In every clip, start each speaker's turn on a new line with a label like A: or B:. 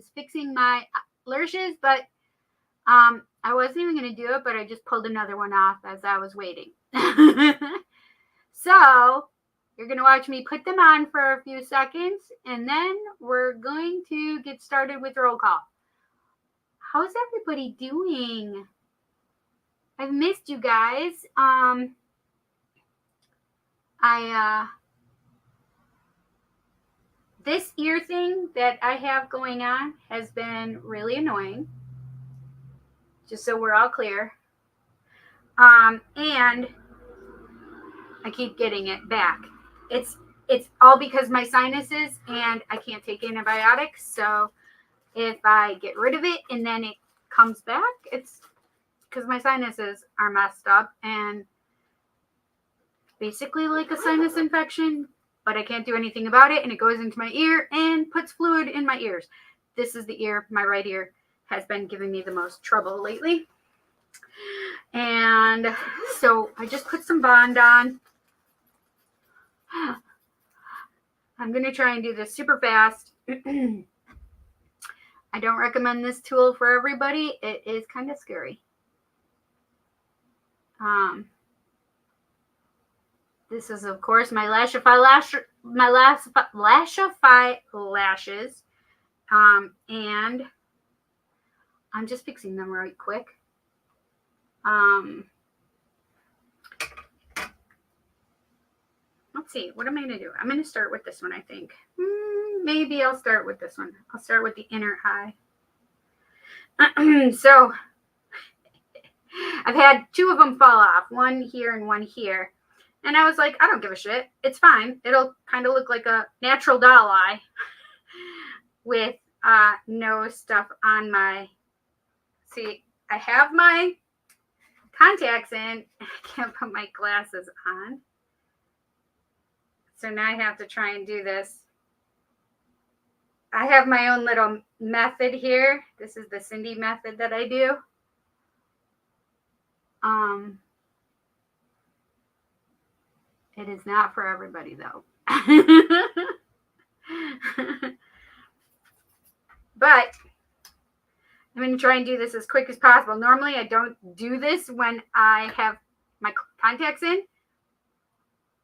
A: is fixing my lashes, but I wasn't even going to do it, but I just pulled another one off as I was waiting. So you're going to watch me put them on for a few seconds, and then we're going to get started with roll call. How's everybody doing? I've missed you guys. This ear thing that I have going on has been really annoying. Just so we're all clear. And I keep getting it back. It's all because my sinuses, and I can't take antibiotics. So if I get rid of it and then it comes back, it's because my sinuses are messed up and basically like a sinus infection, but I can't do anything about it, and it goes into my ear and puts fluid in my ears. This is the ear, my right ear, has been giving me the most trouble lately. And so I just put some Bond on. I'm going to try and do this super fast. I don't recommend this tool for everybody. It is kind of scary. This is, of course, my Lashify lashes. And I'm just fixing them right quick. Let's see, what am I going to do? I'm going to start with this one, I think. Maybe I'll start with this one. I'll start with the inner eye. So, I've had 2 of them fall off. One here and one here. And I was like, I don't give a shit. It's fine. It'll kind of look like a natural doll eye with no stuff on my... See, I have my contacts in. I can't put my glasses on. So now I have to try and do this. I have my own little method here. This is the Cindy method that I do. It is not for everybody though. But I'm going to try and do this as quick as possible. Normally I don't do this when I have my contacts in,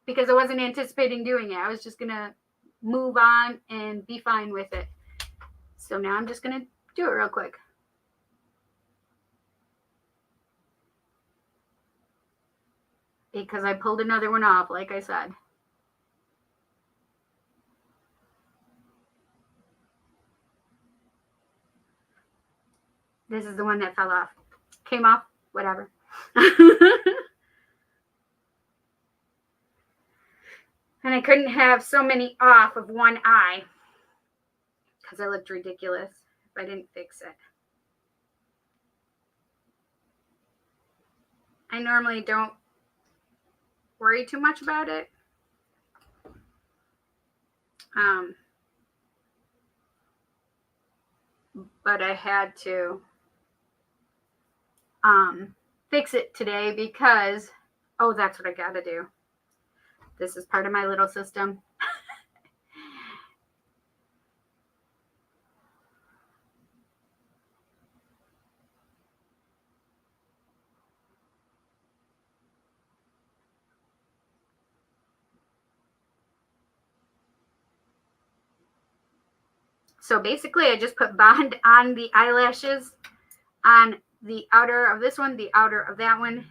A: because I wasn't anticipating doing it. I was just going to move on and be fine with it. So now I'm just going to do it real quick. Because I pulled another one off, like I said. This is the one that fell off. Came off, whatever. And I couldn't have so many off of one eye, because I looked ridiculous if I didn't fix it. I normally don't worry too much about it. But I had to fix it today because, oh, that's what I got to do. This is part of my little system. So basically, I just put Bond on the eyelashes, on the outer of this one, the outer of that one.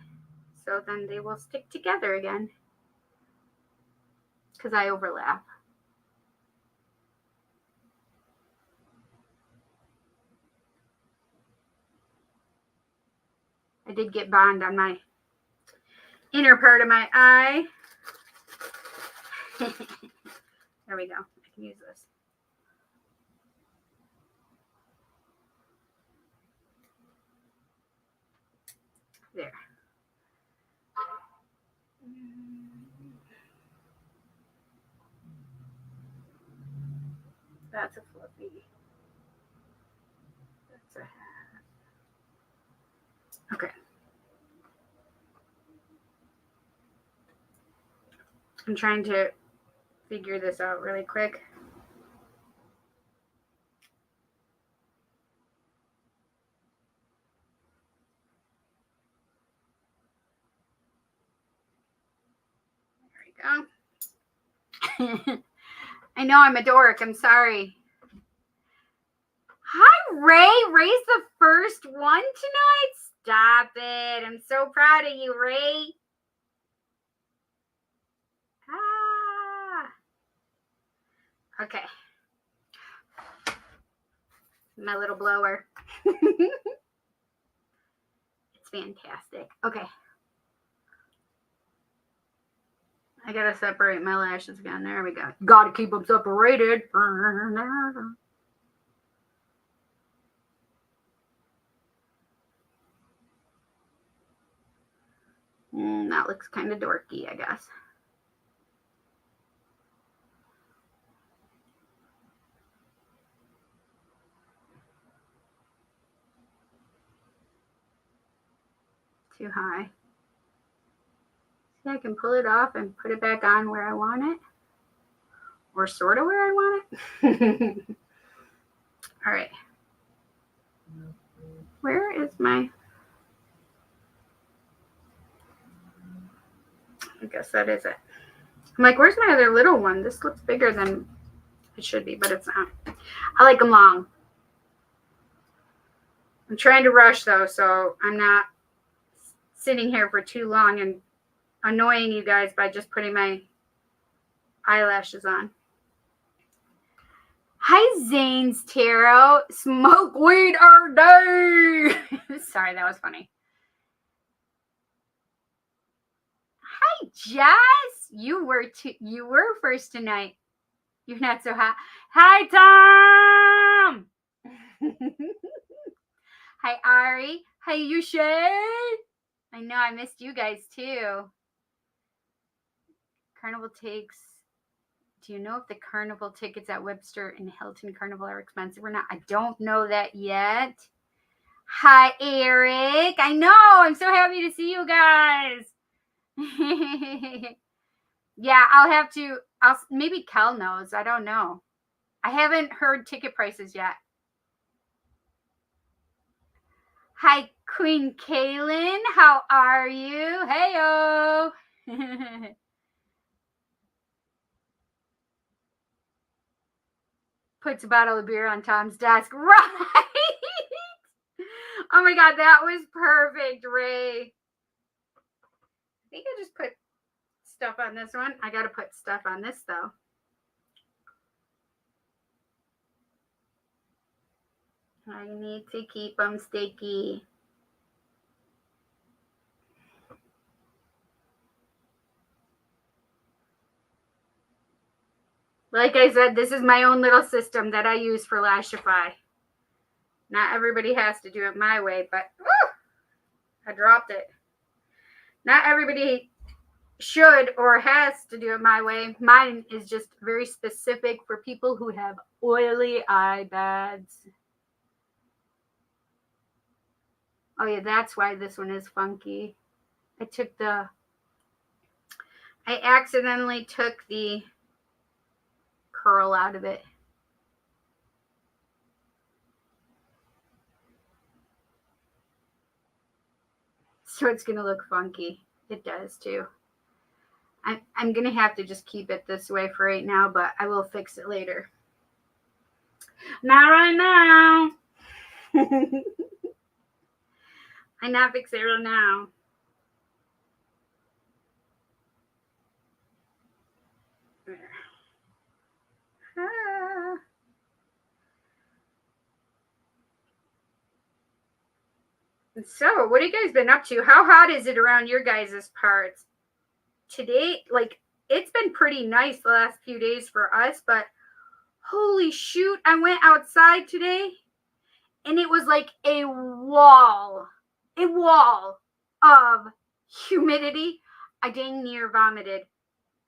A: So then they will stick together again, because I overlap. I did get Bond on my inner part of my eye. There we go. I can use this. There. That's a fluffy. That's a hat. Okay. I'm trying to figure this out really quick. go. I know I'm a dork. I'm sorry. Hi, Ray. Ray's the first one tonight. Stop it. I'm so proud of you, Ray. Okay. My little blower. It's fantastic. Okay. I gotta separate my lashes again. There we go. Gotta keep them separated. That looks kind of dorky, I guess. Too high. See, I can pull it off and put it back on where I want it. Or sort of where I want it. All right. Where is my... I guess that is it. I'm like, where's my other little one? This looks bigger than it should be, but it's not. I like them long. I'm trying to rush, though, so I'm not sitting here for too long and annoying you guys by just putting my eyelashes on. Hi, Zane's Tarot. Smoke weed all day. Sorry, that was funny. Hi, Jess. You were first tonight. You're not so hot. Hi, Tom. Hi, Ari. Hi, Yushay. I know I missed you guys too. Carnival takes. Do you know if the carnival tickets at Webster and Hilton Carnival are expensive or not? I don't know that yet. Hi, Eric. I know. I'm so happy to see you guys. Yeah, maybe Kel knows. I don't know. I haven't heard ticket prices yet. Hi, Queen Kaylin. How are you? Hey-o. Puts a bottle of beer on Tom's desk. Right. Oh my God, that was perfect, Ray. I think I just put stuff on this one. I got to put stuff on this, though. I need to keep them sticky. Like I said, this is my own little system that I use for Lashify. Not everybody has to do it my way, but I dropped it. Not everybody should or has to do it my way. Mine is just very specific for people who have oily eye bads. Oh yeah, that's why this one is funky. I accidentally took the curl out of it. So it's going to look funky. It does too. I'm going to have to just keep it this way for right now, but I will fix it later. Not right now. I not fix it right now. So, what have you guys been up to? How hot is it around your guys' parts? Today, like, it's been pretty nice the last few days for us, but holy shoot, I went outside today and it was like a wall of humidity. I dang near vomited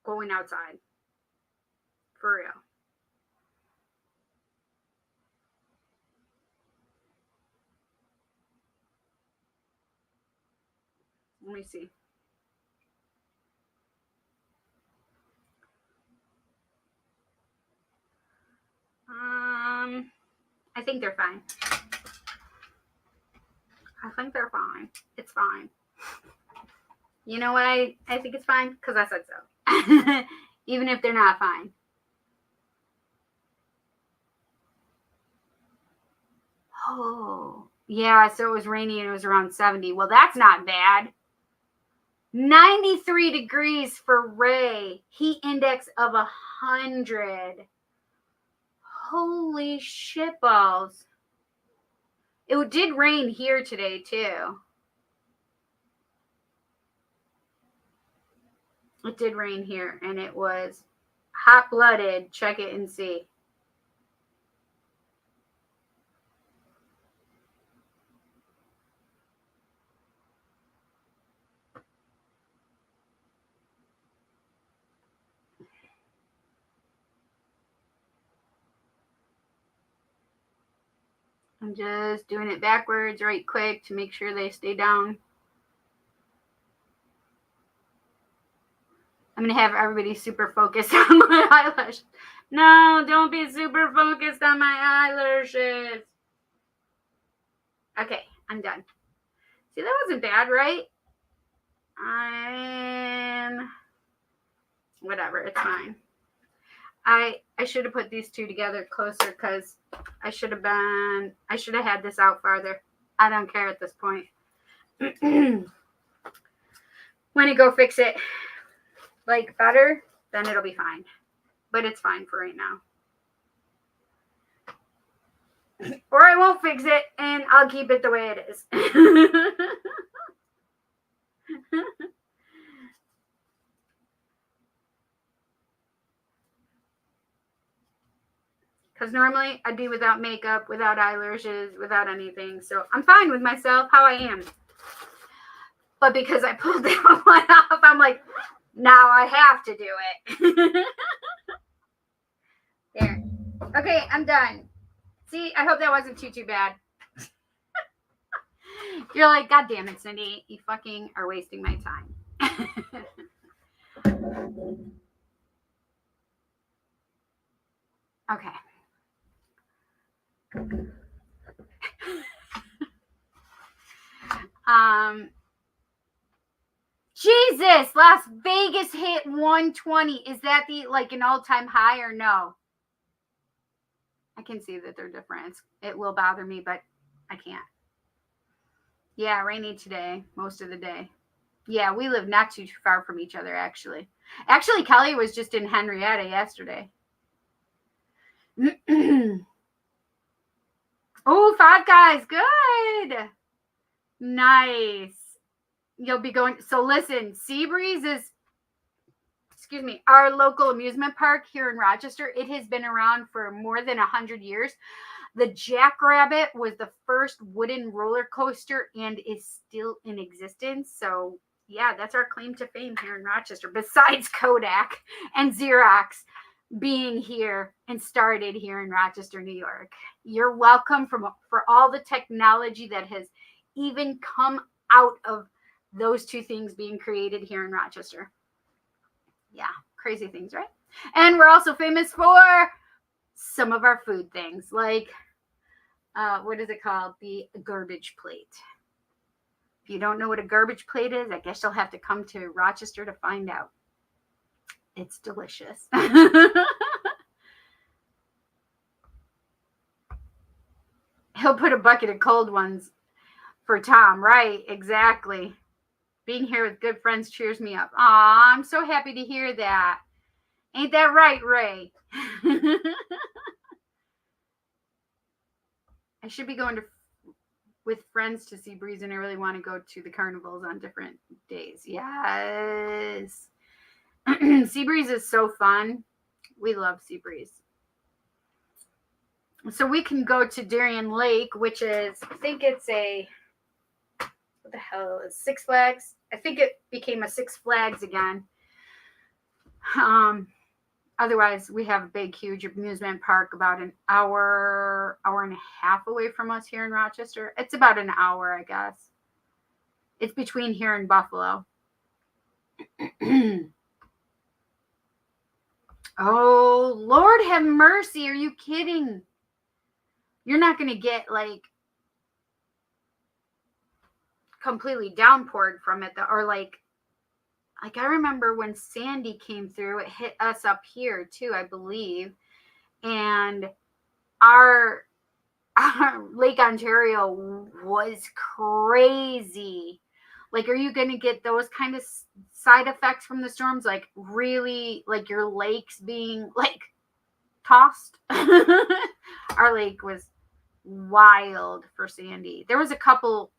A: going outside. For real. Let me see. I think they're fine. I think they're fine. It's fine. You know why I think it's fine? Because I said so. Even if they're not fine. Oh, yeah, so it was rainy and it was around 70. Well, that's not bad. 93 degrees for Ray. Heat index of 100. Holy shitballs. It did rain here today, too. It did rain here, and it was hot-blooded. Check it and see. I'm just doing it backwards right quick to make sure they stay down. I'm going to have everybody super focused on my eyelashes. No, don't be super focused on my eyelashes. Okay, I'm done. See, that wasn't bad, right? Whatever, it's fine. I should have put these two together closer because I should have had this out farther. I don't care at this point. When you go fix it like better, then it'll be fine. But it's fine for right now. Or I won't fix it and I'll keep it the way it is. Because normally I'd be without makeup, without eyelashes, without anything. So I'm fine with myself, how I am. But because I pulled that one off, I'm like, now I have to do it. There. Okay, I'm done. See, I hope that wasn't too bad. You're like, God damn it, Cindy. You fucking are wasting my time. Okay. Jesus, Las Vegas hit 120. Is that an all-time high or no? I can see that they're different. It will bother me, but I can't. Yeah, rainy today, most of the day. Yeah, we live not too far from each other, actually. Actually, Kelly was just in Henrietta yesterday. Oh, Five Guys. Good. Nice. You'll be going. So listen, Seabreeze is, our local amusement park here in Rochester. It has been around for more than 100 years. The Jackrabbit was the first wooden roller coaster and is still in existence. So yeah, that's our claim to fame here in Rochester, besides Kodak and Xerox being here and started here in Rochester, New York. You're welcome for all the technology that has even come out of those two things being created here in Rochester. Yeah, crazy things, right? And we're also famous for some of our food things, like what is it called? The garbage plate. If you don't know what a garbage plate is, I guess you'll have to come to Rochester to find out. It's delicious. He'll put a bucket of cold ones for Tom. Right, exactly. Being here with good friends cheers me up. Aw, I'm so happy to hear that. Ain't that right, Ray? I should be going with friends to Seabreeze, and I really want to go to the carnivals on different days. Yes. Seabreeze is so fun. We love Seabreeze. So we can go to Darien Lake, which is, I think it's what the hell is Six Flags? I think it became a Six Flags again. Otherwise, we have a big, huge amusement park about an hour and a half away from us here in Rochester. It's about an hour, I guess. It's between here and Buffalo. Oh, Lord have mercy. Are you kidding? You're not going to get completely downpoured from it, or Like, I remember when Sandy came through, it hit us up here too, I believe. And our Lake Ontario was crazy. Like, are you going to get those kind of side effects from the storms? Like, really, like your lakes being like tossed? Our lake was wild for Sandy. There was a couple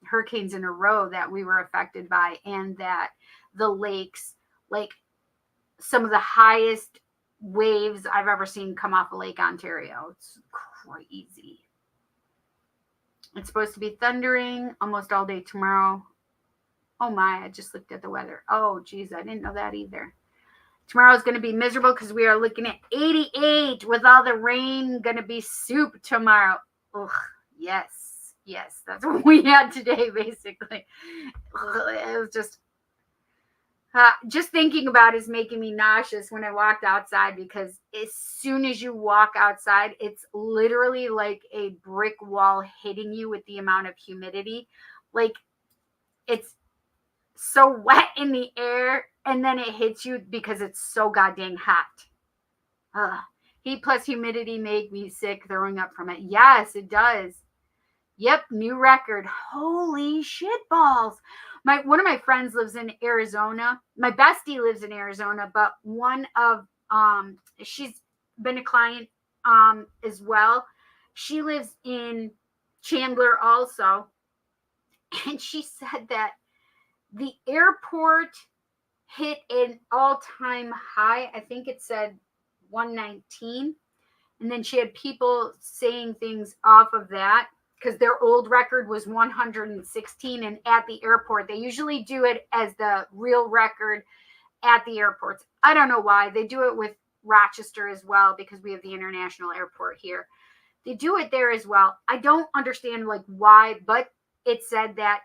A: hurricanes in a row that we were affected by, and that the lakes, like some of the highest waves I've ever seen come off of Lake Ontario. It's crazy. It's supposed to be thundering almost all day tomorrow. Oh my, I just looked at the weather. Oh geez, I didn't know that either. Tomorrow is going to be miserable because we are looking at 88 with all the rain. Going to be soup tomorrow. Ugh, yes, that's what we had today, basically. Ugh, it was just thinking about it is making me nauseous when I walked outside, because as soon as you walk outside, it's literally like a brick wall hitting you with the amount of humidity. Like, it's so wet in the air, and then it hits you because it's so goddamn hot. Heat plus humidity make me sick, throwing up from it. Yes, it does. Yep, new record. Holy shit balls. One of my friends lives in Arizona. My bestie lives in Arizona, but one of she's been a client as well. She lives in Chandler also. And she said that the airport hit an all-time high. I think it said 119. And then she had people saying things off of that, because their old record was 116. And at the airport, they usually do it as the real record at the airports. I don't know why. They do it with Rochester as well, because we have the international airport here. They do it there as well. I don't understand like why, but it said that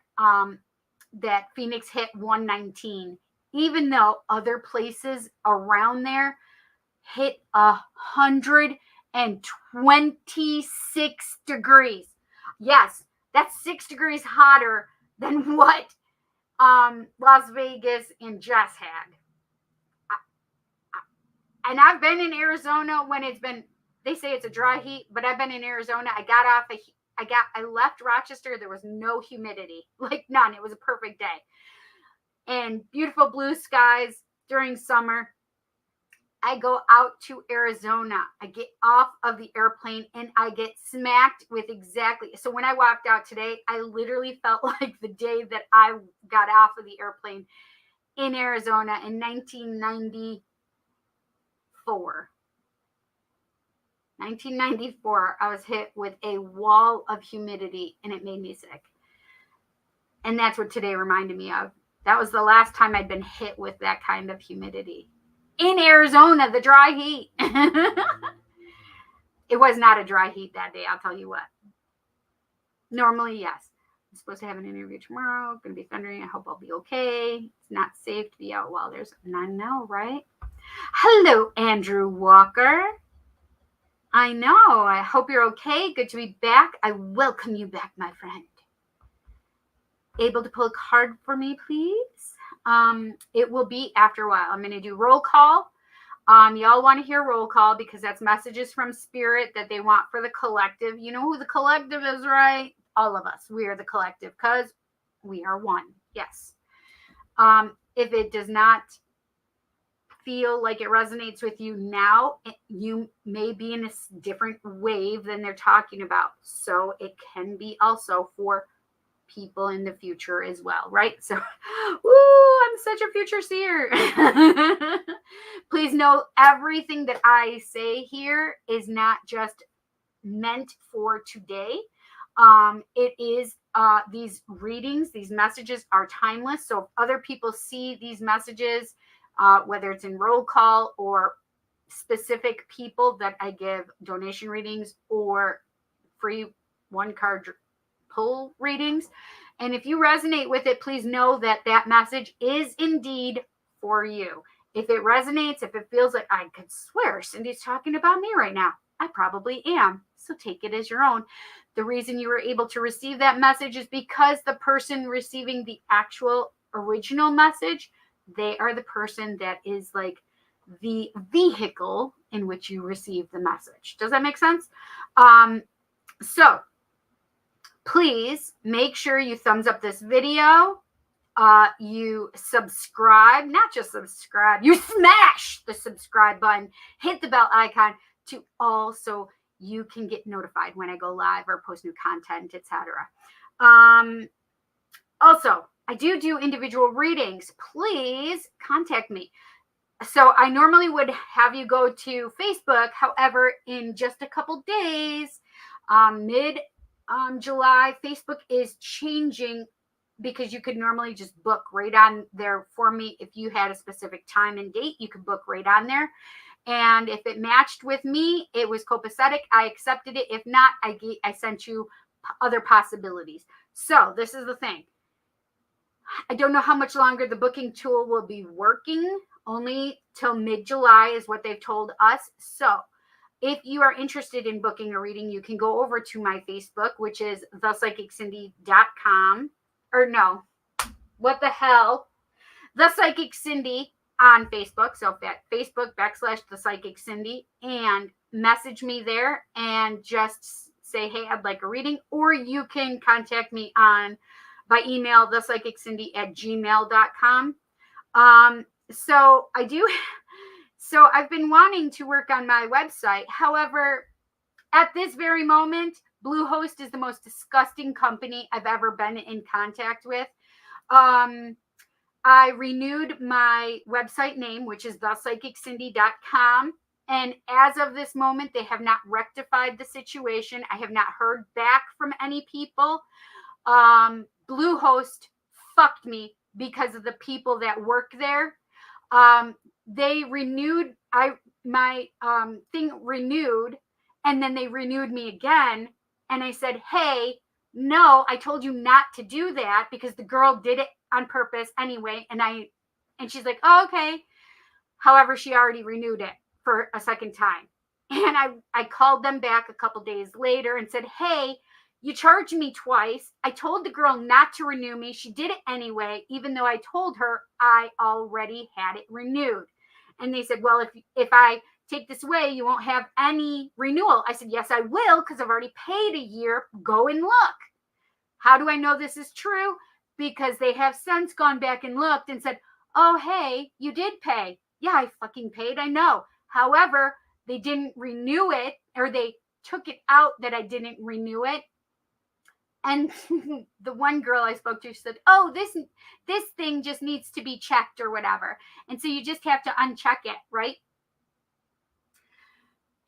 A: that Phoenix hit 119, even though other places around there hit 126 degrees. Yes, that's 6 degrees hotter than what Las Vegas and Jess had. And I've been in Arizona when it's been, they say it's a dry heat, but I've been in Arizona. I left Rochester. There was no humidity, like none. It was a perfect day. And beautiful blue skies during summer. I go out to Arizona. I get off of the airplane and I get smacked with exactly. So when I walked out today, I literally felt like the day that I got off of the airplane in Arizona in 1994. 1994, I was hit with a wall of humidity and it made me sick. And that's what today reminded me of. That was the last time I'd been hit with that kind of humidity. In Arizona, the dry heat. It was not a dry heat that day, I'll tell you what. Normally, yes. I'm supposed to have an interview tomorrow. Going to be thundering. I hope I'll be okay. It's not safe to be out while there's, and I know, right? Hello, Andrew Walker. I know. I hope you're okay. Good to be back. I welcome you back, my friend. Able to pull a card for me, please? It will be after a while. I'm going to do roll call. Y'all want to hear roll call because that's messages from spirit that they want for the collective. You know who the collective is, right? All of us. We are the collective because we are one. Yes. If it does not feel like it resonates with you now, you may be in a different wave than they're talking about. So it can be also for people in the future as well, right? So, I'm such a future seer. Please know everything that I say here is not just meant for today. It is these readings, these messages are timeless. So if other people see these messages, whether it's in roll call or specific people that I give donation readings or free one card pull readings, and if you resonate with it, please know that that message is indeed for you. If it resonates, if it feels like I could swear Cindy's talking about me right now, I probably am. So take it as your own. The reason you were able to receive that message is because the person receiving the actual original message. They are the person that is like the vehicle in which you receive the message. Does that make sense? So please make sure you thumbs up this video. You subscribe, not just subscribe, you smash the subscribe button, hit the bell icon to also you can get notified when I go live or post new content, etc. Also, I do individual readings. Please contact me. So I normally would have you go to Facebook. However, in just a couple days, mid-July, Facebook is changing because you could normally just book right on there for me. If you had a specific time and date, you could book right on there. And if it matched with me, it was copacetic. I accepted it. If not, I sent you other possibilities. So this is the thing. I don't know how much longer the booking tool will be working. Only till mid-July is what they've told us. So if you are interested in booking a reading, you can go over to my Facebook, which is thepsychiccindy.com. Or no, what the hell? The Psychic Cindy on Facebook. So Facebook / The Psychic Cindy, and message me there and just say, hey, I'd like a reading. Or you can contact me by email, thepsychiccindy@gmail.com. So I've been wanting to work on my website. However, at this very moment, Bluehost is the most disgusting company I've ever been in contact with. I renewed my website name, which is thepsychiccindy.com. And as of this moment, they have not rectified the situation. I have not heard back from any people. Bluehost fucked me because of the people that work there. They renewed my thing renewed, and then they renewed me again. And I said, hey, no, I told you not to do that because the girl did it on purpose anyway. And she's like, oh, okay. However, she already renewed it for a second time. And I called them back a couple days later and said, hey, you charged me twice. I told the girl not to renew me. She did it anyway, even though I told her I already had it renewed. And they said, well, if I take this away, you won't have any renewal. I said, yes, I will, because I've already paid a year. Go and look. How do I know this is true? Because they have since gone back and looked and said, oh, hey, you did pay. Yeah, I fucking paid. I know. However, they didn't renew it, or they took it out that I didn't renew it. And the one girl I spoke to said, oh, this thing just needs to be checked or whatever. And so you just have to uncheck it, right?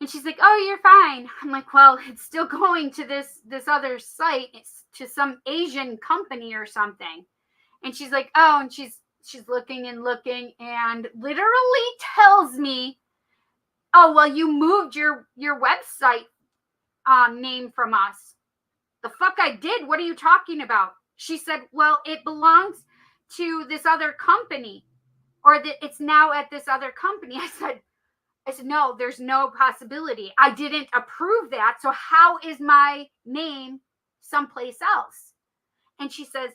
A: And she's like, oh, you're fine. I'm like, well, it's still going to this other site. It's to some Asian company or something. And she's like, oh, and she's looking and literally tells me, oh, well, you moved your website name from us. The fuck I did. What are you talking about? She said, well, it belongs to this other company, or that it's now at this other company. I said, no, there's no possibility. I didn't approve that. So how is my name someplace else? And she says,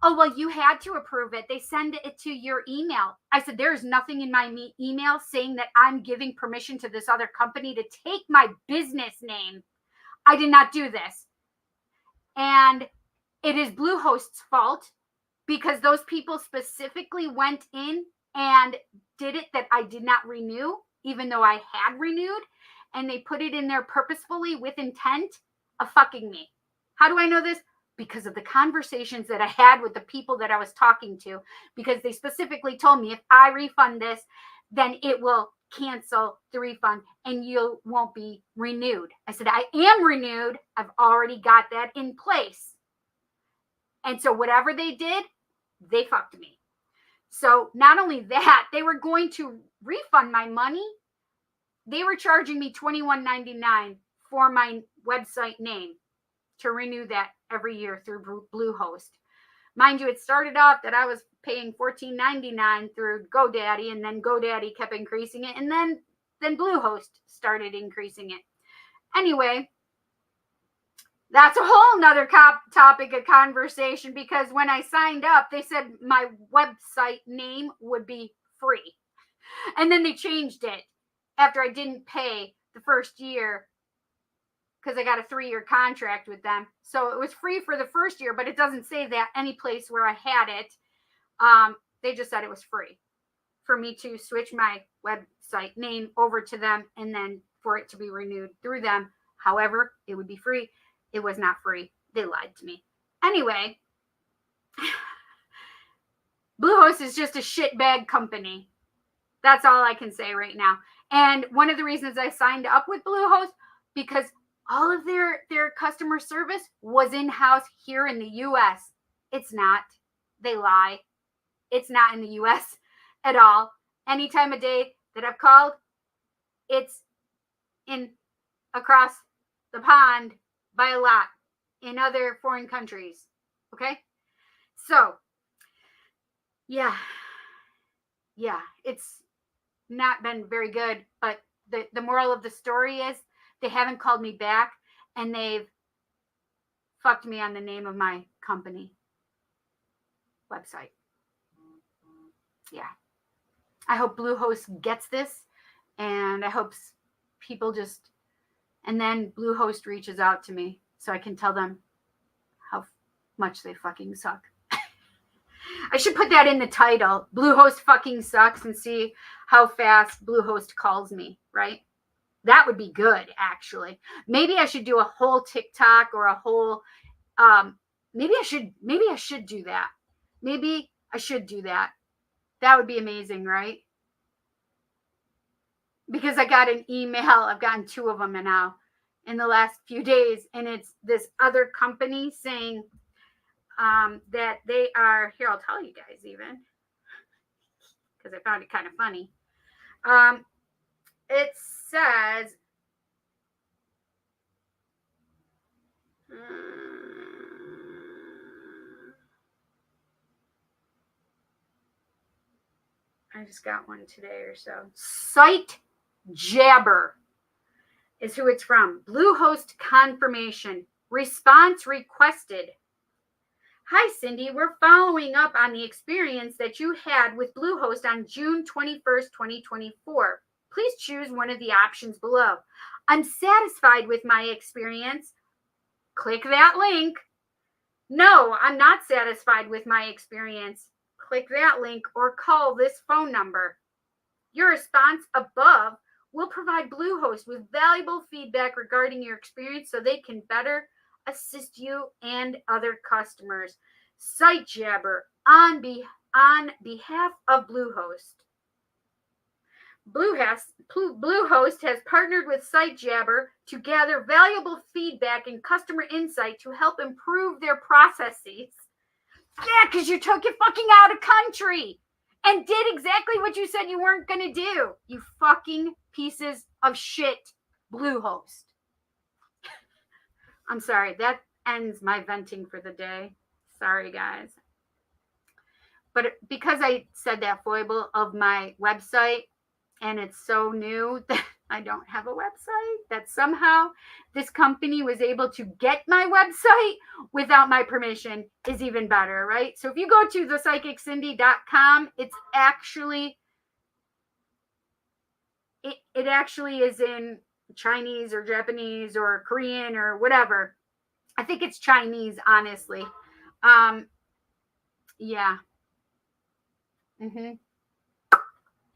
A: oh, well, you had to approve it. They send it to your email. I said, there's nothing in my email saying that I'm giving permission to this other company to take my business name. I did not do this. And it is Bluehost's fault because those people specifically went in and did it that I did not renew, even though I had renewed, and they put it in there purposefully with intent of fucking me. How do I know this? Because of the conversations that I had with the people that I was talking to, because they specifically told me if I refund this, then it will cancel the refund and you won't be renewed. I said, I am renewed. I've already got that in place. And so whatever they did, they fucked me. So not only that, they were going to refund my money. They were charging me $21.99 for my website name to renew that every year through Bluehost. Mind you, it started off that I was paying $14.99 through GoDaddy, and then GoDaddy kept increasing it, and then Bluehost started increasing it. Anyway, That's a whole nother topic of conversation, because when I signed up, they said my website name would be free. And then they changed it after I didn't pay the first year, because I got a 3-year contract with them. So it was free for the first year, but it doesn't say that any place where I had it. They just said it was free for me to switch my website name over to them, and then for it to be renewed through them. However, it would be free. It was not free. They lied to me. Anyway, Bluehost is just a shitbag company. That's all I can say right now. And one of the reasons I signed up with Bluehost, because all of their customer service was in-house here in the U.S. It's not. They lie. It's not in the U.S. at all. Any time of day that I've called, it's in across the pond by a lot in other foreign countries. Okay? So, yeah, it's not been very good, but the moral of the story is they haven't called me back, and they've fucked me on the name of my company website. Yeah. I hope Bluehost gets this, and I hope people just, and then Bluehost reaches out to me so I can tell them how much they fucking suck. I should put that in the title. Bluehost fucking sucks, and see how fast Bluehost calls me, right? That would be good, actually. Maybe I should do a whole TikTok or a whole maybe I should do that. Maybe I should do that. That would be amazing, right? Because I got an email. I've gotten 2 of them now in the last few days, and it's this other company saying that they are, here, I'll tell you guys even, because I found it kind of funny. It says, I just got one today or so. Site Jabber is who it's from. Bluehost confirmation. Response requested. Hi, Cindy. We're following up on the experience that you had with Bluehost on June 21st, 2024. Please choose one of the options below. I'm satisfied with my experience. Click that link. No, I'm not satisfied with my experience. Click that link or call this phone number. Your response above will provide Bluehost with valuable feedback regarding your experience so they can better assist you and other customers. Site Jabber on behalf of Bluehost. Bluehost has partnered with Site Jabber to gather valuable feedback and customer insight to help improve their processes. Yeah, because you took it fucking out of country and did exactly what you said you weren't going to do. You fucking pieces of shit, Bluehost. I'm sorry. That ends my venting for the day. Sorry, guys. But because I said that foible of my website, and it's so new that I don't have a website, that somehow this company was able to get my website without my permission, is even better, right? So if you go to thepsychiccindy.com, it's actually, it actually is in Chinese or Japanese or Korean or whatever. I think it's Chinese, honestly. Yeah.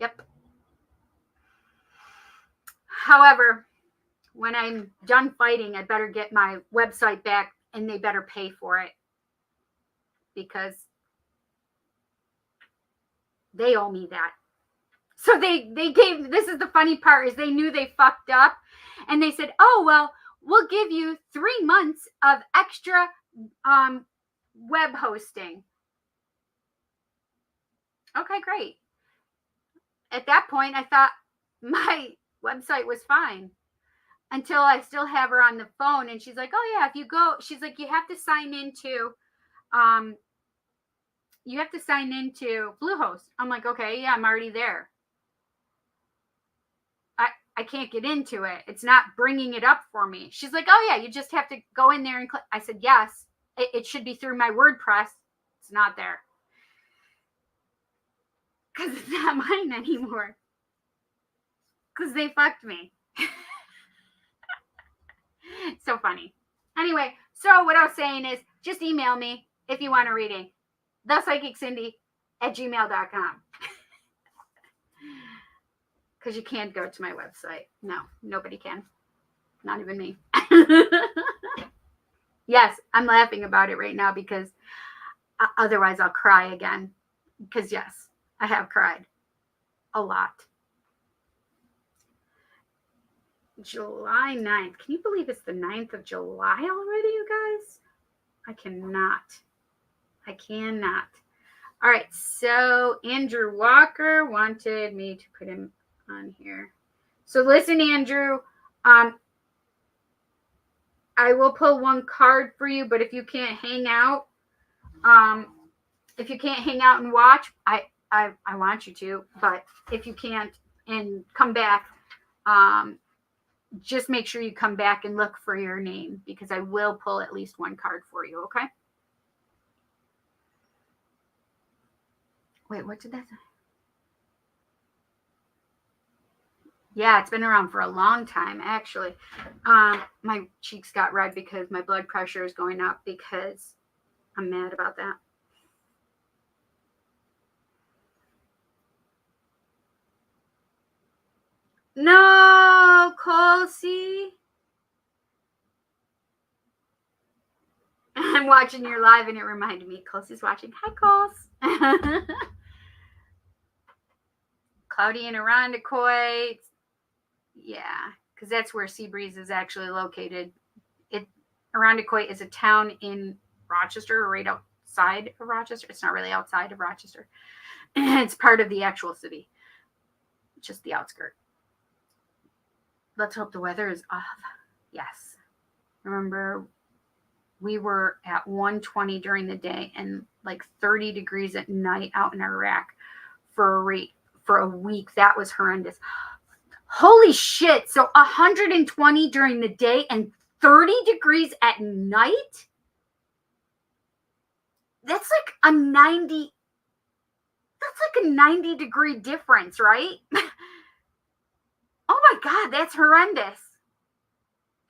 A: Yep. However, when I'm done fighting, I better get my website back, and they better pay for it, because they owe me that. So they gave, this is the funny part, is they knew they fucked up, and they said, oh, well, we'll give you 3 months of extra web hosting. Okay, great. At that point, I thought my website was fine, until I still have her on the phone, and she's like, oh yeah, if you go, she's like, you have to sign into Bluehost. I'm like, okay, yeah, I'm already there. I can't get into it. It's not bringing it up for me. She's like, oh yeah, you just have to go in there and click. I said, yes, it should be through my WordPress. It's not there. Because it's not mine anymore. Because they fucked me. So funny. Anyway, so what I was saying is just email me if you want a reading. thepsychiccindy@gmail.com. Because you can't go to my website. No, nobody can. Not even me. Yes, I'm laughing about it right now because otherwise I'll cry again. Because yes, I have cried a lot. July 9th. Can you believe it's the 9th of July already, you guys? I cannot. All right, so Andrew Walker wanted me to put him on here. So listen, Andrew, I will pull one card for you, but if you can't hang out, and watch, I want you to, but if you can't and come back, just make sure you come back and look for your name because I will pull at least one card for you, okay? Wait, what did that say? Yeah, it's been around for a long time, actually. My cheeks got red because my blood pressure is going up because I'm mad about that. No, Colsey. I'm watching your live and it reminded me. Colsey's watching. Hi, Cols. Cloudy and Irondequoit. Yeah, because that's where Seabreeze is actually located. Irondequoit is a town in Rochester, right outside of Rochester. It's not really outside of Rochester. It's part of the actual city, just the outskirt. Let's hope the weather is off. Yes. Remember, we were at 120 during the day and like 30 degrees at night out in Iraq for a week. That was horrendous. Holy shit. So 120 during the day and 30 degrees at night? That's like a 90 degree difference, right? Oh my God, that's horrendous.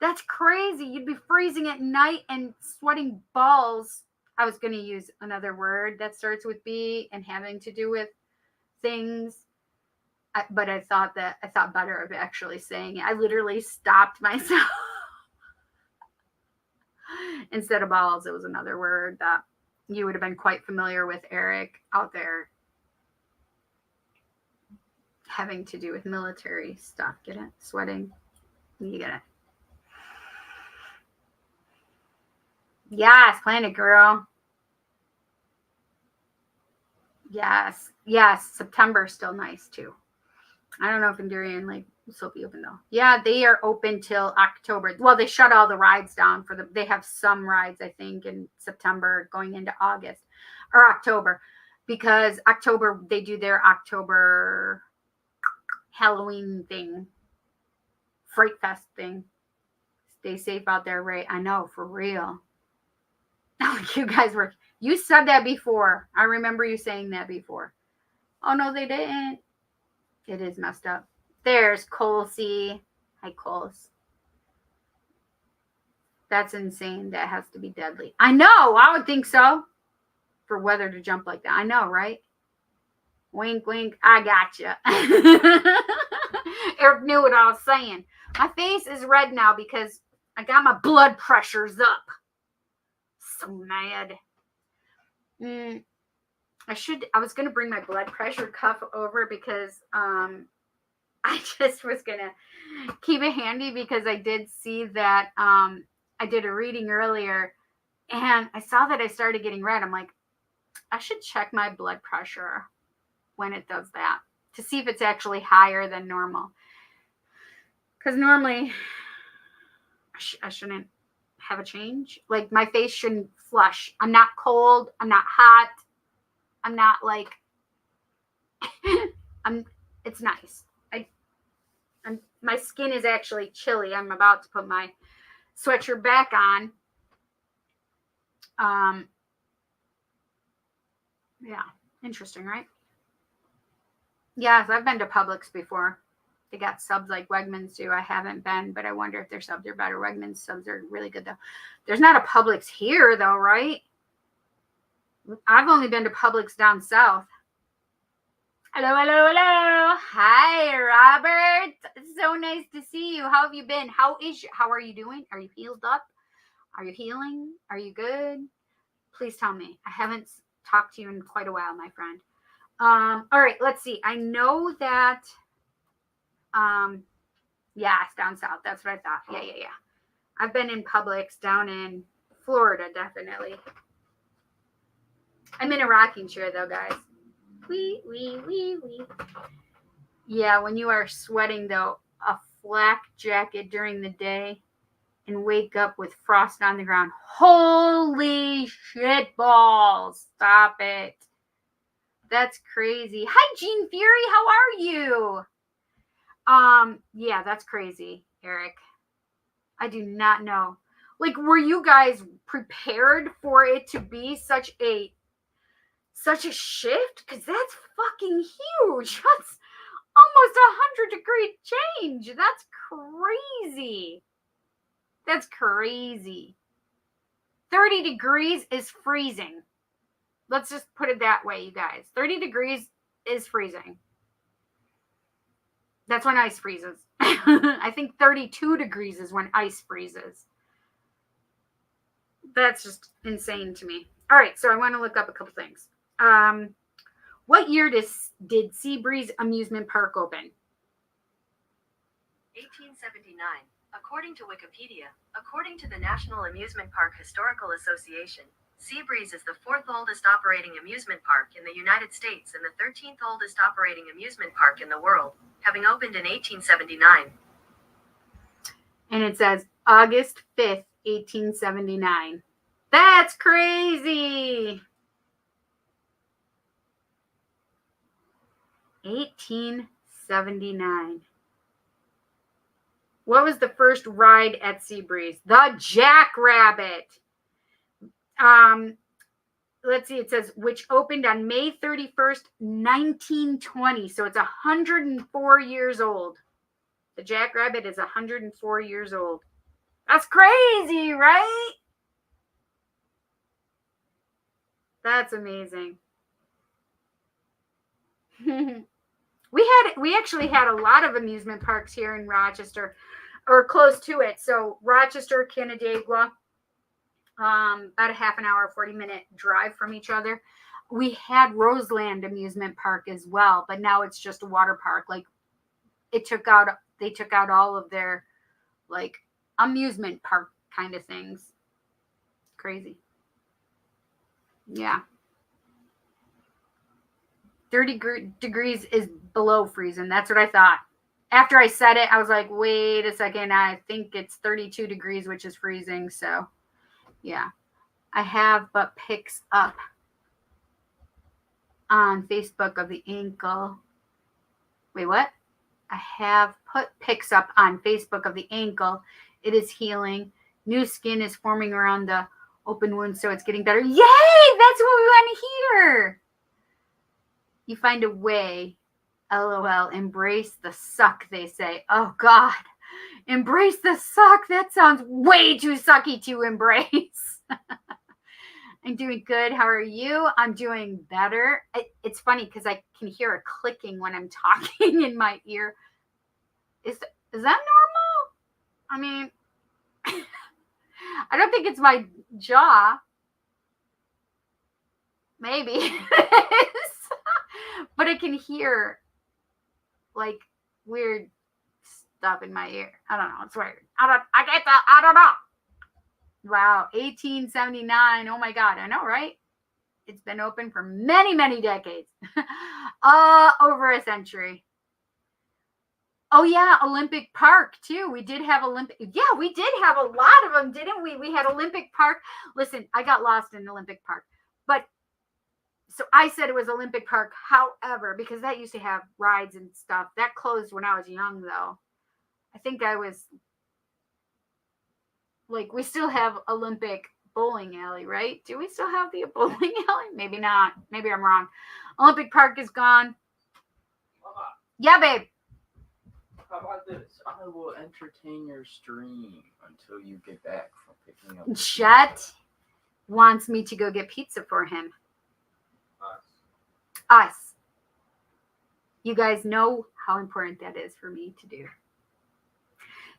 A: That's crazy. You'd be freezing at night and sweating balls. I was going to use another word that starts with B and having to do with things. But I thought better of actually saying it. I literally stopped myself. Instead of balls, it was another word that you would have been quite familiar with, Eric, out there. Having to do with military stuff. Get it? Sweating. You get it. Yes, Planet Girl. Yes. September is still nice too. I don't know if Endurian Lake will still be open though. Yeah, they are open till October. Well, they shut all the rides down they have some rides, I think, in September going into August or October, because October, they do their October Halloween thing, Fright Fest thing. Stay safe out there, Ray. I know, for real. Oh, you said that before. I remember you saying that before. Oh, no, they didn't. It is messed up. There's Colsey. Hi, Coles. That's insane. That has to be deadly. I know. I would think so. For weather to jump like that. I know, right? Wink, wink. I gotcha. Eric knew what I was saying. My face is red now because I got my blood pressures up. So mad. I was going to bring my blood pressure cuff over because I just was going to keep it handy because I did see that I did a reading earlier and I saw that I started getting red. I'm like, I should check my blood pressure when it does that to see if it's actually higher than normal. Because normally I shouldn't have a change. Like my face shouldn't flush. I'm not cold. I'm not hot. I'm not like, it's nice. My skin is actually chilly. I'm about to put my sweatshirt back on. Yeah, interesting, right? Yes, I've been to Publix before. They got subs like Wegmans do. I haven't been, but I wonder if their subs are better. Wegmans subs are really good though. There's not a Publix here though, right? I've only been to Publix down south. Hello, hello, hello. Hi, Robert. So nice to see you. How have you been? How are you doing? Are you healed up? Are you healing? Are you good? Please tell me. I haven't talked to you in quite a while, my friend. All right, let's see. I know that yeah, it's down south. That's what I thought. Yeah. I've been in Publix down in Florida, definitely. I'm in a rocking chair though, guys. Wee. Yeah, when you are sweating though, a flak jacket during the day and wake up with frost on the ground. Holy shit balls. Stop it. That's crazy. Hi, Jean Fury. How are you? Yeah, that's crazy, Eric. I do not know. Like, were you guys prepared for it to be such a shift? Because that's fucking huge. That's almost 100-degree change. That's crazy. That's crazy. 30 degrees is freezing. Let's just put it that way, you guys. 30 degrees is freezing. That's when ice freezes. I think 32 degrees is when ice freezes. That's just insane to me. All right, so I want to look up a couple things. What year did Seabreeze Amusement Park open?
B: 1879. According to Wikipedia, according to the National Amusement Park Historical Association, Seabreeze is the 4th oldest operating amusement park in the United States and the 13th oldest operating amusement park in the world, having opened in 1879.
A: And it says August 5th, 1879. That's crazy. 1879. What was the first ride at Seabreeze? The Jackrabbit. Let's see, it says, which opened on May 31st, 1920. So it's 104 years old. The Jackrabbit is 104 years old. That's crazy, right? That's amazing. We actually had a lot of amusement parks here in Rochester, or close to it. So Rochester, Canandaigua, about a half an hour, 40-minute drive from each other. We had Roseland Amusement Park as well, but now it's just a water park. Like they took out all of their like amusement park kind of things. Crazy. Yeah. 30 degrees is below freezing. That's what I thought. After I said it, I was like, wait a second. I think it's 32 degrees, which is freezing. So, yeah. I have but pics up on Facebook of the ankle. Wait, what? I have put pics up on Facebook of the ankle. It is healing. New skin is forming around the open wound, so it's getting better. Yay! That's what we want to hear. You find a way. LOL. Embrace the suck, they say. Oh, God. Embrace the suck. That sounds way too sucky to embrace. I'm doing good. How are you? I'm doing better. It's funny because I can hear a clicking when I'm talking in my ear. Is that normal? I mean, I don't think it's my jaw. Maybe it is. But I can hear like weird stuff in my ear. I don't know. It's weird. I don't know. Wow. 1879. Oh my God. I know, right? It's been open for many, many decades. Over a century. Oh yeah, Olympic Park too. We did have Olympic. Yeah, we did have a lot of them, didn't we? We had Olympic Park. Listen, I got lost in Olympic Park, but so I said it was Olympic Park. However, because that used to have rides and stuff, that closed when I was young, though. I think I was like, we still have Olympic bowling alley, right? Do we still have the bowling alley? Maybe not. Maybe I'm wrong. Olympic Park is gone.
C: Mama,
A: Yeah, babe.
C: how about this? I will entertain your stream until you get back from picking up.
A: Jet wants me to go get pizza for him.
C: Us.
A: Us. You guys know how important that is for me to do.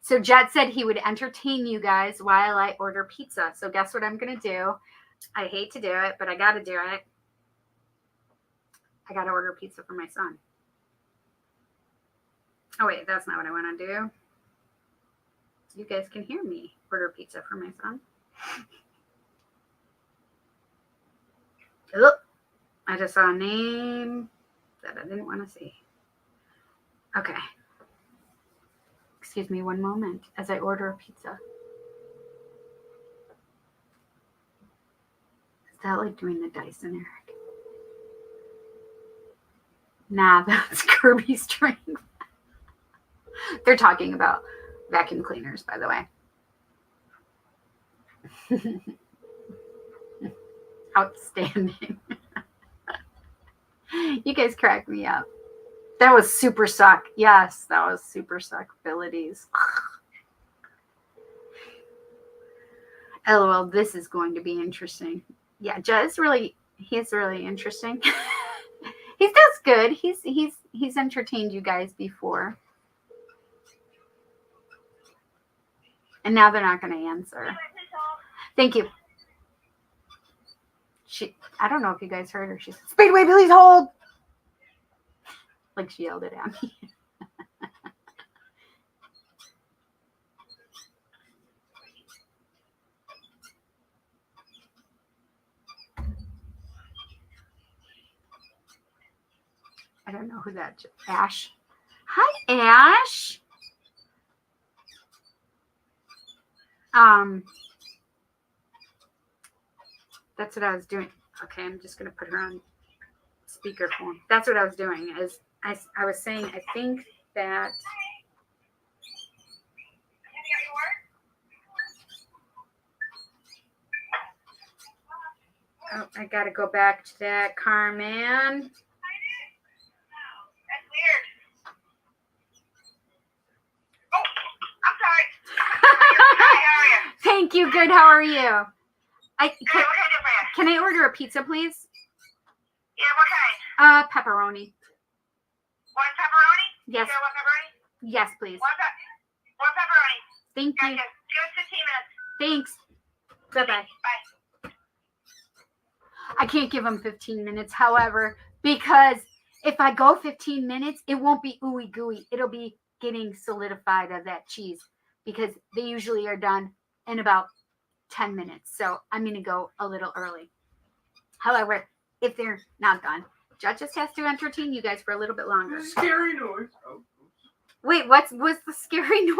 A: So Jet said he would entertain you guys while I order pizza. So guess what I'm going to do? I hate to do it, but I got to do it. I got to order pizza for my son. Oh, wait, that's not what I want to do. You guys can hear me order pizza for my son. Ugh. I just saw a name that I didn't want to see. Okay. Excuse me one moment as I order a pizza. Is that like doing the Dyson, Eric? Nah, that's Kirby string. They're talking about vacuum cleaners, by the way. Outstanding. You guys crack me up. That was super suck. Yes, that was super suck abilities. LOL, this is going to be interesting. Yeah, Jez he's really interesting. He does good. He's entertained you guys before. And now they're not going to answer. Thank you. I don't know if you guys heard her. She said, Speedway, please hold. Like she yelled it at me. I don't know who that is. Ash. Hi, Ash. That's what I was doing. Okay, I'm just going to put her on speakerphone. That's what I was doing. Is I was saying, I think that. Oh, I got to go back to that, Carmen.
B: That's weird. Oh, I'm sorry. How are you?
A: Thank you. Good. How are you?
B: What can I do for you?
A: Can I order a pizza, please?
B: Yeah, what kind?
A: Pepperoni.
B: One pepperoni?
A: Yes.
B: You got one pepperoni?
A: Yes, please.
B: One pepperoni.
A: Thank you.
B: Gotcha. Give us 15 minutes.
A: Thanks. Bye-bye.
B: Bye.
A: I can't give them 15 minutes, however, because if I go 15 minutes, it won't be ooey gooey. It'll be getting solidified of that cheese because they usually are done in about 10 minutes. So I'm going to go a little early. However, if they're not done, Judge just has to entertain you guys for a little bit longer.
C: Scary noise. Oh, oops.
A: Wait, what was the scary noise?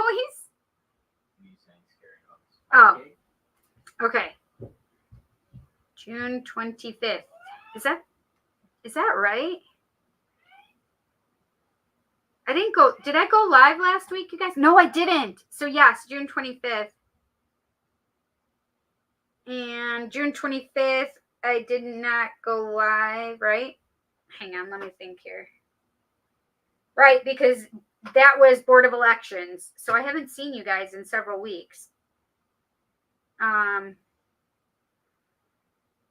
C: Me saying scary noise.
A: Oh, okay. June 25th. Is that right? I didn't go. Did I go live last week, you guys? No, I didn't. So yes, June 25th. And June 25th, I did not go live, right? Hang on, let me think here. Right, because that was Board of Elections. So I haven't seen you guys in several weeks.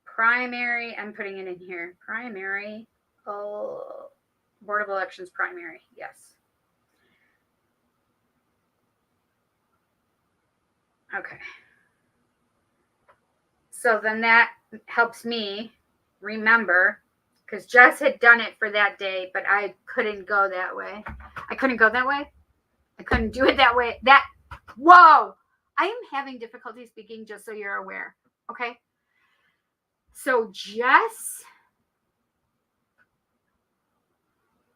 A: Primary, I'm putting it in here. Primary, Board of Elections primary, yes. Okay. So then that helps me remember, because Jess had done it for that day, but I couldn't go that way. I couldn't go that way. I couldn't do it that way. Whoa! I am having difficulty speaking, just so you're aware. Okay? So Jess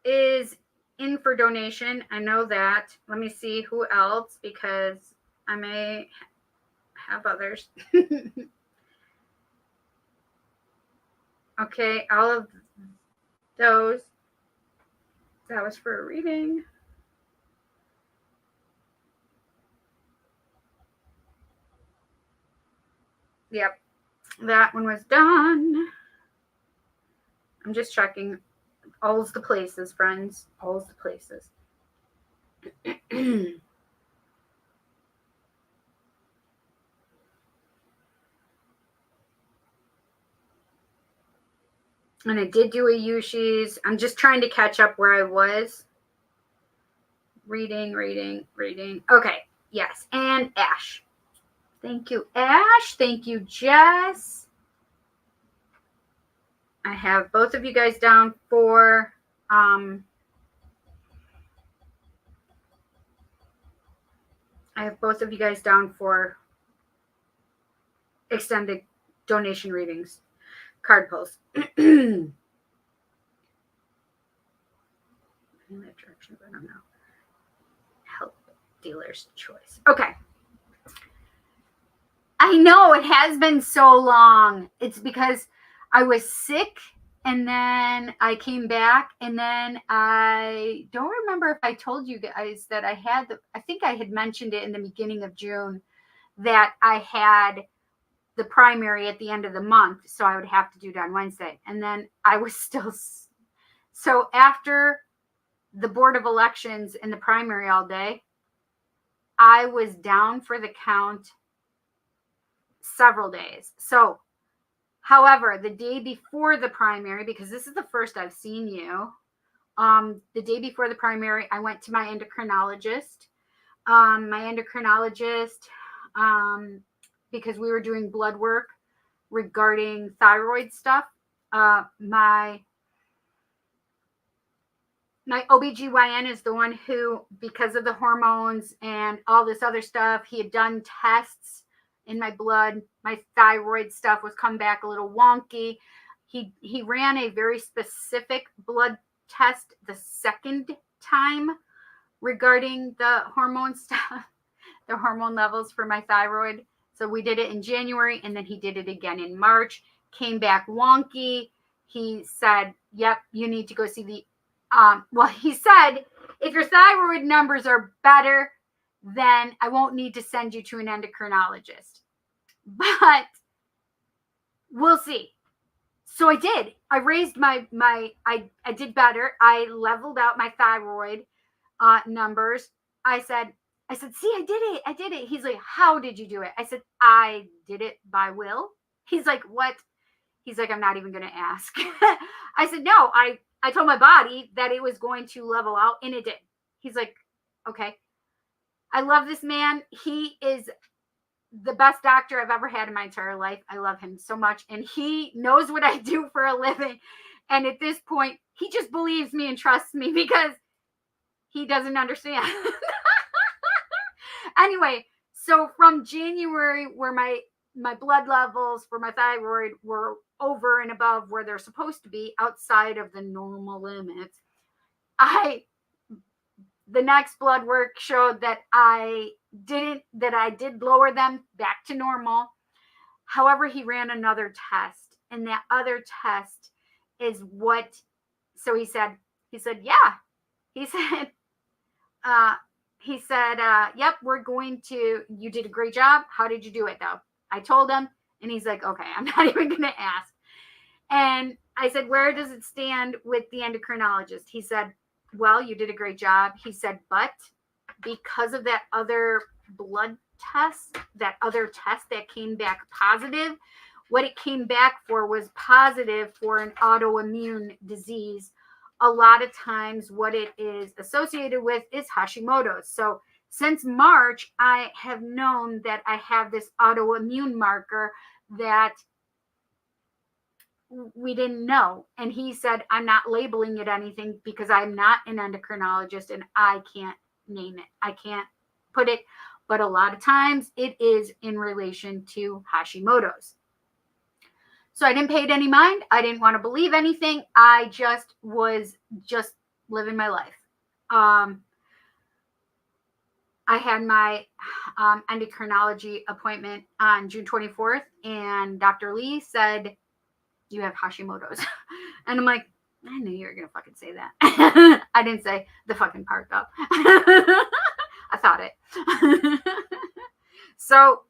A: is in for donation. I know that. Let me see who else, because I may have others. Okay, all of those. That was for a reading. Yep. That one was done. I'm just checking. All's the places, friends. All's the places. And I did do a Yushi's. I'm just trying to catch up where I was. Reading. Okay. Yes. And Ash. Thank you, Ash. Thank you, Jess. I have both of you guys down for extended donation readings, card pulls. In that direction, I don't know. Help dealer's choice. Okay. I know it has been so long. It's because I was sick and then I came back and then I don't remember if I told you guys that I think I had mentioned it in the beginning of June that I had the primary at the end of the month. So I would have to do it on Wednesday. And then I was still, so after the Board of Elections and the primary all day, I was down for the count several days. So, however, the day before the primary, because this is the first I've seen you, the day before the primary, I went to my endocrinologist. Because we were doing blood work regarding thyroid stuff. My OBGYN is the one who, because of the hormones and all this other stuff, he had done tests in my blood. My thyroid stuff was come back a little wonky. He ran a very specific blood test the second time regarding the hormone stuff, the hormone levels for my thyroid. So we did it in January and then he did it again in March. Came back wonky. He said, yep, you need to go see the he said, if your thyroid numbers are better, then I won't need to send you to an endocrinologist. But we'll see. So I did. I raised I did better. I leveled out my thyroid numbers. I said, see, I did it. He's like, how did you do it? I said, I did it by will. He's like, what? He's like, I'm not even going to ask. I said, no, I told my body that it was going to level out, and it did. He's like, okay. I love this man. He is the best doctor I've ever had in my entire life. I love him so much, and he knows what I do for a living. And at this point, he just believes me and trusts me because he doesn't understand. Anyway, so from January, where my blood levels for my thyroid were over and above where they're supposed to be, outside of the normal limits, the next blood work showed that I did lower them back to normal. However, he ran another test, and that other test is what, so he said, yeah, he said, yep, you did a great job. How did you do it though? I told him, and he's like, okay, I'm not even going to ask. And I said, where does it stand with the endocrinologist? He said, well, you did a great job. He said, but because of that other blood test, that came back positive, what it came back for was positive for an autoimmune disease. A lot of times what it is associated with is Hashimoto's. So since March, I have known that I have this autoimmune marker that we didn't know. And he said, I'm not labeling it anything because I'm not an endocrinologist and I can't name it. I can't put it. But a lot of times it is in relation to Hashimoto's. So I didn't pay it any mind. I didn't want to believe anything. I just was living my life. I had my endocrinology appointment on June 24th, and Dr. Lee said, you have Hashimoto's. And I'm like, I knew you were going to fucking say that. I didn't say the fucking part up. I thought it. So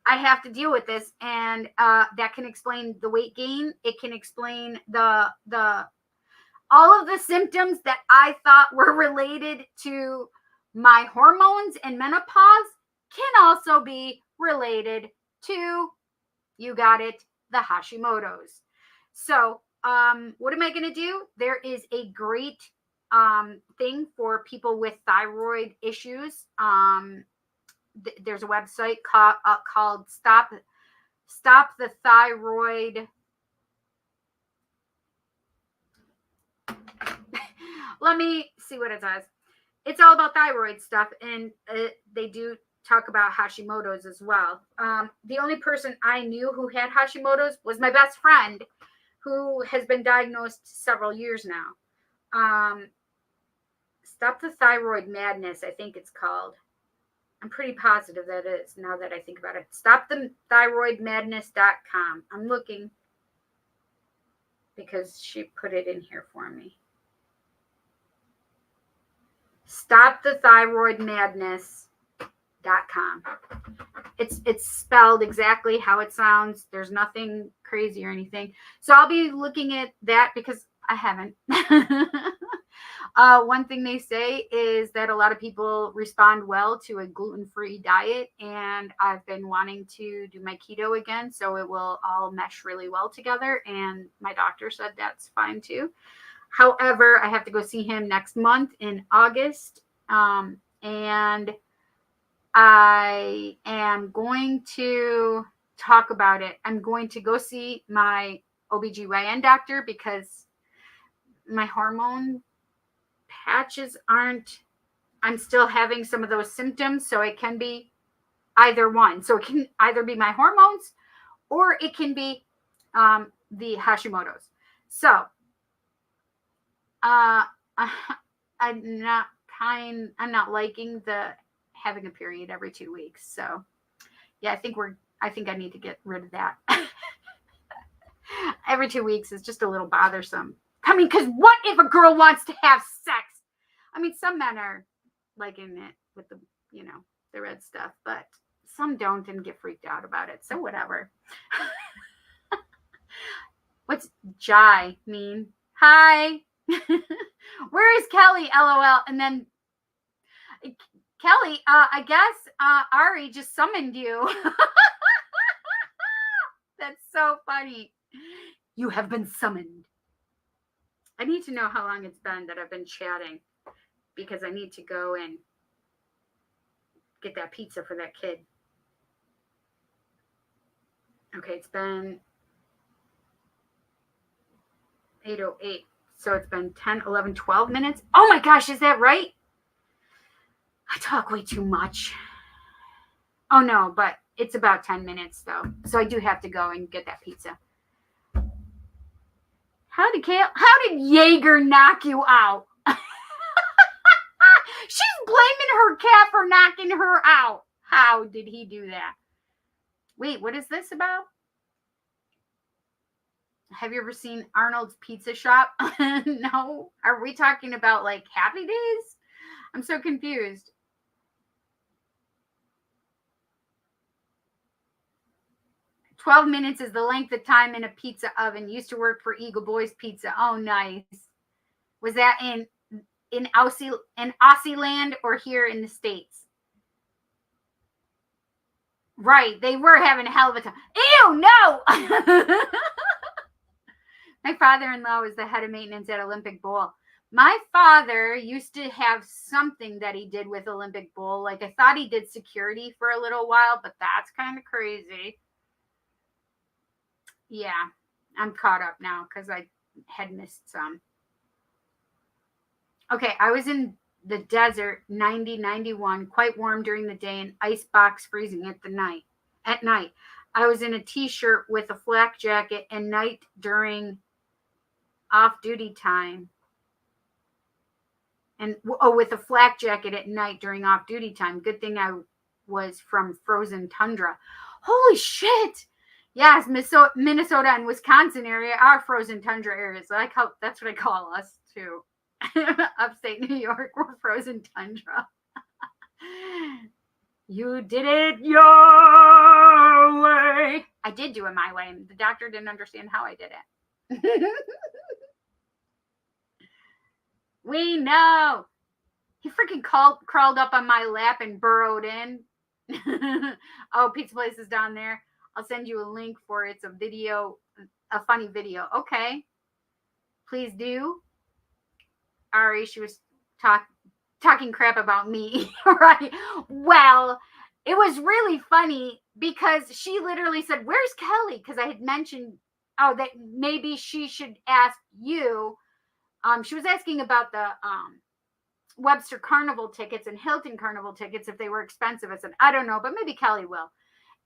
A: I have to deal with this, and that can explain the weight gain. It can explain the all of the symptoms that I thought were related to my hormones and menopause can also be related to, you got it, the Hashimoto's. So, what am I going to do? There is a great thing for people with thyroid issues. There's a website called Stop the Thyroid. Let me see what it says. It's all about thyroid stuff, and they do talk about Hashimoto's as well. The only person I knew who had Hashimoto's was my best friend, who has been diagnosed several years now. Stop the Thyroid Madness, I think it's called. I'm pretty positive that it is, now that I think about it. StopTheThyroidMadness.com. I'm looking because she put it in here for me. StopTheThyroidMadness.com. It's spelled exactly how it sounds. There's nothing crazy or anything. So I'll be looking at that because I haven't. One thing they say is that a lot of people respond well to a gluten-free diet, and I've been wanting to do my keto again, so it will all mesh really well together, and my doctor said that's fine too. However, I have to go see him next month in August, and I am going to talk about it. I'm going to go see my OBGYN doctor because my hormone patches aren't, I'm still having some of those symptoms, so it can be either one. So it can either be my hormones or it can be the Hashimoto's. So I'm not liking the having a period every 2 weeks. So yeah, I think I need to get rid of that. Every 2 weeks is just a little bothersome. I mean, because what if a girl wants to have sex? I mean, some men are liking it with the, the red stuff, but some don't and get freaked out about it. So whatever. What's Jai mean? Hi. Where is Kelly? LOL. And then Kelly, I guess Ari just summoned you. That's so funny. You have been summoned. I need to know how long it's been that I've been chatting because I need to go and get that pizza for that kid. Okay, it's been 8:08. So it's been 10, 11, 12 minutes. Oh my gosh, is that right? I talk way too much. Oh no, but it's about 10 minutes though. So I do have to go and get that pizza. How did Jaeger knock you out? She's blaming her cat for knocking her out. How did he do that? Wait, what is this about? Have you ever seen Arnold's Pizza Shop? No. Are we talking about like Happy Days? I'm so confused. "12 minutes is the length of time in a pizza oven. Used to work for Eagle Boys Pizza." Oh, nice. Was that in Aussie land or here in the States? Right. They were having a hell of a time. Ew, no. My father-in-law was the head of maintenance at Olympic Bowl. My father used to have something that he did with Olympic Bowl. Like, I thought he did security for a little while, but that's kind of crazy. Yeah, I'm caught up now because I had missed some. Okay, I was in the desert, 90, 91, quite warm during the day and icebox freezing at night. I was in a t-shirt with a flak jacket and night during off-duty time. With a flak jacket at night during off-duty time. Good thing I was from frozen tundra. Holy shit! Yes, Minnesota and Wisconsin area are frozen tundra areas. That's what I call us too. Upstate New York, we're frozen tundra. You did it your way. I did do it my way, and the doctor didn't understand how I did it. We know. He freaking crawled up on my lap and burrowed in. Oh, pizza place is down there. I'll send you a link for it. It's a video, a funny video. Okay. Please do. Ari, she was talking crap about me. Right. Well, it was really funny because she literally said, "Where's Kelly?" Because I had mentioned, oh, that maybe she should ask you. She was asking about the Webster Carnival tickets and Hilton Carnival tickets if they were expensive. I said, I don't know, but maybe Kelly will.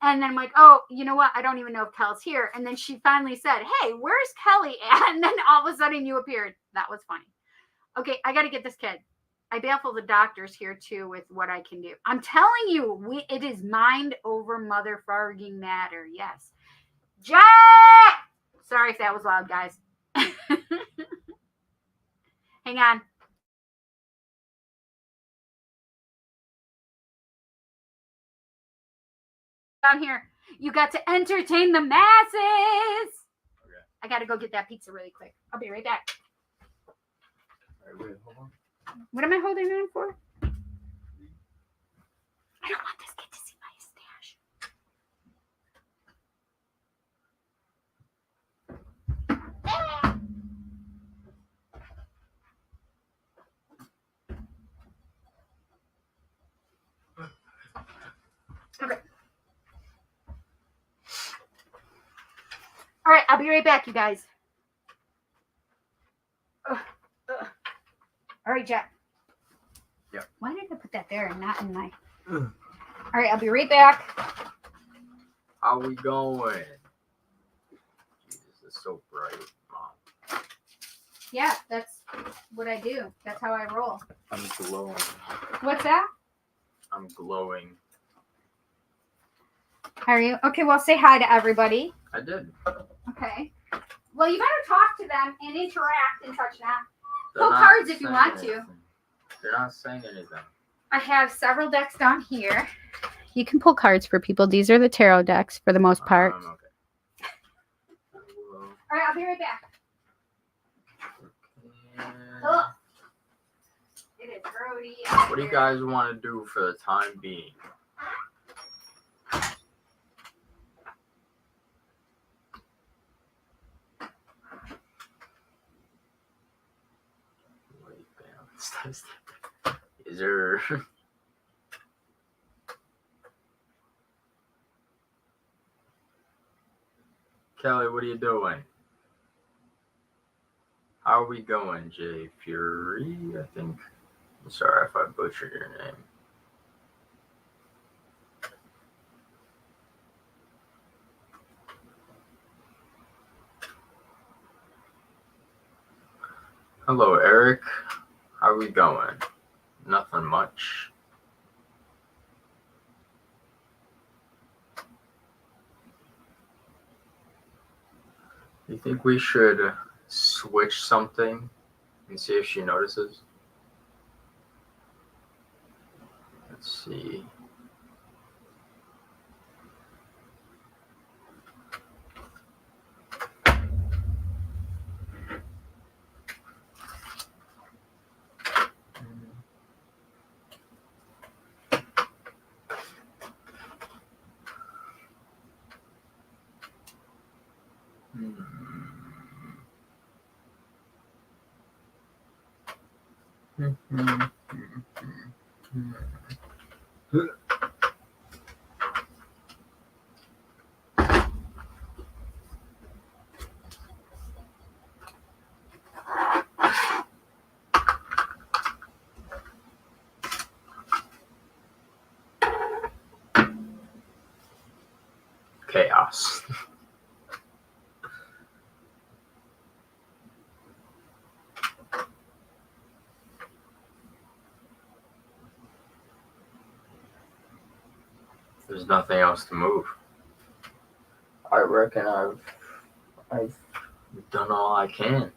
A: And then I'm like, oh, you know what? I don't even know if Kel's here. And then she finally said, hey, where's Kelly at? And then all of a sudden you appeared. That was funny. Okay, I got to get this kid. I baffle the doctors here too with what I can do. I'm telling you, it is mind over motherfucking matter. Yes. Jack! Sorry if that was loud, guys. Hang on. Down here. You got to entertain the masses.
C: Okay.
A: I got to go get that pizza really quick. I'll be right back.
C: All right, wait, hold on.
A: What am I holding on for? I don't want this kid to see my stash. Okay. All right, I'll be right back, you guys. All right, Jack.
C: Yeah.
A: Why did I put that there and not in my... All right, I'll be right back.
C: How we going? Jesus, it's so bright, Mom.
A: Yeah, that's what I do. That's how I roll.
C: I'm glowing.
A: What's that?
C: I'm glowing.
A: How are you? Okay, well, say hi to everybody.
C: I did.
A: Okay. Well, you better talk to them and interact and such that.
C: They're
A: Pull
C: not
A: cards if you
C: saying
A: want to.
C: anything. They're not saying anything.
A: I have several decks down here. You can pull cards for people. These are the tarot decks for the most part.
C: Okay.
A: All right, I'll be right back.
C: Okay.
A: Ugh. It is grody.
C: What do you guys want to do for the time being? Is there... Kelly, what are you doing? How are we going, Jay Fury, I think? I'm sorry if I butchered your name. Hello, Eric. How are we going? Nothing much. You think we should switch something and see if she notices? Let's see. Chaos. There's nothing else to move. I reckon I've done all I can.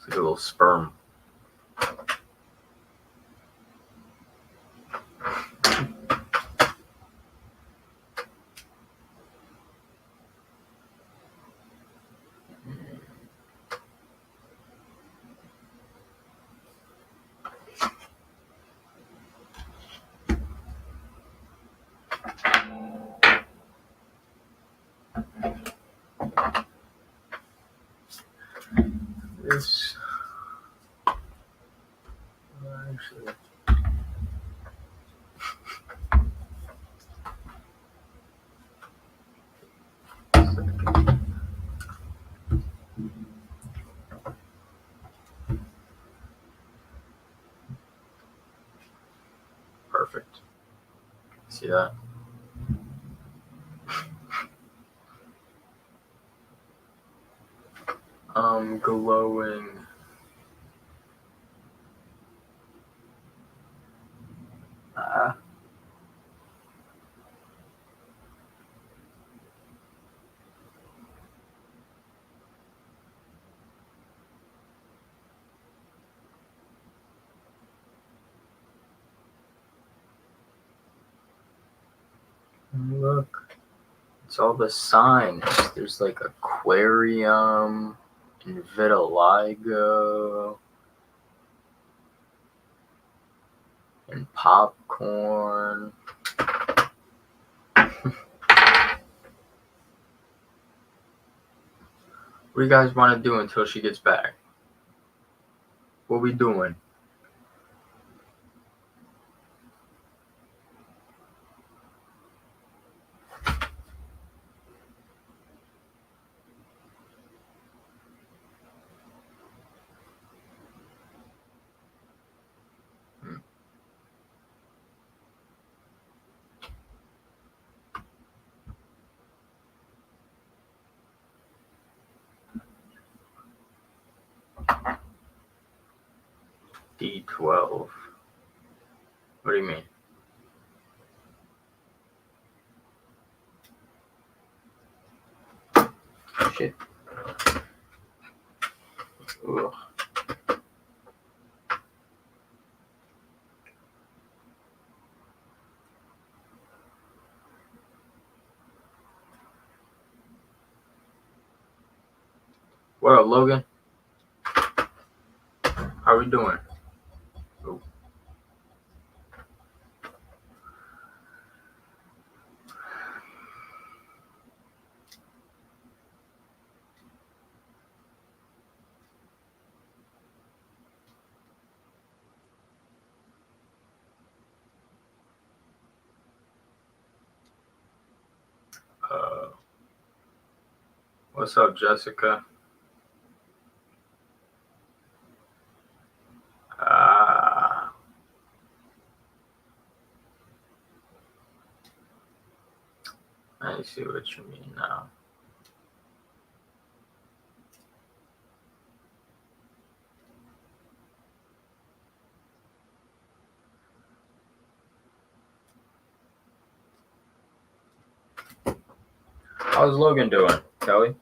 C: It's like a little sperm. This actually. Perfect. See that? Glowing. Look, it's all the signs. There's like aquarium and vitiligo and popcorn. What do you guys want to do until she gets back? What we doing? D12. What do you mean? Shit. Ugh. What up, Logan? How we doing? Ooh. What's up, Jessica? I see what you mean now. How's Logan doing, Kelly?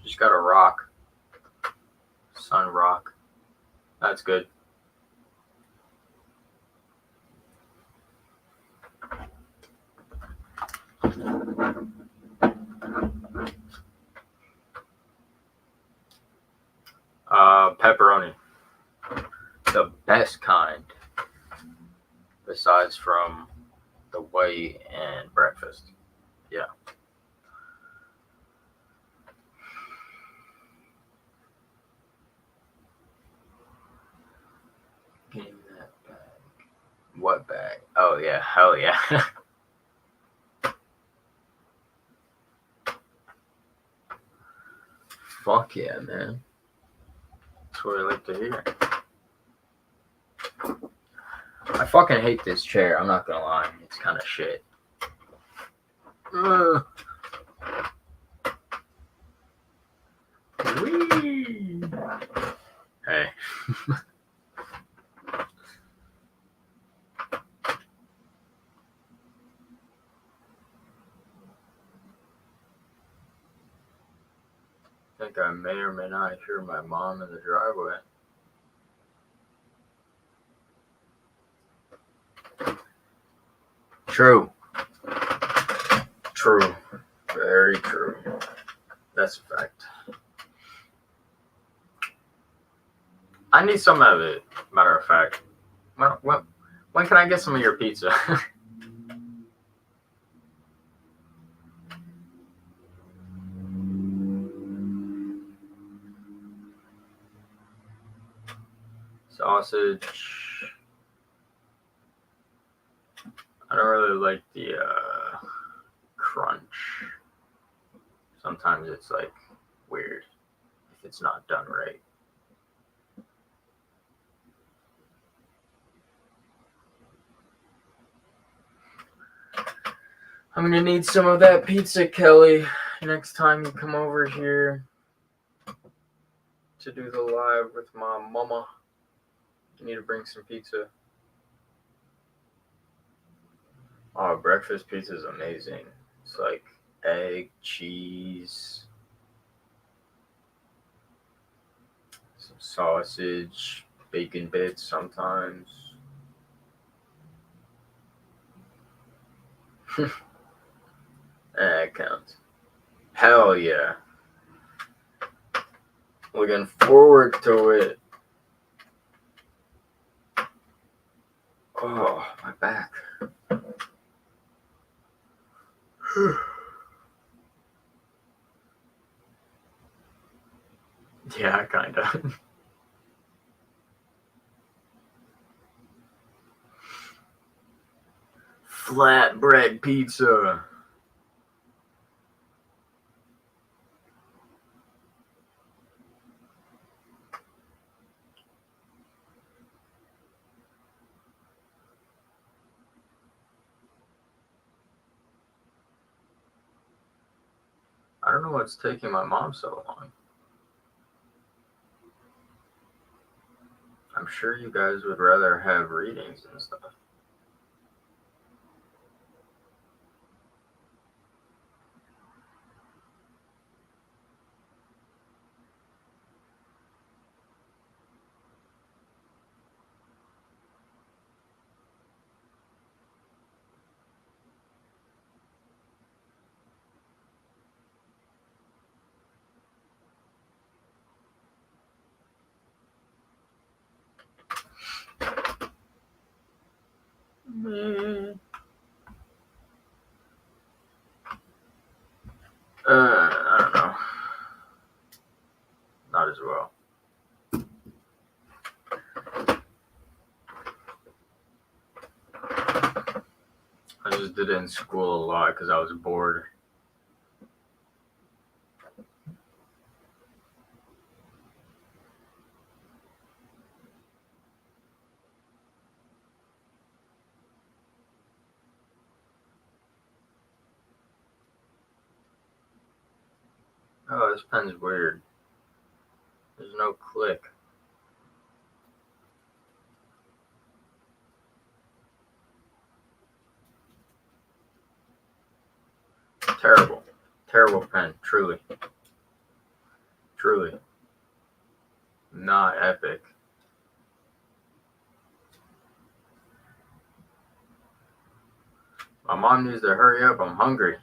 C: Just got a rock. Sun rock. That's good. Pepperoni. The best kind. Besides from the white and breakfast. Yeah. Give me that bag. What bag? Oh yeah, hell yeah. Fuck yeah, man. That's what I like to hear. I fucking hate this chair. I'm not gonna lie. It's kind of shit. Whee! Hey. I think I may or may not hear my mom in the driveway. True. True. Very true. That's a fact. I need some of it, matter of fact. When can I get some of your pizza? Sausage. I don't really like the crunch. Sometimes it's like weird if it's not done right. I'm gonna need some of that pizza, Kelly, next time you come over here to do the live with my mama. You need to bring some pizza. Oh, breakfast pizza is amazing. It's like egg, cheese, some sausage, bacon bits sometimes. That counts. Hell yeah. Looking forward to it. Oh, my back. Yeah, kinda. Flatbread pizza. I don't know what's taking my mom so long. I'm sure you guys would rather have readings and stuff. I don't know. Not as well. I just did it in school a lot because I was bored. Oh, this pen's weird. There's no click. Terrible. Terrible pen. Truly. Truly. Not epic. My mom needs to hurry up. I'm hungry.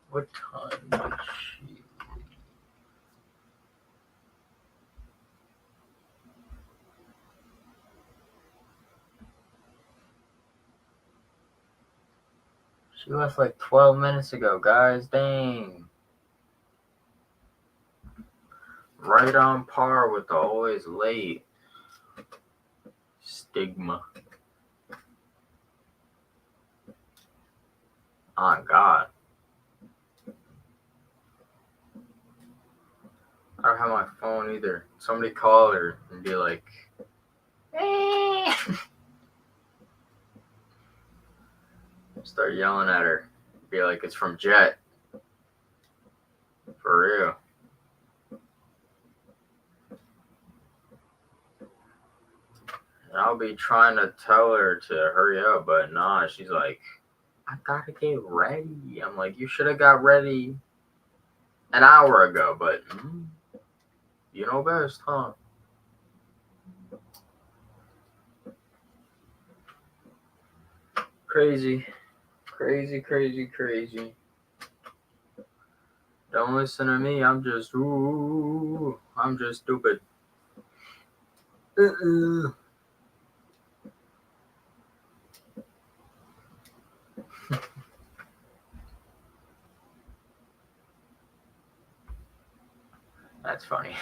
C: What time did she? She left like 12 minutes ago, guys. Dang. Right on par with the always late stigma. On God. I don't have my phone either. Somebody call her and be like, hey. Start yelling at her. Be like, it's from Jet. For real. And I'll be trying to tell her to hurry up, but nah, she's like, I gotta get ready. I'm like, you should have got ready an hour ago, but you know best, huh? Crazy. Crazy, crazy, crazy. Don't listen to me. I'm just stupid. That's funny.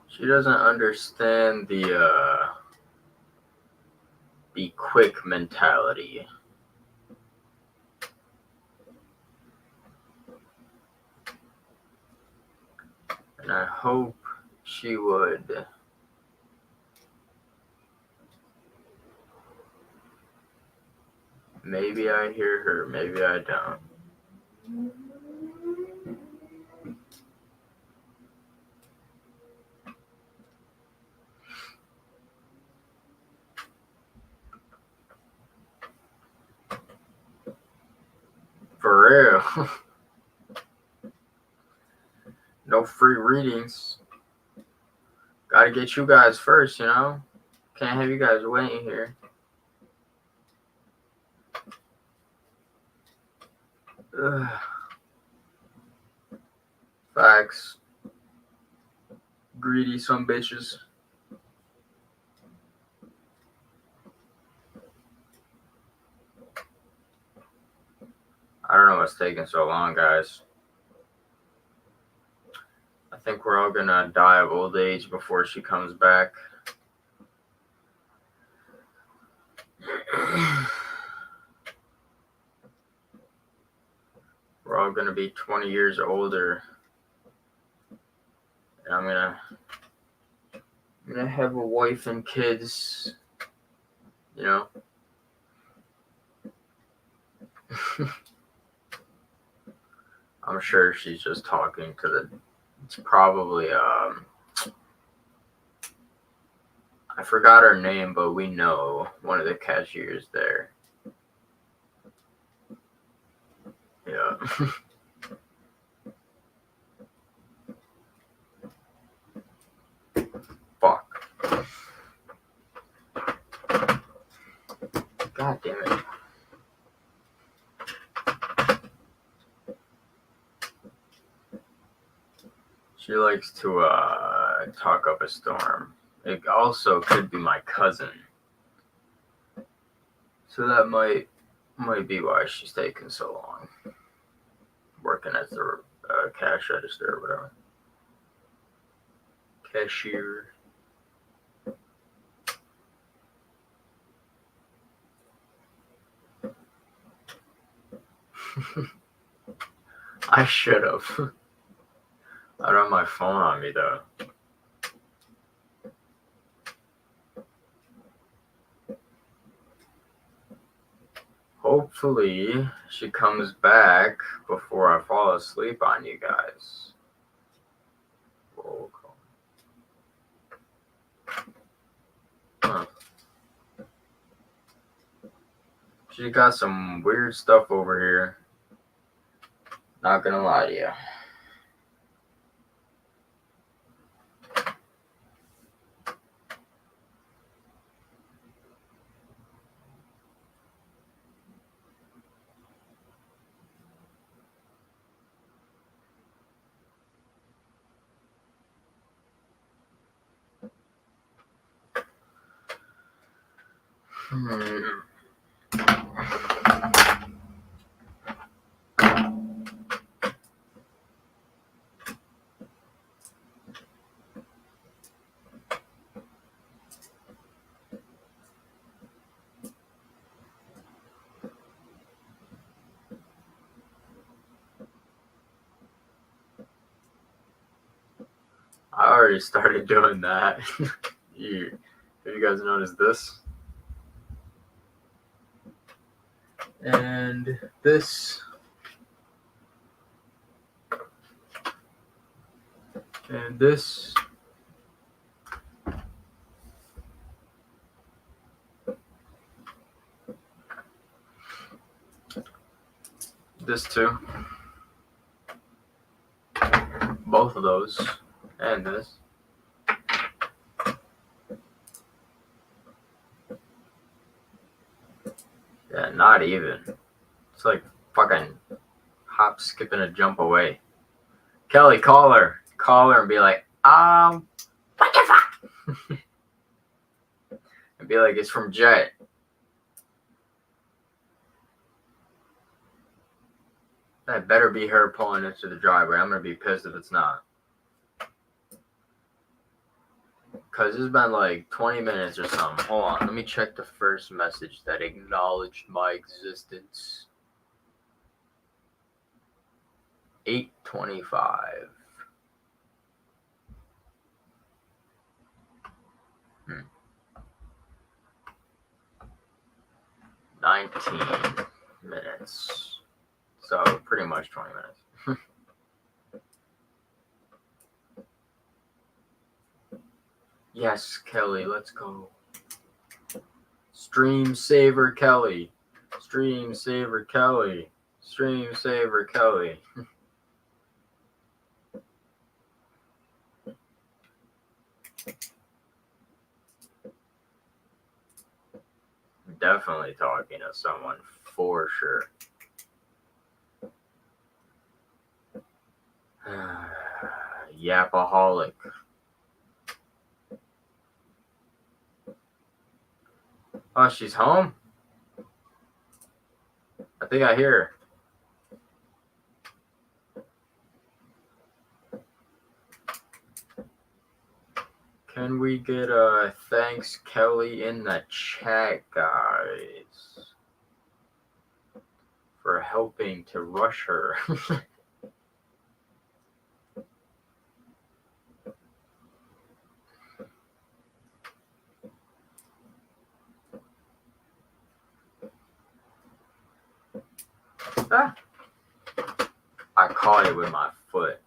C: She doesn't understand the quick mentality. And I hope she would. Maybe I hear her, maybe I don't. For real. No free readings. Gotta get you guys first, you know? Can't have you guys waiting here. Ugh. Facts. Greedy some bitches. I don't know what's taking so long, guys. I think we're all gonna die of old age before she comes back. We're all gonna be 20 years older. And I'm gonna have a wife and kids, you know. I'm sure she's just talking to it's probably I forgot her name, but we know one of the cashiers there. Yeah. Fuck. God damn it. She likes to talk up a storm. It also could be my cousin. So that might be why she's taking so long. Working as the cash register or whatever. Cashier. I should have. I don't have my phone on me though. Hopefully she comes back before I fall asleep on you guys. Roll call. Huh. She got some weird stuff over here. Not gonna lie to you. I already started doing that. Have you guys noticed this? And this. And this. This too. Both of those. And this. Yeah, not even. It's like fucking hop, skip, and a jump away. Kelly, call her. Call her and be like, what the fuck? And be like, it's from Jet. That better be her pulling into the driveway. I'm gonna be pissed if it's not. Cause it's been like 20 minutes or something. Hold on, let me check the first message that acknowledged my existence. 8:25. 19 minutes. So pretty much 20 minutes. Yes, Kelly, let's go. Stream Saver Kelly. Stream Saver Kelly. Stream Saver Kelly. Definitely talking to someone for sure. Yapaholic. Oh, she's home? I think I hear her. Can we get a thanks Kelly in the chat, guys, for helping to rush her? Ah. I caught it with my foot.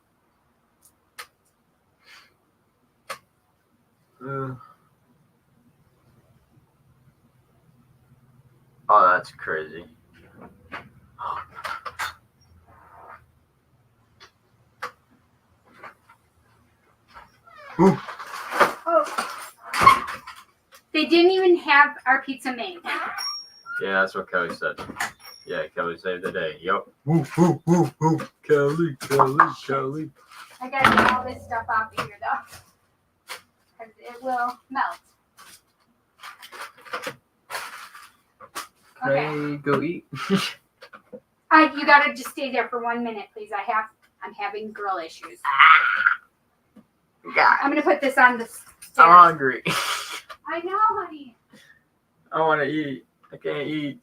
C: Oh, that's crazy. Ooh.
A: Oh. They didn't even have our pizza made.
C: Yeah, that's what Kelly said. Yeah, Kelly saved the day. Yup. Woo, woo, woo, woo. Kelly, Kelly, Kelly.
A: I gotta get all this stuff out of here though, because it will melt. Okay.
C: Hey, go eat.
A: You gotta just stay there for 1 minute, please. I'm having girl issues.
C: God.
A: I'm gonna put this on the stairs.
C: I'm hungry.
A: I know, honey.
C: I want to eat. I can't eat.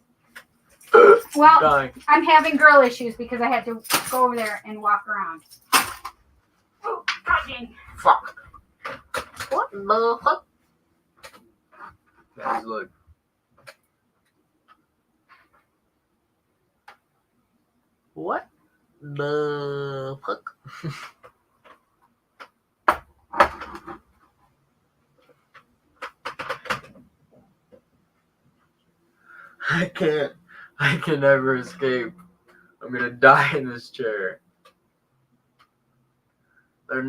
A: Well,
C: Dying.
A: I'm having girl issues because I had to go over there and walk around. Oh, dang.
C: Fuck. What the fuck? Guys, look. What the fuck? I can never escape. I'm gonna die in this chair. They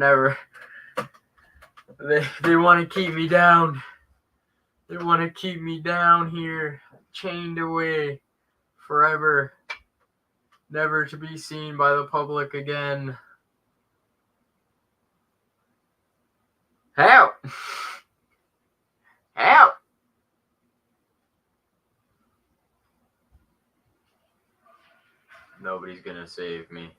C: want to keep me down. They want to keep me down here, chained away forever, never to be seen by the public again. Help! Help! Nobody's gonna save me.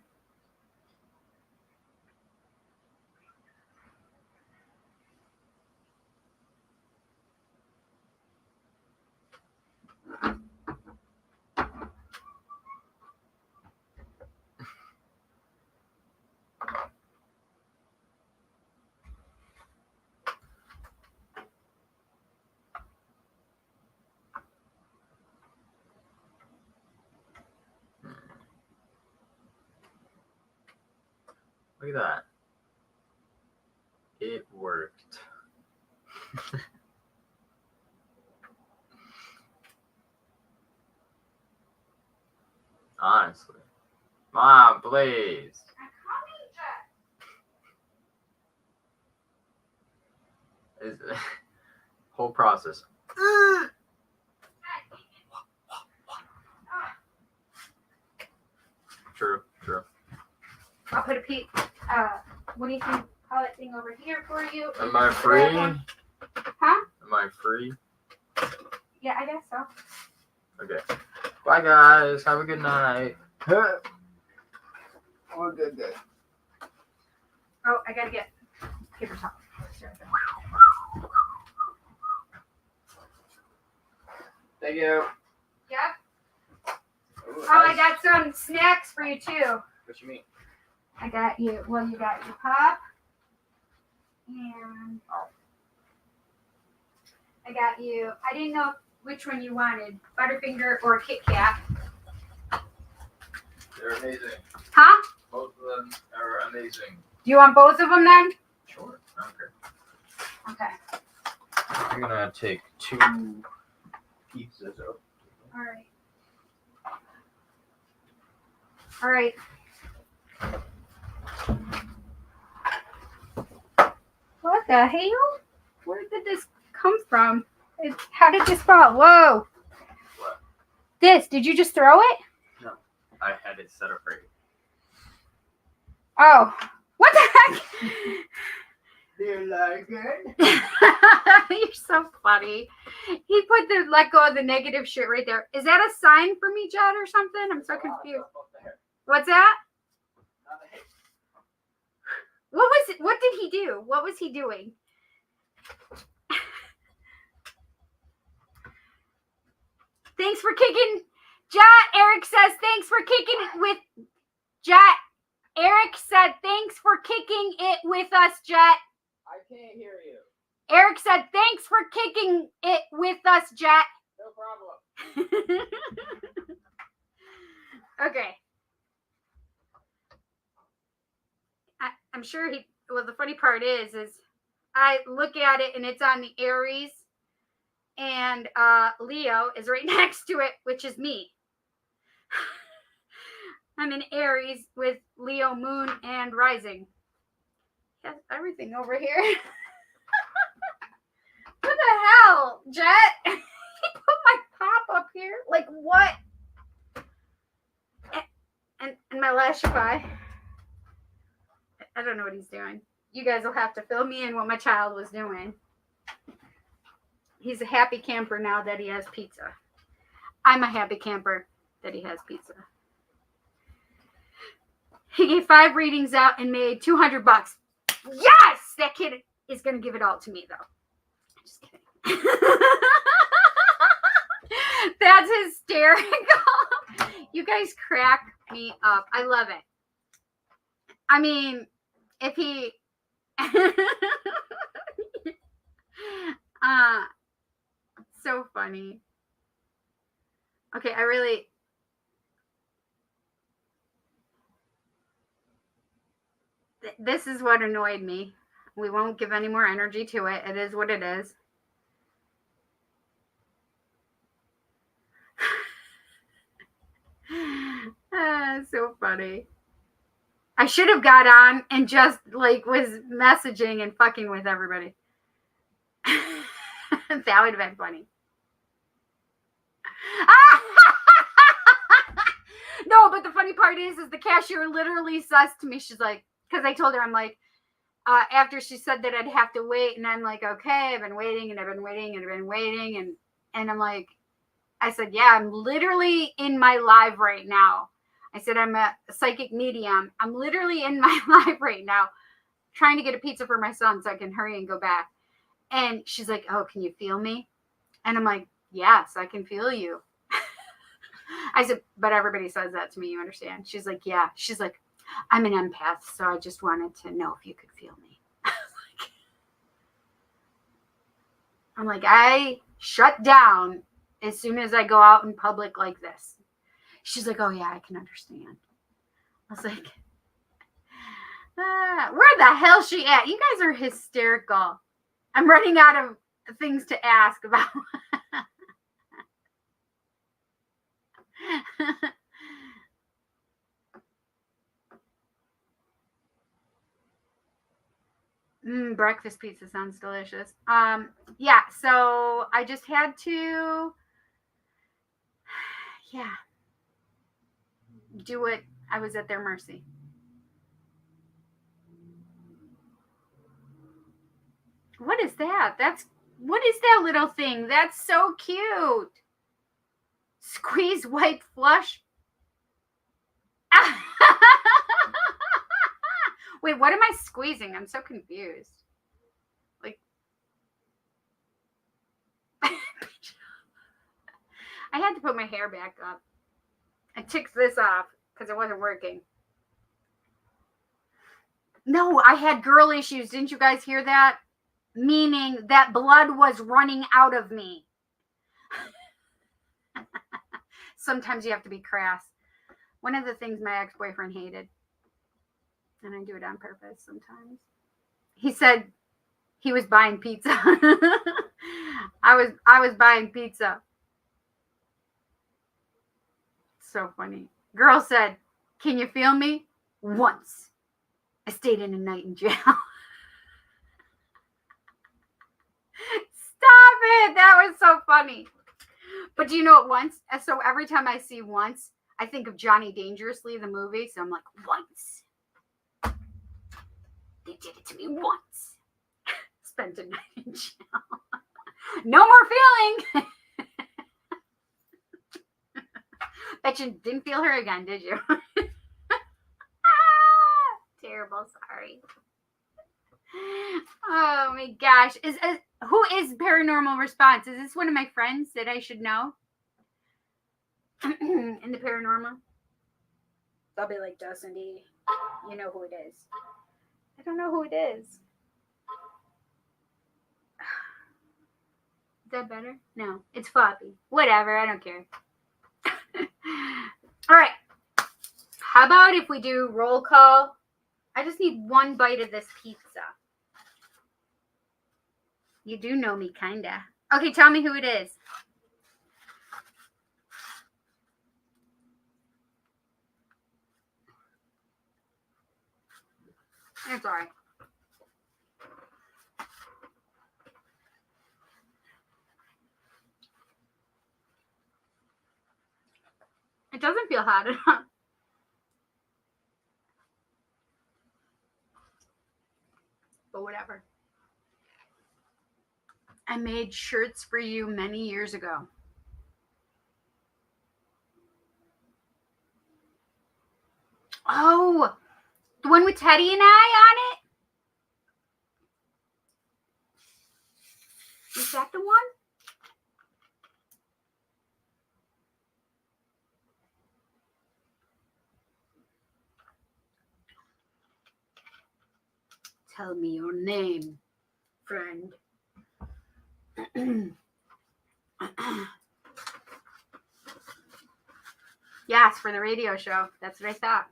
C: Look at that. It worked. Honestly. Mom, please. Is whole process. True.
A: I'll put a what do you think? Call that thing over here for you.
C: Am I free?
A: Huh?
C: Am I free?
A: Yeah, I guess so.
C: Okay. Bye, guys. Have a good night. Oh, good.
A: Oh, I gotta get paper towel.
C: Thank you.
A: Yep.
C: Ooh,
A: Oh, I
C: nice.
A: got some snacks for you too.
C: What you mean?
A: I got you. Well, you got your pop, and I got you. I didn't know which one you wanted, Butterfinger or Kit Kat.
C: They're amazing.
A: Huh?
C: Both of them are amazing.
A: Do you want both of them then?
C: Sure. Okay.
A: Okay.
C: I'm gonna take 2 pizzas up.
A: All right. All right. What the hell? Where did this come from? How did this fall? Whoa.
C: What?
A: This, did you just throw it?
C: No. I had it set up right.
A: Oh. What the heck?
C: Do you like it?
A: You're so funny. He put the let go of the negative shit right there. Is that a sign for me, Jed, or something? I'm so confused. What's that? What was it? What did he do? What was he doing? Thanks for kicking. Jet, Eric says, thanks for kicking it with Jet. Eric said, thanks for kicking it with us, Jet.
C: I can't hear you.
A: Eric said, thanks for kicking it with us, Jet.
C: No problem.
A: Okay. I'm sure well, the funny part is I look at it and it's on the Aries, and Leo is right next to it, which is me. I'm in Aries with Leo moon and rising. Yes, everything over here. What the hell, Jet? He put my pop up here. Like what? And my Lashify. I don't know what he's doing. You guys will have to fill me in what my child was doing. He's a happy camper now that he has pizza. I'm a happy camper that he has pizza. He gave 5 readings out and made $200. Yes! That kid is going to give it all to me, though. Just kidding. That's hysterical. You guys crack me up. I love it. I mean, if he... so funny. Okay, I really... This is what annoyed me. We won't give any more energy to it. It is what it is. So funny. I should have got on and just like was messaging and fucking with everybody. That would have been funny. No, but the funny part is the cashier literally says to me, she's like, because I told her, I'm like, after she said that I'd have to wait, and I'm like, okay, I've been waiting and I've been waiting and I've been waiting, and I'm like, I said, yeah, I'm literally in my live right now. I said, I'm a psychic medium. I'm literally in my life right now trying to get a pizza for my son so I can hurry and go back. And she's like, oh, can you feel me? And I'm like, yes, I can feel you. I said, but everybody says that to me, you understand? She's like, yeah. She's like, I'm an empath, so I just wanted to know if you could feel me. I'm like, I shut down as soon as I go out in public like this. She's like, oh yeah, I can understand. I was like, where the hell is she at? You guys are hysterical. I'm running out of things to ask about. Breakfast pizza sounds delicious. Yeah, so I just had to, do it. I was at their mercy. What is that? What is that little thing? That's so cute. Squeeze, wipe, flush. Wait, what am I squeezing? I'm so confused. Like, I had to put my hair back up. I took this off because it wasn't working. No, I had girl issues. Didn't you guys hear that? Meaning that blood was running out of me. Sometimes you have to be crass. One of the things my ex-boyfriend hated, and I do it on purpose sometimes, he said he was buying pizza. I was buying pizza. So funny. Girl said, can you feel me? Once. I stayed in a night in jail. Stop it. That was so funny. But do you know what once? So every time I see once, I think of Johnny Dangerously, the movie. So I'm like, once. They did it to me once. Spent a night in jail. No more feeling. Bet you didn't feel her again, did you? Terrible, sorry. Oh my gosh. Who is Paranormal Response? Is this one of my friends that I should know? In the paranormal? They'll be like, Dustin D, you know who it is. I don't know who it is. Is that better? No, it's floppy. Whatever, I don't care. All right. How about if we do roll call? I just need one bite of this pizza. You do know me, kinda. Okay, tell me who it is. It's all right. It doesn't feel hot enough. But whatever. I made shirts for you many years ago. Oh, the one with Teddy and I on it? Is that the one? Tell me your name, friend. Yes, for the radio show. That's what I thought.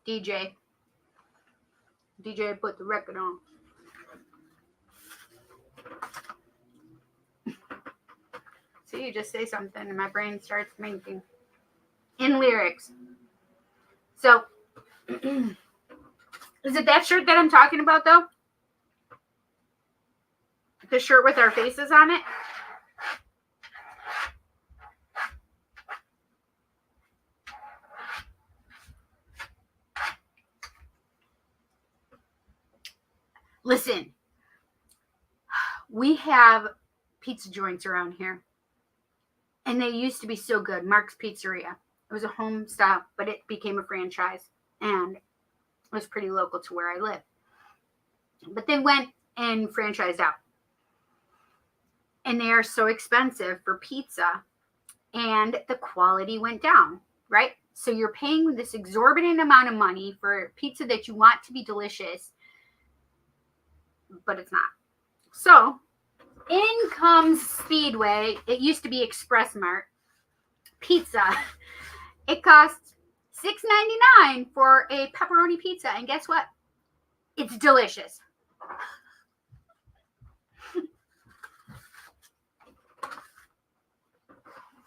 A: DJ put the record on. See, you just say something and my brain starts thinking in lyrics. So, is it that shirt that I'm talking about, though? The shirt with our faces on it? Listen, we have pizza joints around here. And they used to be so good. Mark's Pizzeria. It was a home style, but it became a franchise. And it was pretty local to where I live. But they went and franchised out. And they are so expensive for pizza. And the quality went down, right? So you're paying this exorbitant amount of money for pizza that you want to be delicious, but it's not. So in comes Speedway. It used to be Express Mart pizza. It costs $6.99 for a pepperoni pizza. And guess what? It's delicious.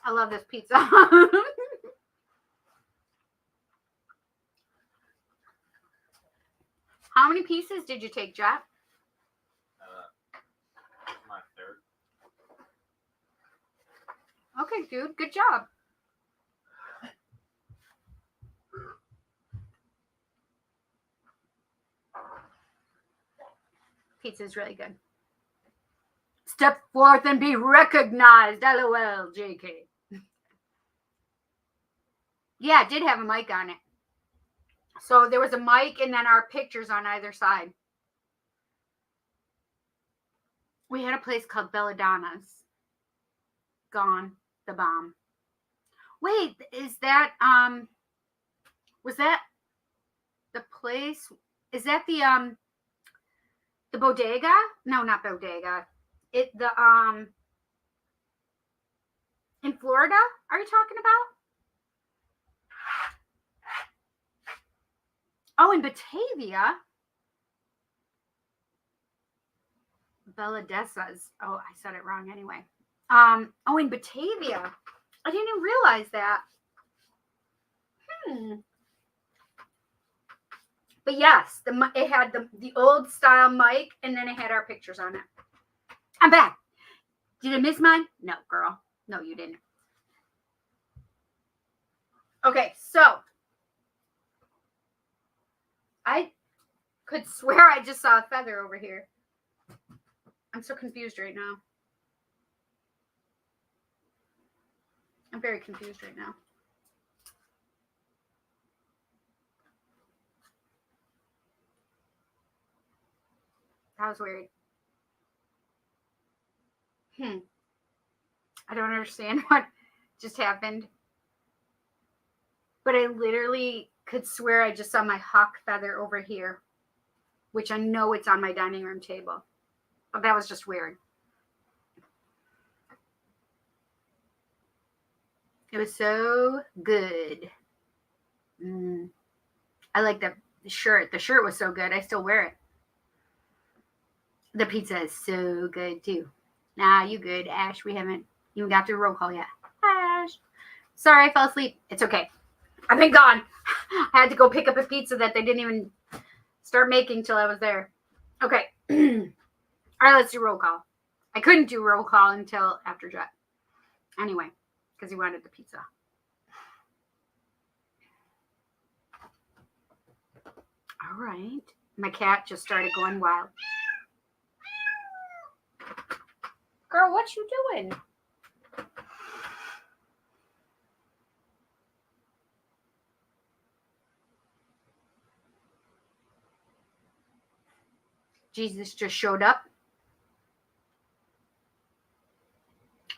A: I love this pizza. How many pieces did you take, Jeff?
C: My third.
A: Okay, dude. Good job. Pizza is really good. Step forth and be recognized. LOL, JK. Yeah, it did have a mic on it. So there was a mic and then our pictures on either side. We had a place called Belladonna's. Gone. The bomb. Wait, is that, was that the place? Is that the bodega? No, not bodega. In Florida? Are you talking about? Oh, in Batavia. Belladessa's. Oh, I said it wrong anyway. Oh, in Batavia. I didn't even realize that. But yes, it had the old style mic, and then it had our pictures on it. I'm back. Did I miss mine? No, girl. No, you didn't. Okay, so I could swear I just saw a feather over here. I'm so confused right now. I'm very confused right now. That was weird. I don't understand what just happened. But I literally could swear I just saw my hawk feather over here, which I know it's on my dining room table. But that was just weird. It was so good. I like the shirt. The shirt was so good. I still wear it. The pizza is so good too. Nah, you good, Ash. We haven't even got through roll call yet. Ash. Sorry, I fell asleep. It's okay. I've been gone. I had to go pick up a pizza that they didn't even start making till I was there. Okay. All right, let's do roll call. I couldn't do roll call until after Jet. Anyway, because he wanted the pizza. All right. My cat just started going wild. Girl, what you doing? Jesus just showed up.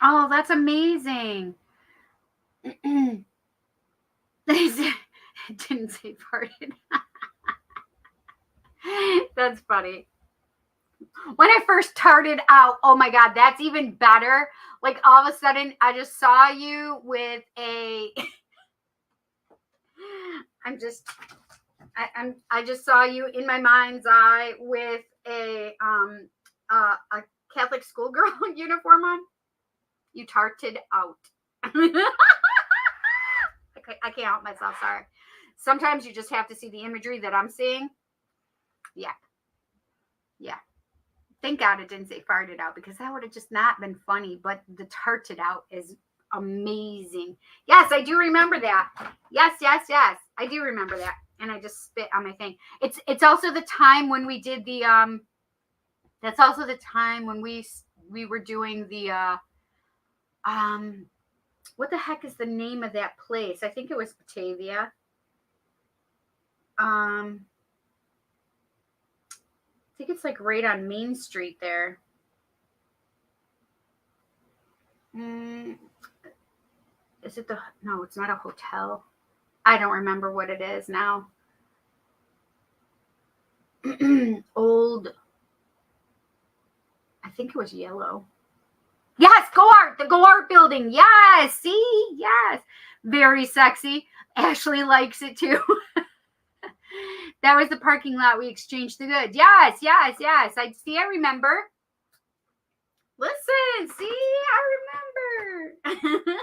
A: Oh, that's amazing. It didn't say farted. That's funny. When I first started out, oh my God, that's even better. Like all of a sudden, I just saw you with a. I just saw you in my mind's eye with a Catholic schoolgirl uniform on. You tarted out. I can't help myself. Sorry. Sometimes you just have to see the imagery that I'm seeing. Yeah. Thank God it didn't say farted out, because that would have just not been funny. But the tarted out is amazing. Yes, I do remember that. Yes. I do remember that. And I just spit on my thing. It's also the time when we did the that's also the time when we we were doing the what the heck is the name of that place? I think it was Batavia. I think it's like right on Main Street there. Is it no, it's not a hotel. I don't remember what it is now. Old, I think it was yellow. Yes, Go Art, the Go Art building. Yes, see, yes. Very sexy. Ashley likes it too. That was the parking lot we exchanged the goods. Yes, yes, yes. I remember. Listen, see, I remember.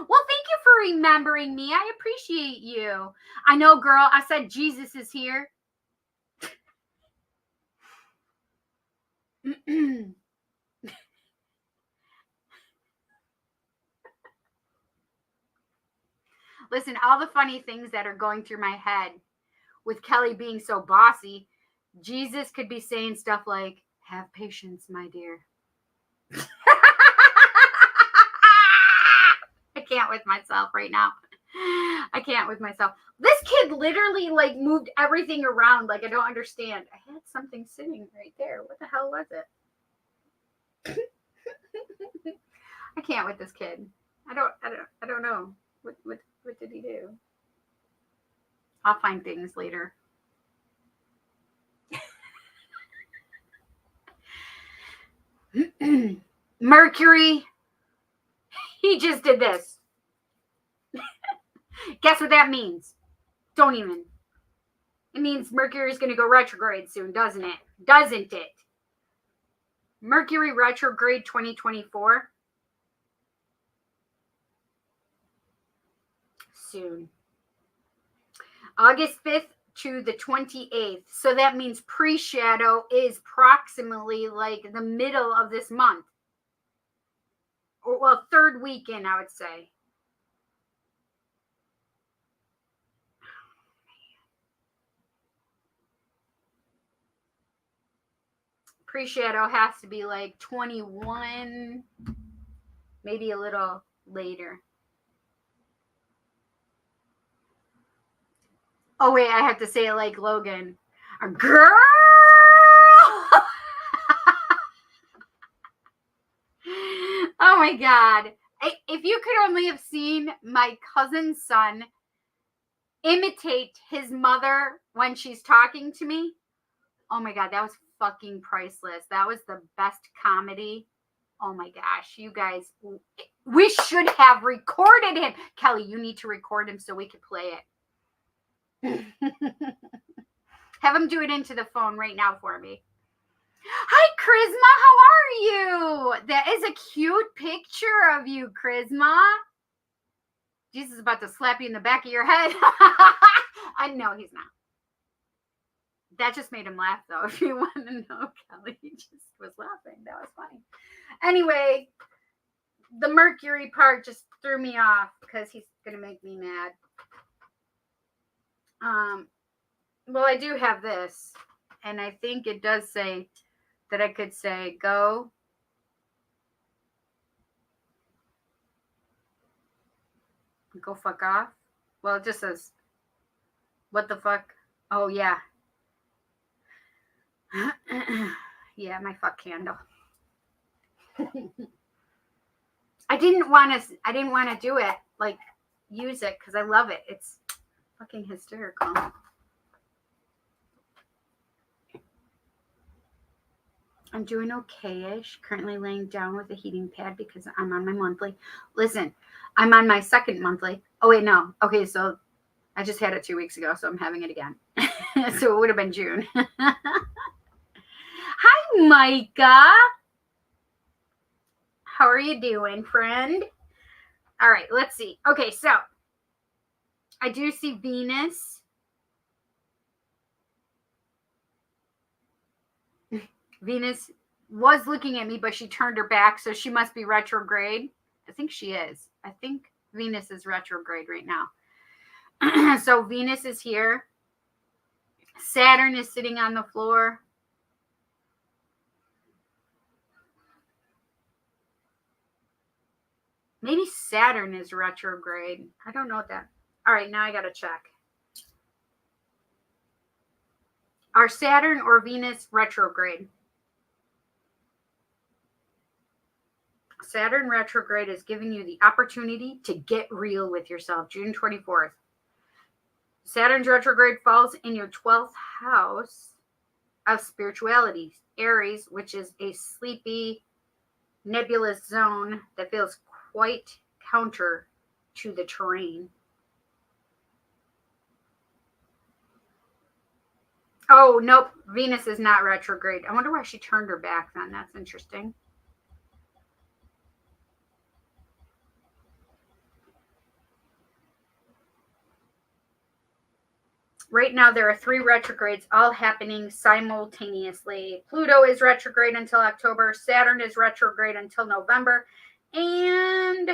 A: Well, thank you for remembering me. I appreciate you. I know, girl. I said Jesus is here. Listen, all the funny things that are going through my head with Kelly being so bossy, Jesus could be saying stuff like, have patience, my dear. I can't with myself right now. I can't with myself. This kid literally like moved everything around. Like, I don't understand. I had something sitting right there. What the hell was it? I can't with this kid. I don't know. What did he do? I'll find things later. Mercury. He just did this. Guess what that means? Don't even. It means Mercury is going to go retrograde soon, doesn't it? Doesn't it? Mercury retrograde 2024. Soon. August 5th to the 28th. So that means pre-shadow is approximately like the middle of this month. Or, well, third weekend, I would say. Pre-shadow has to be like 21, maybe a little later. Oh, wait, I have to say it like Logan. A girl! Oh, my God. If you could only have seen my cousin's son imitate his mother when she's talking to me. Oh, my God, that was fucking priceless. That was the best comedy. Oh, my gosh. You guys, we should have recorded him. Kelly, you need to record him so we could play it. Have him do it into the phone right now for me. Hi, Charisma. How are you? That is a cute picture of you, Charisma. Jesus is about to slap you in the back of your head. I know he's not. That just made him laugh, though. If you want to know, Kelly just was laughing. That was funny. Anyway, the Mercury part just threw me off because he's going to make me mad. Well, I do have this, and I think it does say that I could say go fuck off. Well, it just says what the fuck. Oh yeah. Yeah, my fuck candle. I didn't want to do it, like use it, because I love it. It's fucking hysterical. I'm doing okay-ish. Currently laying down with a heating pad because I'm on my monthly. Listen, I'm on my second monthly. Oh, wait, no. Okay, so I just had it 2 weeks ago, so I'm having it again. So it would have been June. Hi, Micah. How are you doing, friend? All right, let's see. Okay, so I do see Venus. Venus was looking at me, but she turned her back, so she must be retrograde. I think she is. I think Venus is retrograde right now. So Venus is here. Saturn is sitting on the floor. Maybe Saturn is retrograde. I don't know what that. All right, now I got to check. Are Saturn or Venus retrograde? Saturn retrograde is giving you the opportunity to get real with yourself. June 24th. Saturn's retrograde falls in your 12th house of spirituality, Aries, which is a sleepy, nebulous zone that feels quite counter to the terrain. Oh, nope. Venus is not retrograde. I wonder why she turned her back then. That's interesting. Right now, there are 3 retrogrades all happening simultaneously. Pluto is retrograde until October. Saturn is retrograde until November. And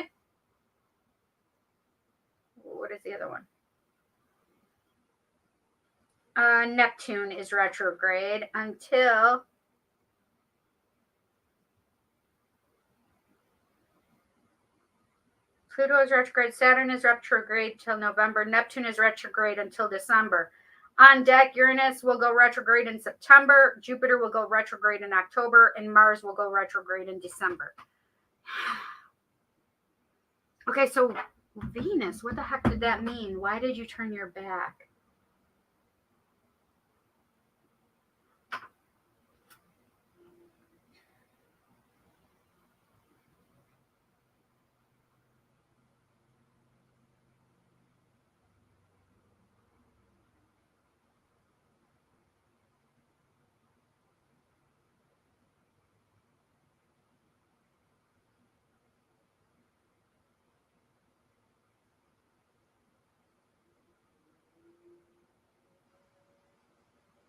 A: what is the other one? Neptune is retrograde until Pluto is retrograde. Saturn is retrograde till November. Neptune is retrograde until December. On deck, Uranus will go retrograde in September. Jupiter will go retrograde in October. And Mars will go retrograde in December. Okay, so Venus, what the heck did that mean? Why did you turn your back?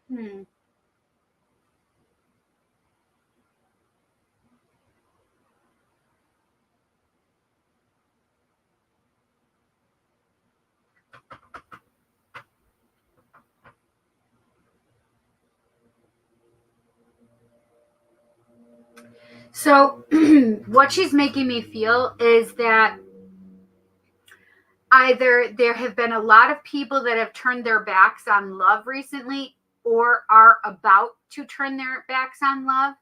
A: Hmm. So what she's making me feel is that either there have been a lot of people that have turned their backs on love recently or are about to turn their backs on love.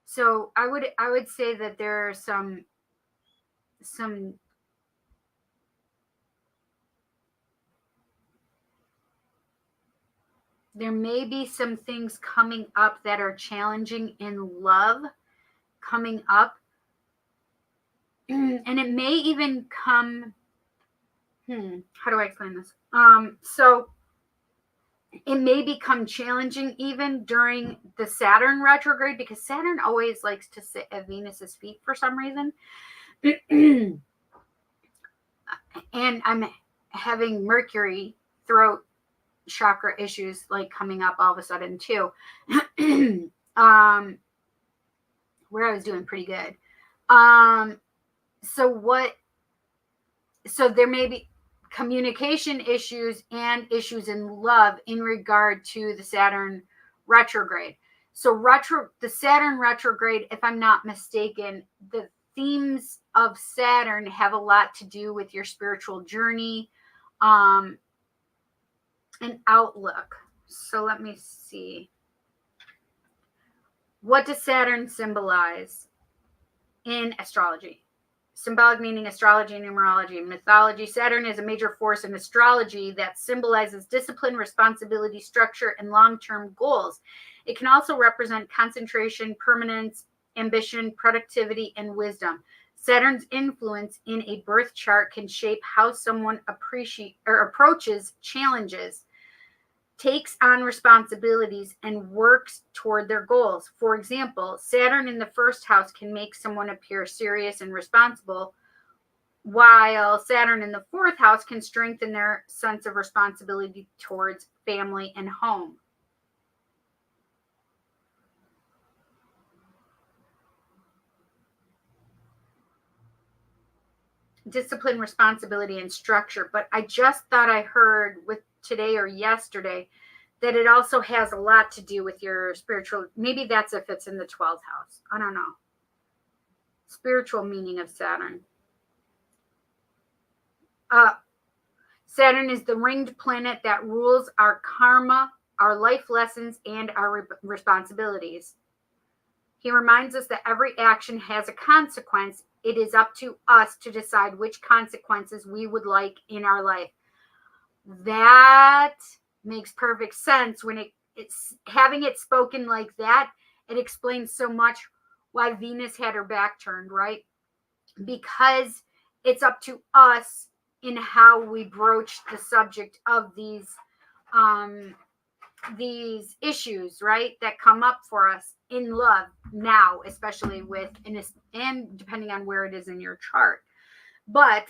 A: So I would say that there are some there may be some things coming up that are challenging in love coming up. And it may even come how do I explain this? So it may become challenging even during the Saturn retrograde, because Saturn always likes to sit at Venus's feet for some reason. And I'm having Mercury throat chakra issues like coming up all of a sudden too. Where I was doing pretty good. So there may be communication issues and issues in love in regard to the Saturn retrograde. So the Saturn retrograde, if I'm not mistaken, the themes of Saturn have a lot to do with your spiritual journey and outlook. So let me see. What does Saturn symbolize in astrology? Symbolic meaning astrology, numerology, and mythology. Saturn is a major force in astrology that symbolizes discipline, responsibility, structure, and long-term goals. It can also represent concentration, permanence, ambition, productivity, and wisdom. Saturn's influence in a birth chart can shape how someone approaches challenges, takes on responsibilities, and works toward their goals. For example, Saturn in the first house can make someone appear serious and responsible, while Saturn in the fourth house can strengthen their sense of responsibility towards family and home. discipline, responsibility, and structure. But I just thought I heard with today or yesterday that it also has a lot to do with your spiritual. Maybe that's if it's in the 12th house. I don't know. Spiritual meaning of Saturn. Saturn is the ringed planet that rules our karma, our life lessons, and our responsibilities. He reminds us that every action has a consequence. It is up to us to decide which consequences we would like in our life. That makes perfect sense when it's having it spoken like that. It explains so much why Venus had her back turned, right? Because it's up to us in how we broach the subject of these issues, right, that come up for us in love now, especially with and depending on where it is in your chart. But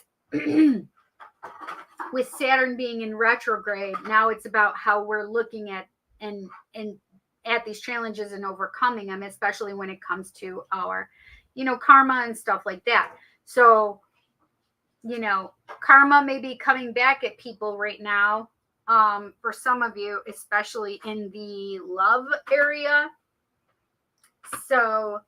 A: with Saturn being in retrograde, now it's about how we're looking at and at these challenges and overcoming them, especially when it comes to our, karma and stuff like that. So, karma may be coming back at people right now. For some of you, especially in the love area. So,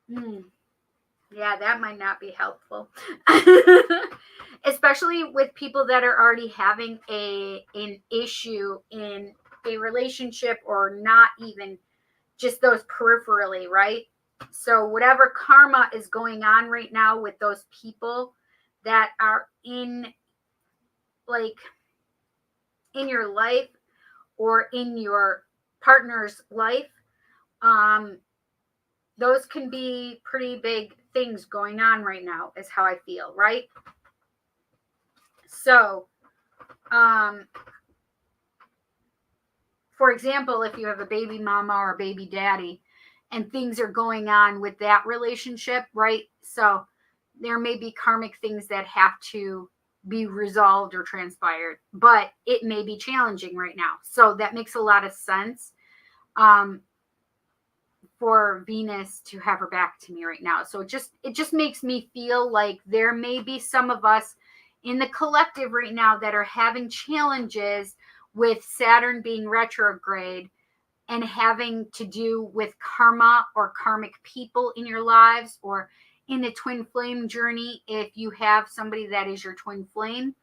A: yeah, that might not be helpful. Especially with people that are already having an issue in a relationship, or not even just those peripherally, right? So whatever karma is going on right now with those people that are in your life or in your partner's life, those can be pretty big things going on right now, is how I feel, right? So, for example, if you have a baby mama or a baby daddy and things are going on with that relationship, right? So there may be karmic things that have to be resolved or transpired, but it may be challenging right now. So that makes a lot of sense for Venus to have her back to me right now. So it just makes me feel like there may be some of us in the collective right now that are having challenges with Saturn being retrograde and having to do with karma or karmic people in your lives, or in the twin flame journey. If you have somebody that is your twin flame,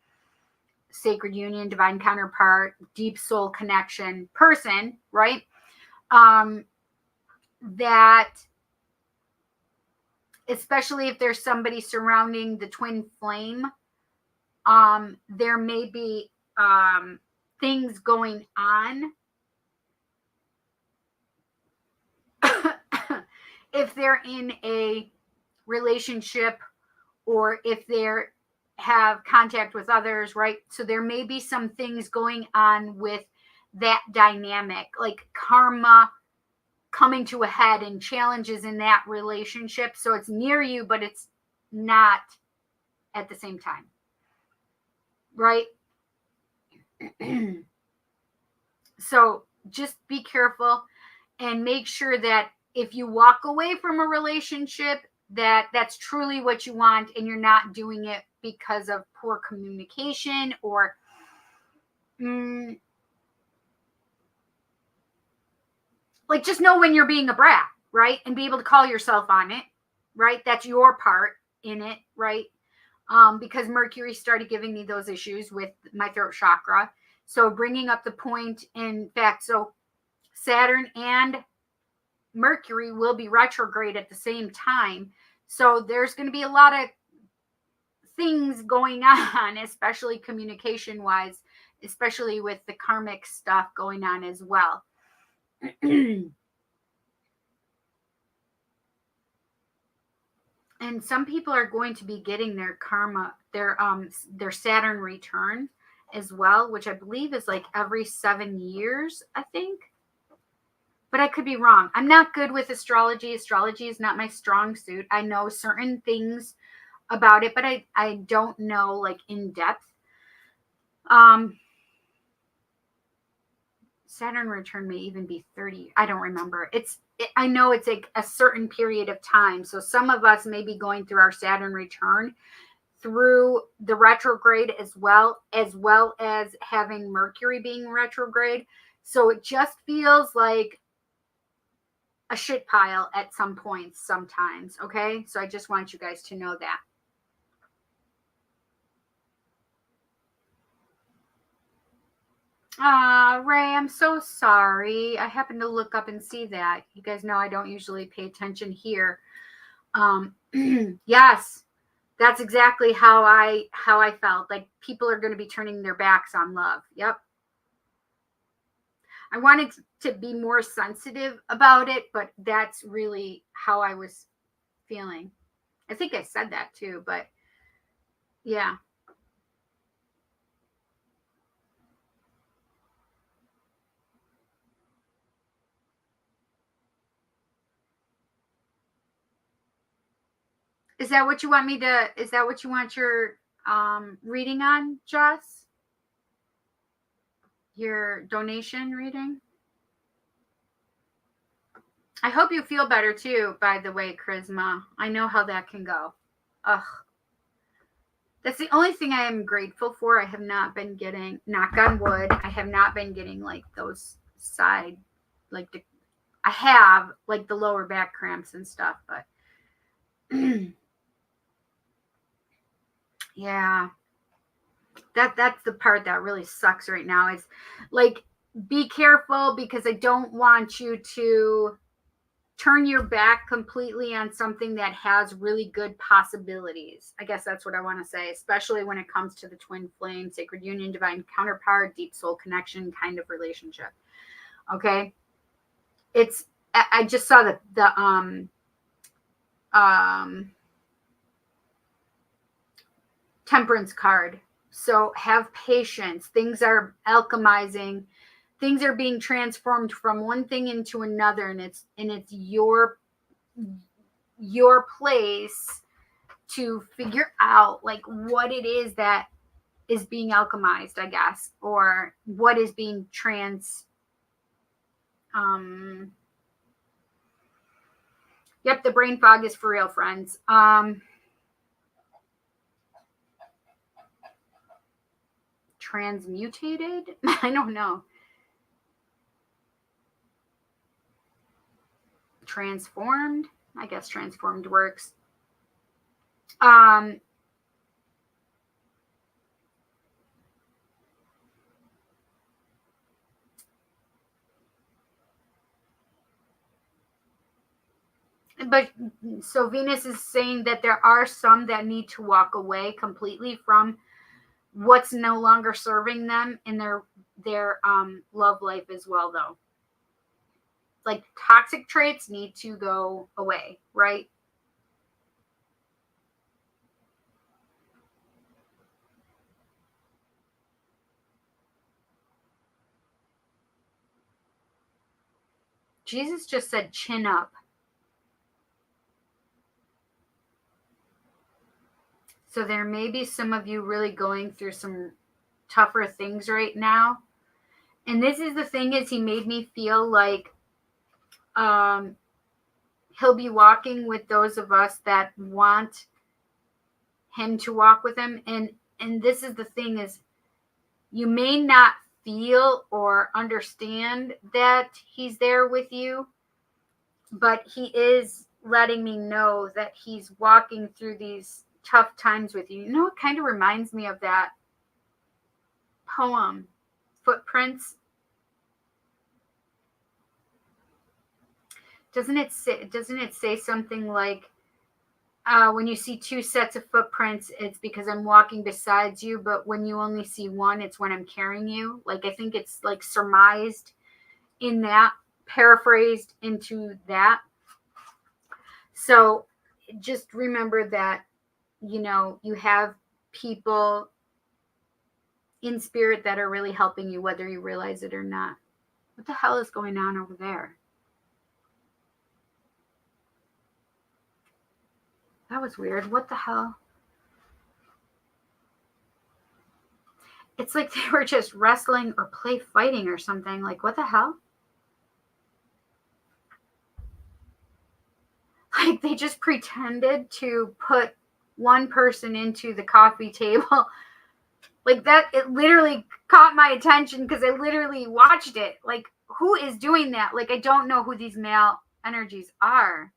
A: sacred union, divine counterpart, deep soul connection person, right? That, especially if there's somebody surrounding the twin flame, there may be things going on. If they're in a relationship, or if they have contact with others, right? So there may be some things going on with that dynamic, like karma coming to a head and challenges in that relationship. So it's near you, but it's not at the same time, right? So just be careful and make sure that if you walk away from a relationship, that's truly what you want, and you're not doing it because of poor communication, or just know when you're being a brat, right? And be able to call yourself on it, right? That's your part in it, right? Because Mercury started giving me those issues with my throat chakra. So bringing up the point, in fact, so Saturn and Mercury will be retrograde at the same time. So there's going to be a lot of things going on, especially communication wise, especially with the karmic stuff going on as well. And some people are going to be getting their karma, their Saturn return as well, which I believe is like every 7 years, I think. But I could be wrong. I'm not good with astrology. Astrology is not my strong suit. I know certain things about it, but I don't know Saturn return may even be 30. I don't remember. I know it's like a certain period of time. So some of us may be going through our Saturn return through the retrograde as well as having Mercury being retrograde. So it just feels like a shit pile at some points sometimes. Okay. So I just want you guys to know that. Ray, I'm so sorry. I happened to look up and see that. You guys know I don't usually pay attention here. Yes, that's exactly how I felt. Like people are going to be turning their backs on love. Yep. I wanted to be more sensitive about it, but that's really how I was feeling. I think I said that too, but yeah. Is that what you want your reading on, Jess? Your donation reading? I hope you feel better too, by the way, Charisma. I know how that can go. Ugh. That's the only thing I am grateful for. I have not been getting, knock on wood, I have not been getting like those side, like I have like the lower back cramps and stuff, but yeah, that's the part that really sucks right now. Is like, be careful, because I don't want you to turn your back completely on something that has really good possibilities. I guess that's what I want to say, especially when it comes to the twin flame, sacred union, divine counterpart, deep soul connection kind of relationship. Okay. I just saw the temperance card. So have patience. Things are alchemizing. Things are being transformed from one thing into another, and it's your place to figure out like what it is that is being alchemized, I guess, or what is being yep, the brain fog is for real, friends. Transmutated? I don't know. Transformed? I guess transformed works. But so Venus is saying that there are some that need to walk away completely from what's no longer serving them in their love life as well, though. Like toxic traits need to go away, right? Jesus just said chin up. So there may be some of you really going through some tougher things right now. And this is the thing, is he made me feel like he'll be walking with those of us that want him to walk with him. And this is the thing, is you may not feel or understand that he's there with you, but he is letting me know that he's walking through these tough times with you. You know, it kind of reminds me of that poem, Footprints. Doesn't it say something like, when you see two sets of footprints, it's because I'm walking beside you, but when you only see one, it's when I'm carrying you. Like, I think it's like surmised in that, paraphrased into that. So just remember that, you know, you have people in spirit that are really helping you, whether you realize it or not. What the hell is going on over there? That was weird. What the hell? it's like they were just wrestling or play fighting or something. Like, what the hell? Like, they just pretended to put one person into the coffee table. Like, that, it literally caught my attention because I literally watched it. Like, who is doing that? Like, I don't know who these male energies are.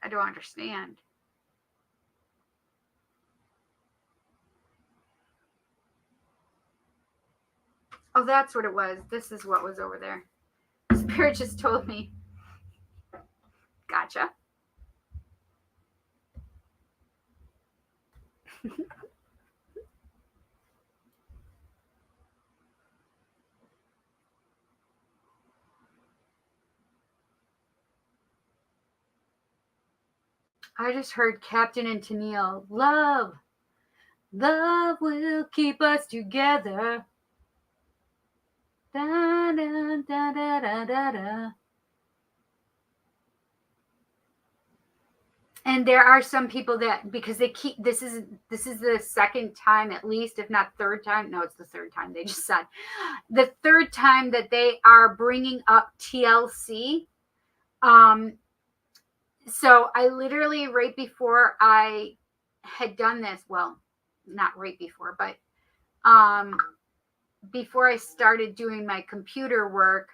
A: I don't understand. Oh, that's what it was. This is what was over there. Spirit just told me. Gotcha. I just heard Captain and Tennille. Love. Love will keep us together. Da, da, da, da, da, da, da. And there are some people that, because they keep, this is the second time at least, if not third time. No, it's the third time. They just said the third time that they are bringing up TLC. So I literally, right before I had done this, well, not right before, but before I started doing my computer work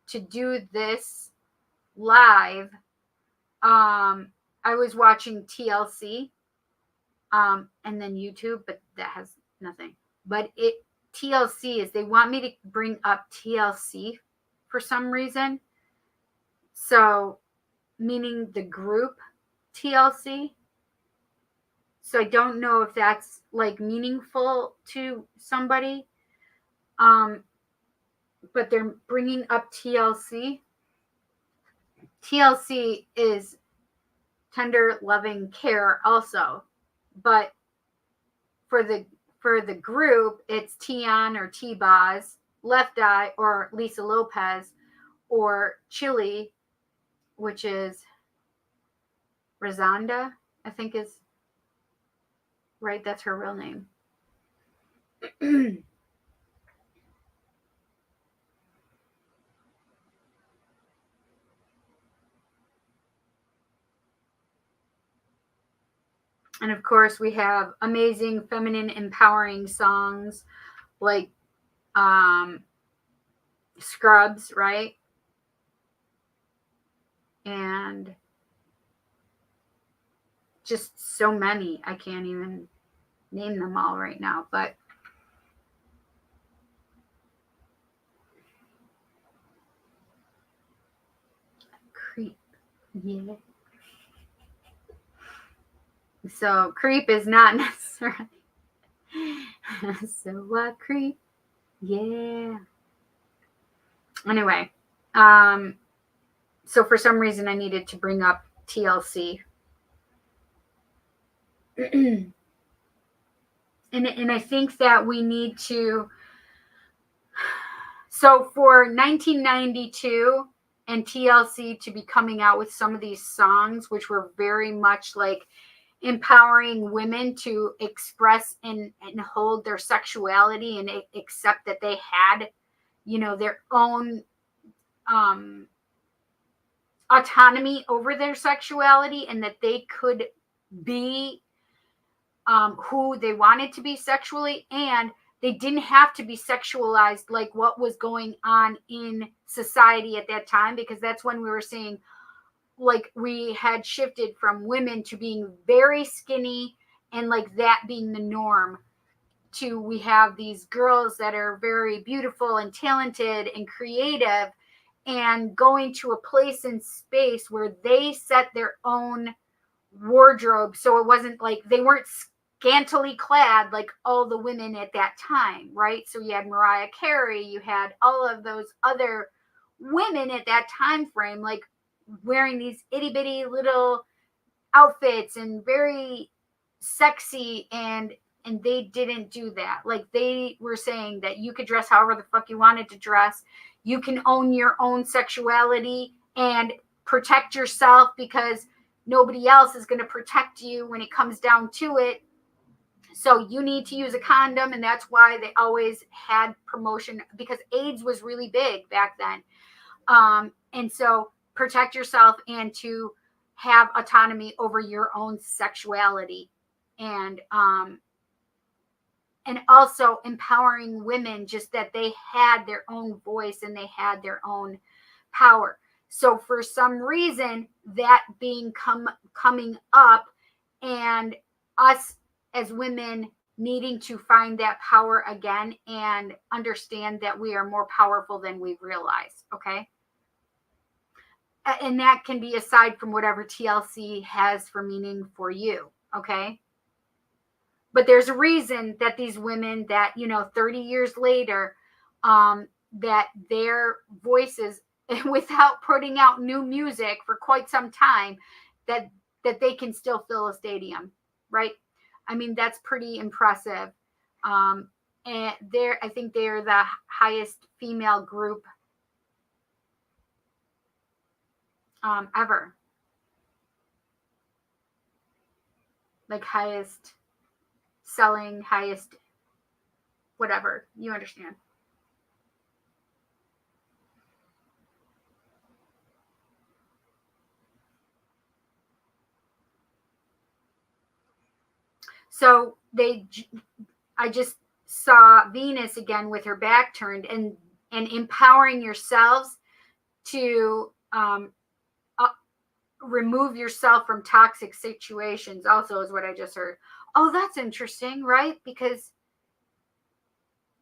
A: to do this live, I was watching TLC, and then YouTube, but that has nothing. But TLC is, they want me to bring up TLC for some reason. So, meaning the group TLC. So I don't know if that's like meaningful to somebody. But they're bringing up TLC. TLC is tender, loving care also. But for the group, it's Tion or T-Boz, Left Eye, or Lisa Lopez, or Chili, which is Razonda, I think is right. That's her real name. And of course, we have amazing feminine empowering songs like Scrubs, right? And just so many. I can't even name them all right now, but Creep. Yeah. So creep is not necessarily. So what creep? Yeah. Anyway, so for some reason I needed to bring up TLC. and I think that we need to. So for 1992 and TLC to be coming out with some of these songs, which were very much like empowering women to express and hold their sexuality and accept that they had, their own autonomy over their sexuality, and that they could be who they wanted to be sexually, and they didn't have to be sexualized like what was going on in society at that time, because that's when we were seeing, like, we had shifted from women to being very skinny and like that being the norm, to we have these girls that are very beautiful and talented and creative and going to a place in space where they set their own wardrobe. So it wasn't like they weren't scantily clad like all the women at that time, right? So you had Mariah Carey, you had all of those other women at that time frame, like wearing these itty bitty little outfits and very sexy, and they didn't do that. Like, they were saying that you could dress however the fuck you wanted to dress. You can own your own sexuality and protect yourself, because nobody else is going to protect you when it comes down to it. So you need to use a condom, and that's why they always had promotion, because AIDS was really big back then. And so protect yourself and to have autonomy over your own sexuality, and also empowering women, just that they had their own voice and they had their own power. So for some reason, that being coming up, and us as women needing to find that power again and understand that we are more powerful than we realize. Okay. And that can be aside from whatever TLC has for meaning for you. Okay. But there's a reason that these women that, 30 years later, that their voices, without putting out new music for quite some time, that they can still fill a stadium, right? I mean, that's pretty impressive. And I think they're the highest female group ever. Like highest selling, highest whatever, you understand. So I just saw Venus again with her back turned, and empowering yourselves to remove yourself from toxic situations also is what I just heard. Oh, that's interesting, right? Because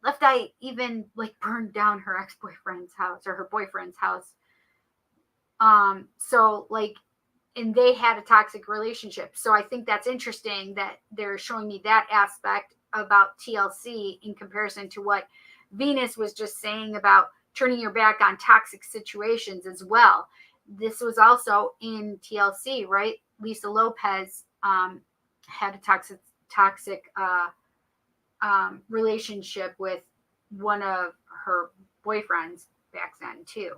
A: Left Eye even like burned down her ex-boyfriend's house or her boyfriend's house. So like, and they had a toxic relationship. So I think that's interesting that they're showing me that aspect about TLC in comparison to what Venus was just saying about turning your back on toxic situations as well. This was also in TLC, right? Lisa Lopez had a toxic relationship with one of her boyfriends back then too.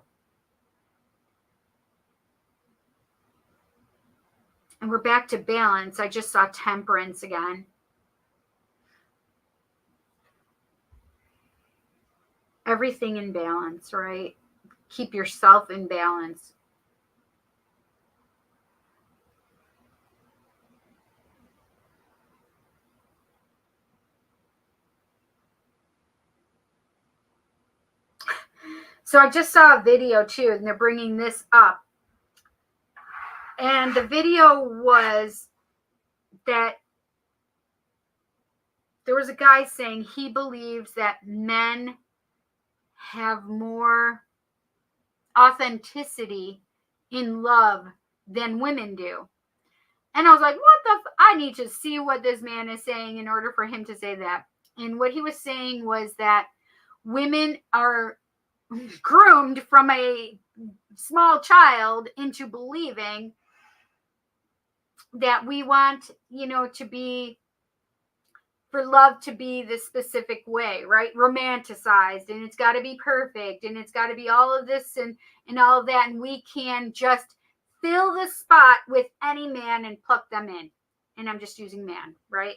A: And we're back to balance. I just saw temperance again. Everything in balance, right? Keep yourself in balance. So I just saw a video too, and they're bringing this up. And the video was that there was a guy saying he believes that men have more authenticity in love than women do. And I was like, I need to see what this man is saying in order for him to say that. And what he was saying was that women are groomed from a small child into believing that we want, to be, for love to be this specific way, right? Romanticized, and it's got to be perfect, and it's got to be all of this and all of that. And we can just fill the spot with any man and pluck them in. And I'm just using man, right?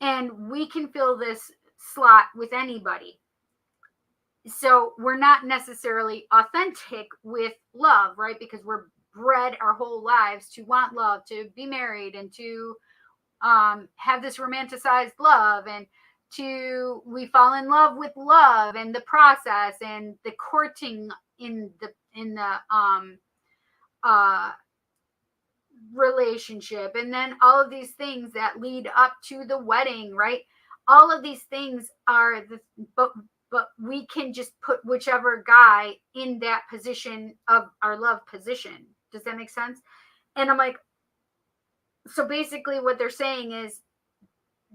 A: And we can fill this slot with anybody. So we're not necessarily authentic with love, right? Because we're bred our whole lives to want love, to be married, and to have this romanticized love, and we fall in love with love and the process and the courting in the relationship, and then all of these things that lead up to the wedding, right? All of these things are but we can just put whichever guy in that position of our love position. Does that make sense? And I'm like, so basically what they're saying is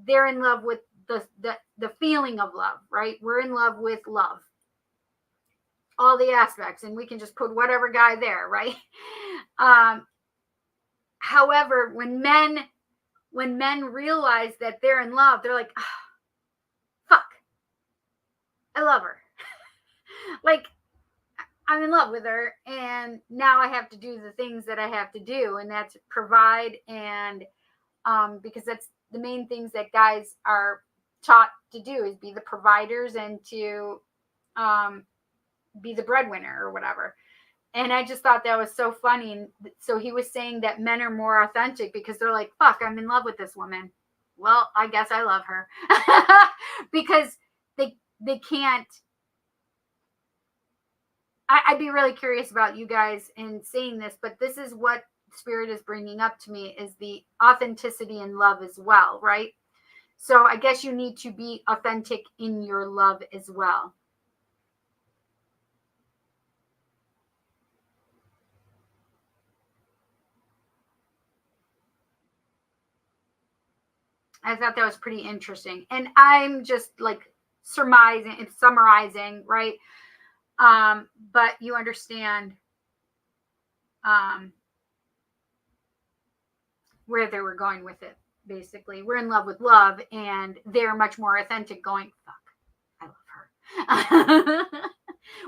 A: they're in love with the feeling of love, right? We're in love with love, all the aspects, and we can just put whatever guy there, right? However, when men realize that they're in love, they're like, oh, fuck, I love her. Like, I'm in love with her, and now I have to do the things that I have to do, and that's provide, and because that's the main things that guys are taught to do, is be the providers and to be the breadwinner or whatever. And I just thought that was so funny. And so he was saying that men are more authentic because they're like, fuck, I'm in love with this woman. Well, I guess I love her. Because they can't. I'd be really curious about you guys in saying this, but this is what Spirit is bringing up to me, is the authenticity in love as well, right? So I guess you need to be authentic in your love as well. I thought that was pretty interesting. And I'm just like surmising and summarizing, right? But you understand where they were going with it. Basically, we're in love with love, and they're much more authentic, going, fuck, I love her.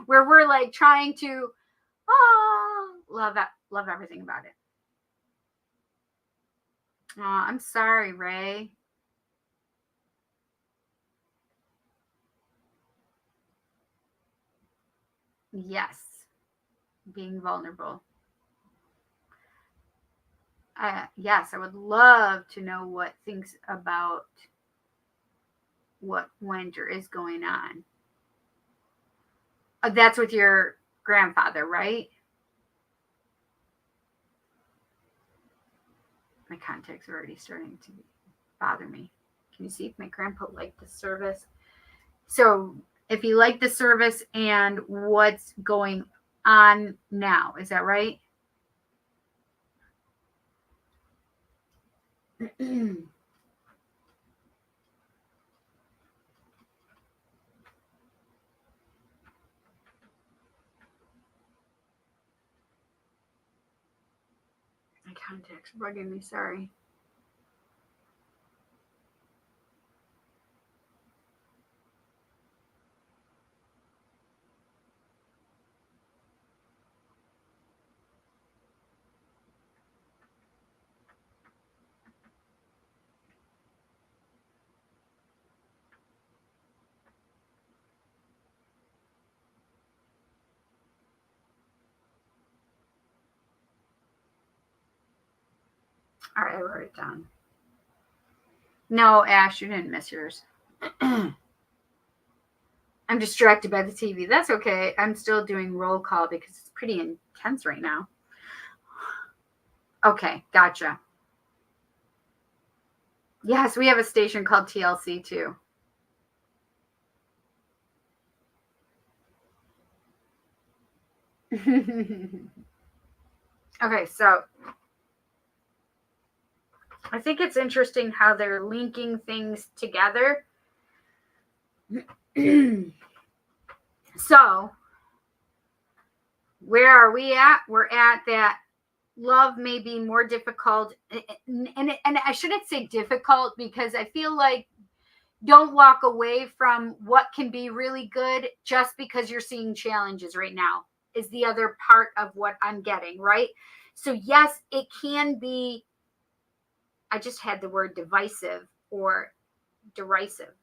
A: Where we're like trying to love everything about it. Oh, I'm sorry, Ray. Yes, being vulnerable. Yes, I would love to know what things about what went or is going on. That's with your grandfather, right? My contacts are already starting to bother me. Can you see if my grandpa liked the service? So if he liked the service and what's going on now, is that right? My contacts are bugging me, sorry. All right, I wrote it down. No, Ash, you didn't miss yours. I'm distracted by the TV. That's okay. I'm still doing roll call because it's pretty intense right now. Okay, gotcha. Yes, we have a station called TLC too. Okay, so I think it's interesting how they're linking things together. So, where are we at? We're at that love may be more difficult. And I shouldn't say difficult, because I feel like don't walk away from what can be really good just because you're seeing challenges right now, is the other part of what I'm getting, right? So, yes, it can be. I just had the word divisive or derisive.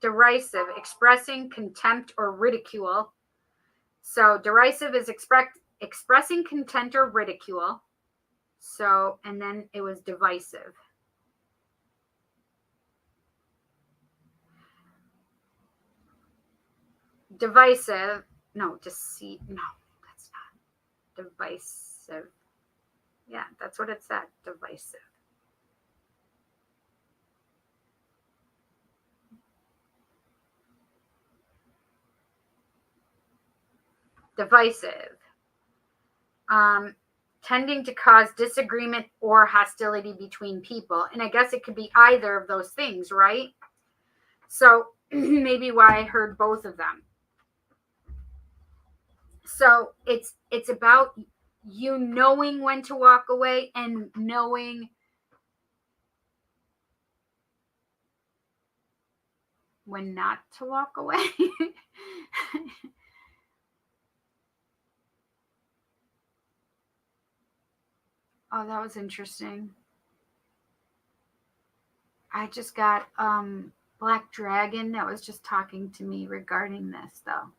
A: Derisive, expressing contempt or ridicule. So derisive is expressing contempt or ridicule. So, and then it was divisive. Divisive, no, deceit, no, that's not divisive. Yeah, that's what it said, divisive. Divisive. Tending to cause disagreement or hostility between people. And I guess it could be either of those things, right? So maybe why I heard both of them. So it's about you knowing when to walk away and knowing when not to walk away. Oh, that was interesting. I just got Black Dragon that was just talking to me regarding this, though.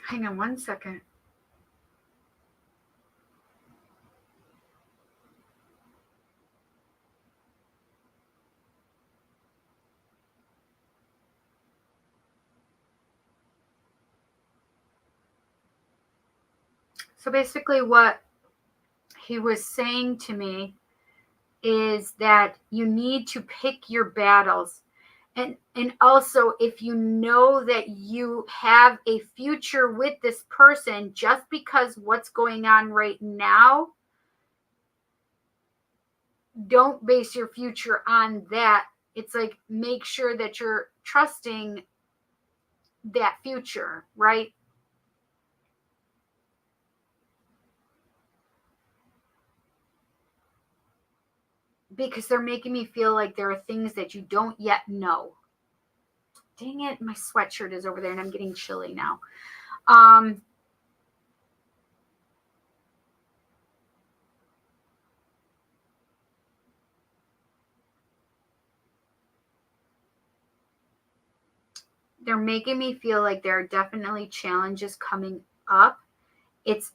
A: Hang on one second. So basically what he was saying to me is that you need to pick your battles. And also, if you know that you have a future with this person, just because what's going on right now, don't base your future on that. It's like, make sure that you're trusting that future, right? Because they're making me feel like there are things that you don't yet know. Dang it, my sweatshirt is over there and I'm getting chilly now. They're making me feel like there are definitely challenges coming up. It's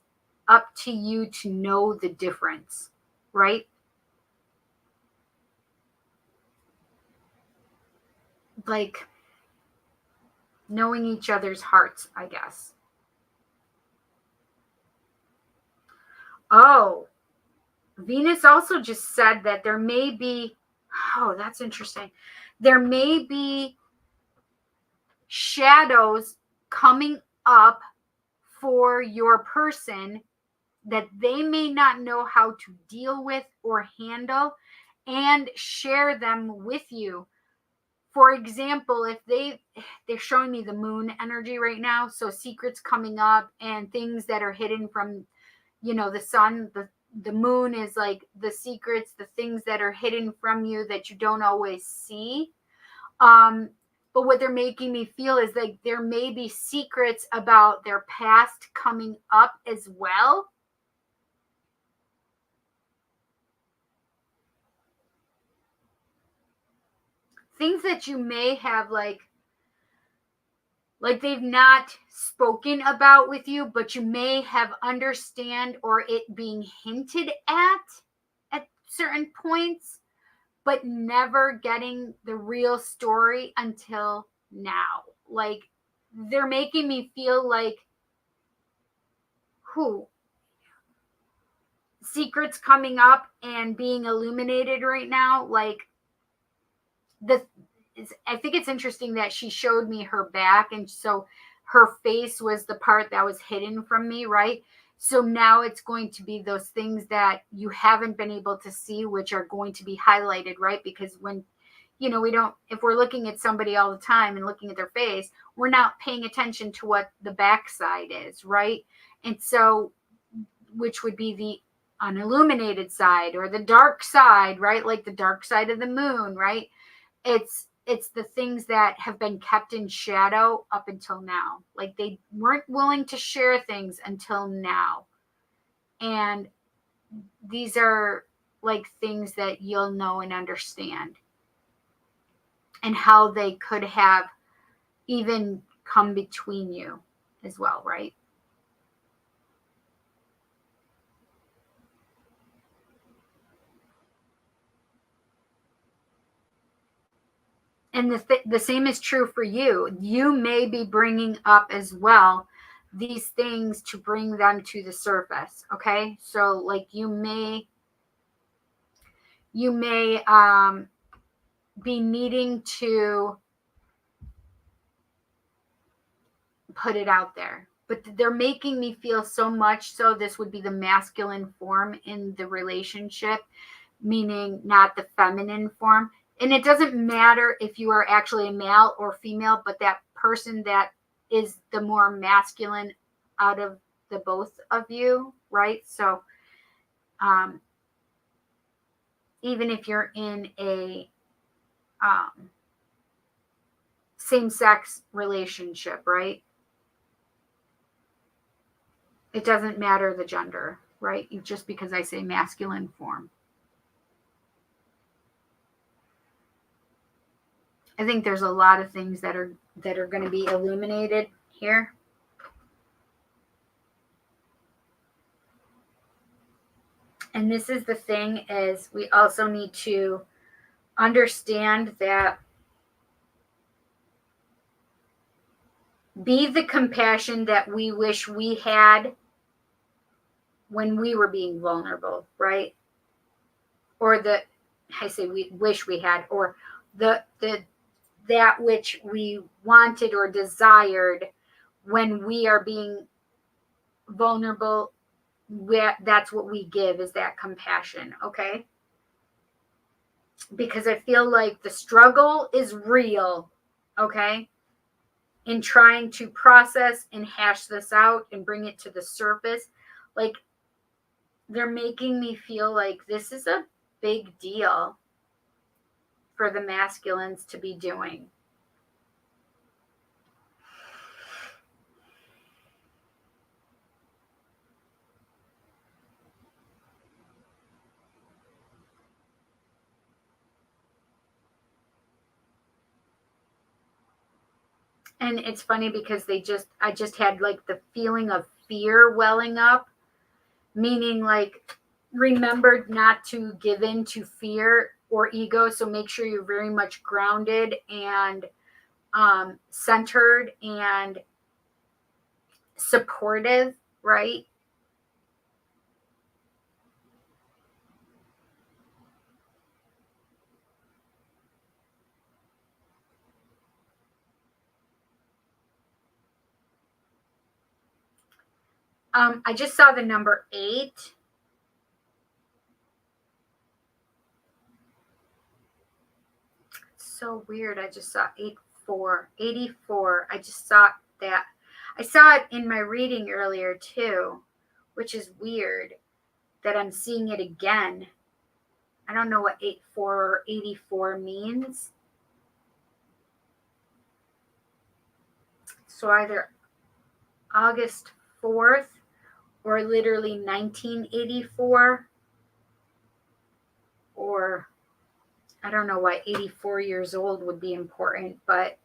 A: up to you to know the difference, right? Like knowing each other's hearts, I guess. Oh, Venus also just said that there may be, oh, that's interesting. There may be shadows coming up for your person that they may not know how to deal with or handle, and share them with you. For example, if they're showing me the moon energy right now, so secrets coming up and things that are hidden from, the sun. The moon is like the secrets, the things that are hidden from you that you don't always see. But what they're making me feel is like there may be secrets about their past coming up as well. Things that you may have like they've not spoken about with you, but you may have understand or it being hinted at certain points, but never getting the real story until now. Like they're making me feel like secrets coming up and being illuminated right now. Like I think it's interesting that she showed me her back, and so her face was the part that was hidden from me, right? So now it's going to be those things that you haven't been able to see, which are going to be highlighted, right? Because when, we don't, if we're looking at somebody all the time and looking at their face, we're not paying attention to what the backside is, right? And so, which would be the unilluminated side or the dark side, right? Like the dark side of the moon, right? It's the things that have been kept in shadow up until now. Like they weren't willing to share things until now. And these are like things that you'll know and understand. And how they could have even come between you as well, right? And the same is true for you. You may be bringing up as well these things to bring them to the surface. Okay. So like you may be needing to put it out there, but they're making me feel so much so this would be the masculine form in the relationship, meaning not the feminine form. And it doesn't matter if you are actually a male or female, but that person that is the more masculine out of the both of you, right? So even if you're in a same-sex relationship, right? It doesn't matter the gender, right? Just because I say masculine form. I think there's a lot of things that are going to be illuminated here. And this is the thing, is we also need to understand that be the compassion that we wish we had when we were being vulnerable, right? Or I say we wish we had, or that which we wanted or desired when we are being vulnerable. That's what we give, is that compassion, okay? Because I feel like the struggle is real, okay? In trying to process and hash this out and bring it to the surface. Like, they're making me feel like this is a big deal for the masculines to be doing. And it's funny because I just had like the feeling of fear welling up, meaning like, remember not to give in to fear or ego. So make sure you're very much grounded and centered and supportive, right? I just saw the number 8. So weird. I just saw 84. I just saw that. I saw it in my reading earlier too, which is weird that I'm seeing it again. I don't know what 84 or 84 means. So either August 4th or literally 1984, or I don't know why 84 years old would be important, but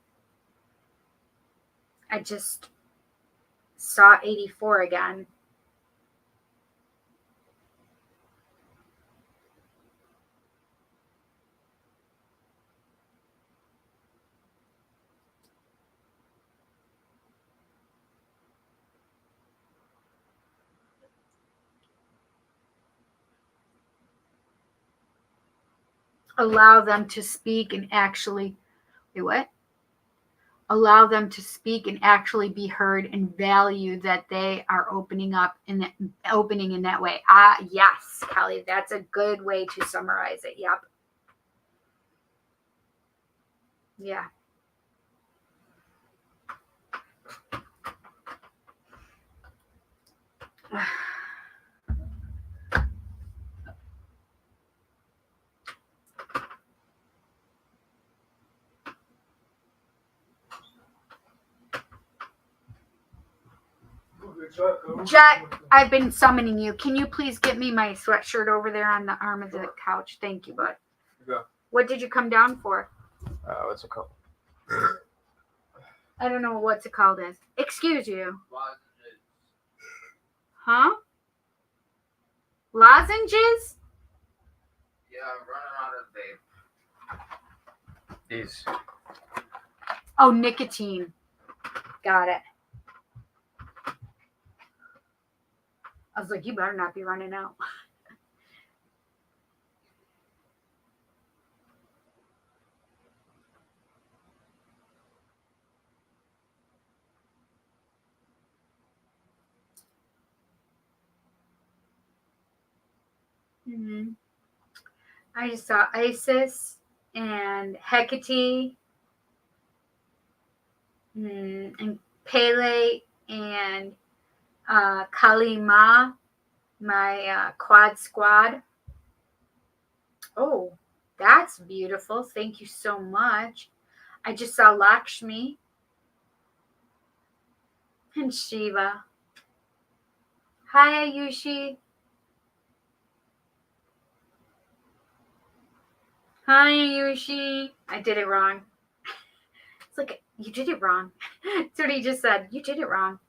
A: I just saw 84 again. Allow them to speak and actually, wait, what? Allow them to speak and actually be heard, and value that they are opening in that way. Yes, Kelly, that's a good way to summarize it. Yep. Yeah. Jet, I've been summoning you. Can you please get me my sweatshirt over there on the arm of the couch? Thank you, bud.
C: Yeah.
A: What did you come down for?
C: What's it called?
A: I don't know what's it called as. Excuse you.
C: Lozenges.
A: Huh? Lozenges?
C: Yeah, I'm running out of vape. These.
A: Oh, nicotine. Got it. I was like, you better not be running out. I just saw Isis. and Hecate, and Pele, and Kalima, my quad squad. Oh, that's beautiful. Thank you so much. I just saw Lakshmi and Shiva. Hi, Ayushi. Hi, Ayushi. I did it wrong. It's like, you did it wrong. That's what he just said. You did it wrong.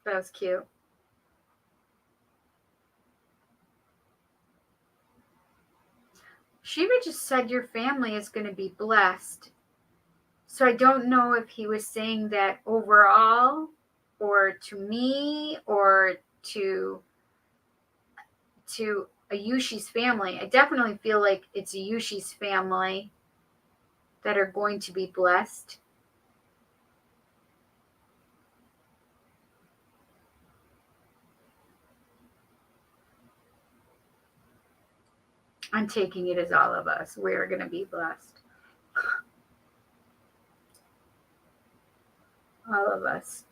A: That was cute. Shiva just said your family is going to be blessed. So I don't know if he was saying that overall or to me or to Ayushi's family. I definitely feel like it's Ayushi's family that are going to be blessed. I'm taking it as all of us. We're going to be blessed. All of us.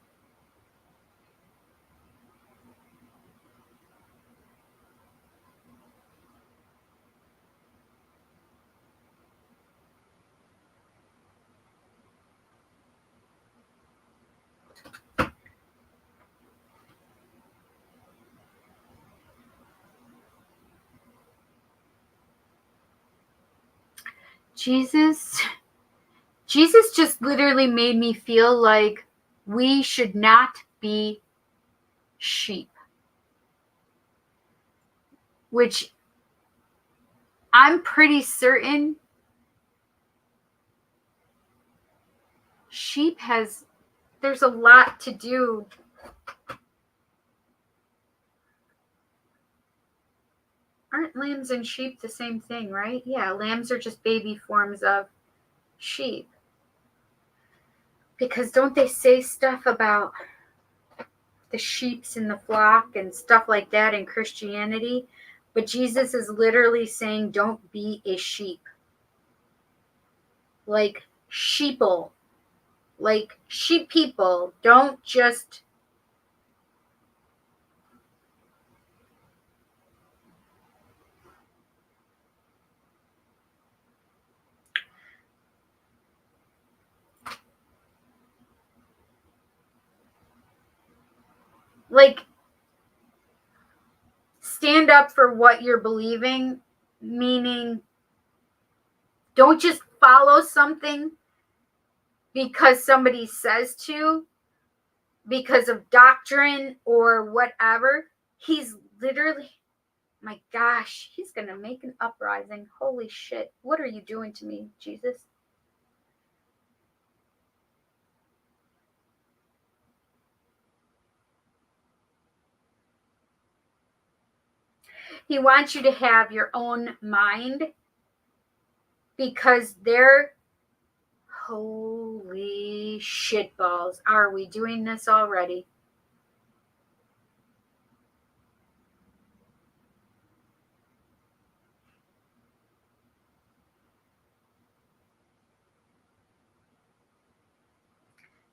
A: Jesus just literally made me feel like we should not be sheep. Which I'm pretty certain there's a lot to do. Aren't lambs and sheep the same thing, right? Yeah, lambs are just baby forms of sheep. Because don't they say stuff about the sheeps in the flock and stuff like that in Christianity? But Jesus is literally saying, don't be a sheep. Like sheeple. Like sheep people. Don't just... like stand up for what you're believing, meaning don't just follow something because somebody says to, because of doctrine or whatever. He's literally, my gosh, he's going to make an uprising. Holy shit. What are you doing to me, Jesus? He wants you to have your own mind because they're... Holy shitballs. Are we doing this already?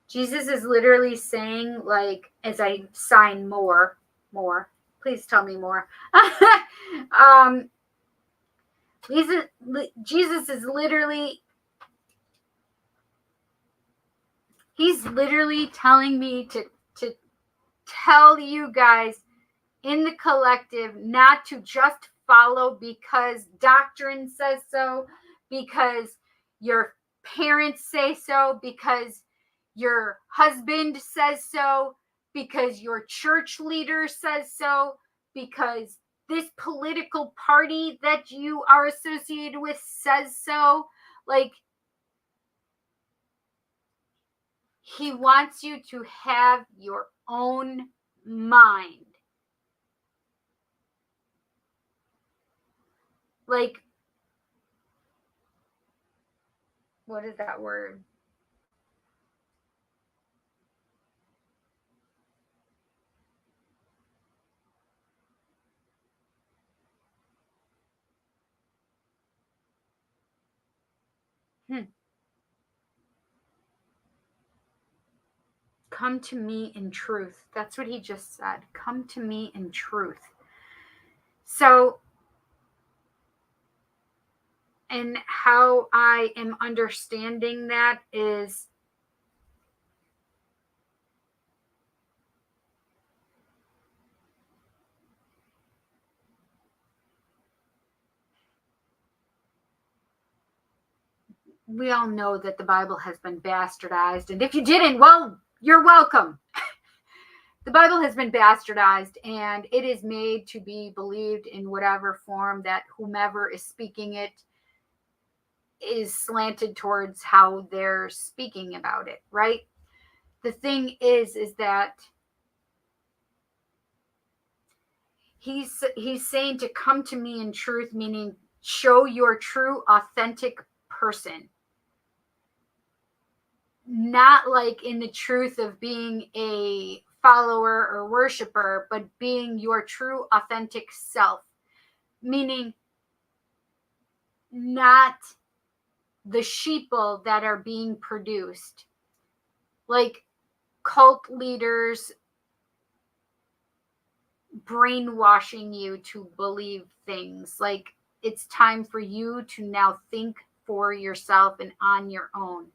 A: Jesus is literally saying, like, as I sign more, please tell me more. Jesus is literally, he's literally telling me to tell you guys in the collective not to just follow because doctrine says so, because your parents say so, because your husband says so, because your church leader says so, because this political party that you are associated with says so. Like, he wants you to have your own mind. Like, what is that word? come to me in truth. That's what he just said. Come to me in truth. So, and how I am understanding that is we all know that the Bible has been bastardized. And if you didn't, well, you're welcome. The Bible has been bastardized, and it is made to be believed in whatever form that whomever is speaking it is slanted towards how they're speaking about it, right? The thing is that he's saying to come to me in truth, meaning show your true, authentic person. Not like in the truth of being a follower or worshiper, but being your true, authentic self. Meaning not the sheeple that are being produced. Like cult leaders brainwashing you to believe things. Like it's time for you to now think for yourself and on your own.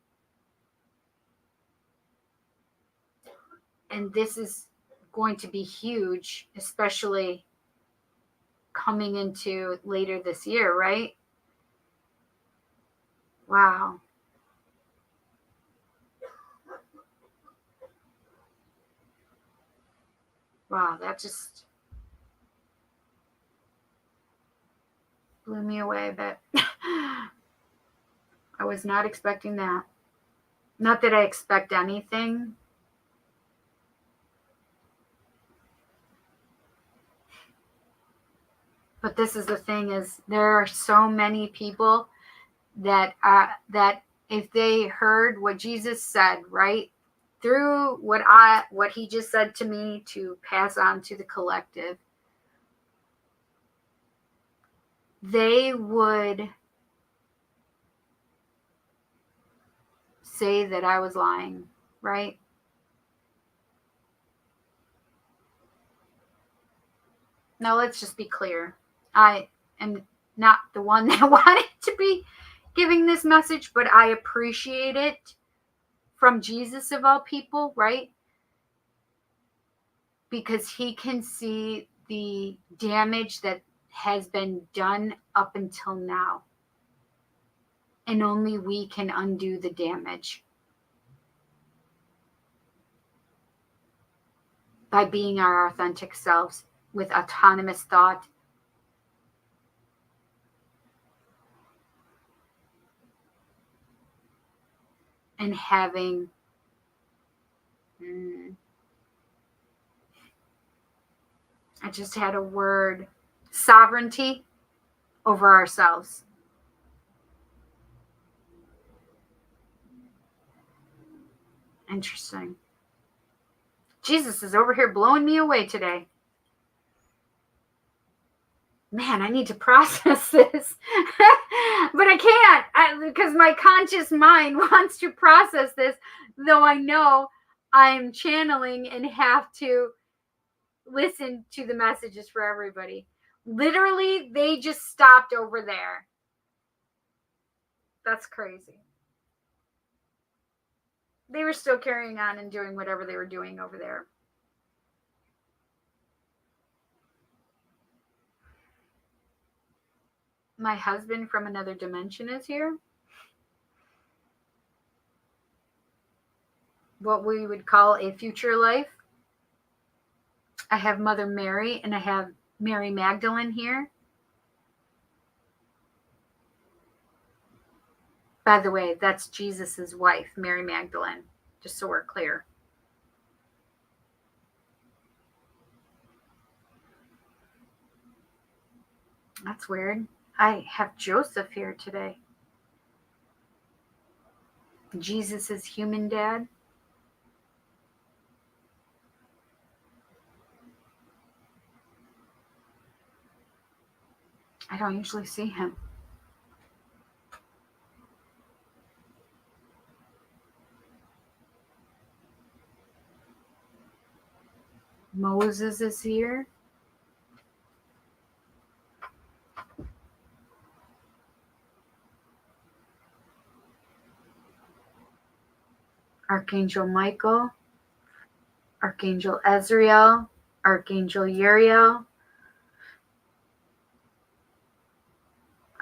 A: And this is going to be huge, especially coming into later this year, right? Wow. Wow, that just blew me away a bit. I was not expecting that. Not that I expect anything. But this is the thing, is there are so many people that if they heard what Jesus said, right, through what he just said to me to pass on to the collective, they would say that I was lying, right? Now let's just be clear. I am not the one that wanted to be giving this message, but I appreciate it from Jesus of all people, right? Because he can see the damage that has been done up until now. And only we can undo the damage by being our authentic selves with autonomous thought, and having I just had a word, sovereignty over ourselves. Interesting. Jesus is over here blowing me away today. Man, I need to process this. But I can't, because my conscious mind wants to process this, though I know I'm channeling and have to listen to the messages for everybody. Literally, they just stopped over there. That's crazy. They were still carrying on and doing whatever they were doing over there. My husband from another dimension is here. What we would call a future life. I have Mother Mary and I have Mary Magdalene here. By the way, that's Jesus's wife, Mary Magdalene, just so we're clear. That's weird. I have Joseph here today. Jesus's human dad. I don't usually see him. Moses is here. Archangel Michael, Archangel Ezrael, Archangel Uriel,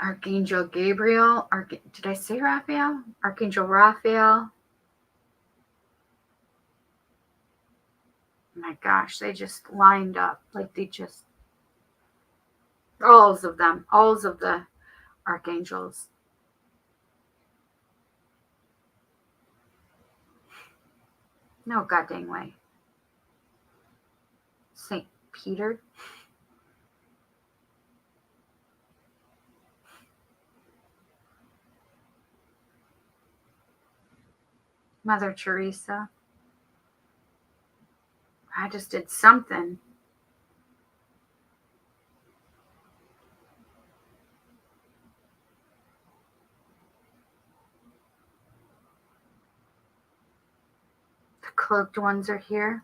A: Archangel Gabriel, did I say Raphael? Archangel Raphael. My gosh, they just lined up. Like they just, all of them, all of the archangels. No goddamn way. Saint Peter. Mother Teresa. I just did something. The cloaked ones are here.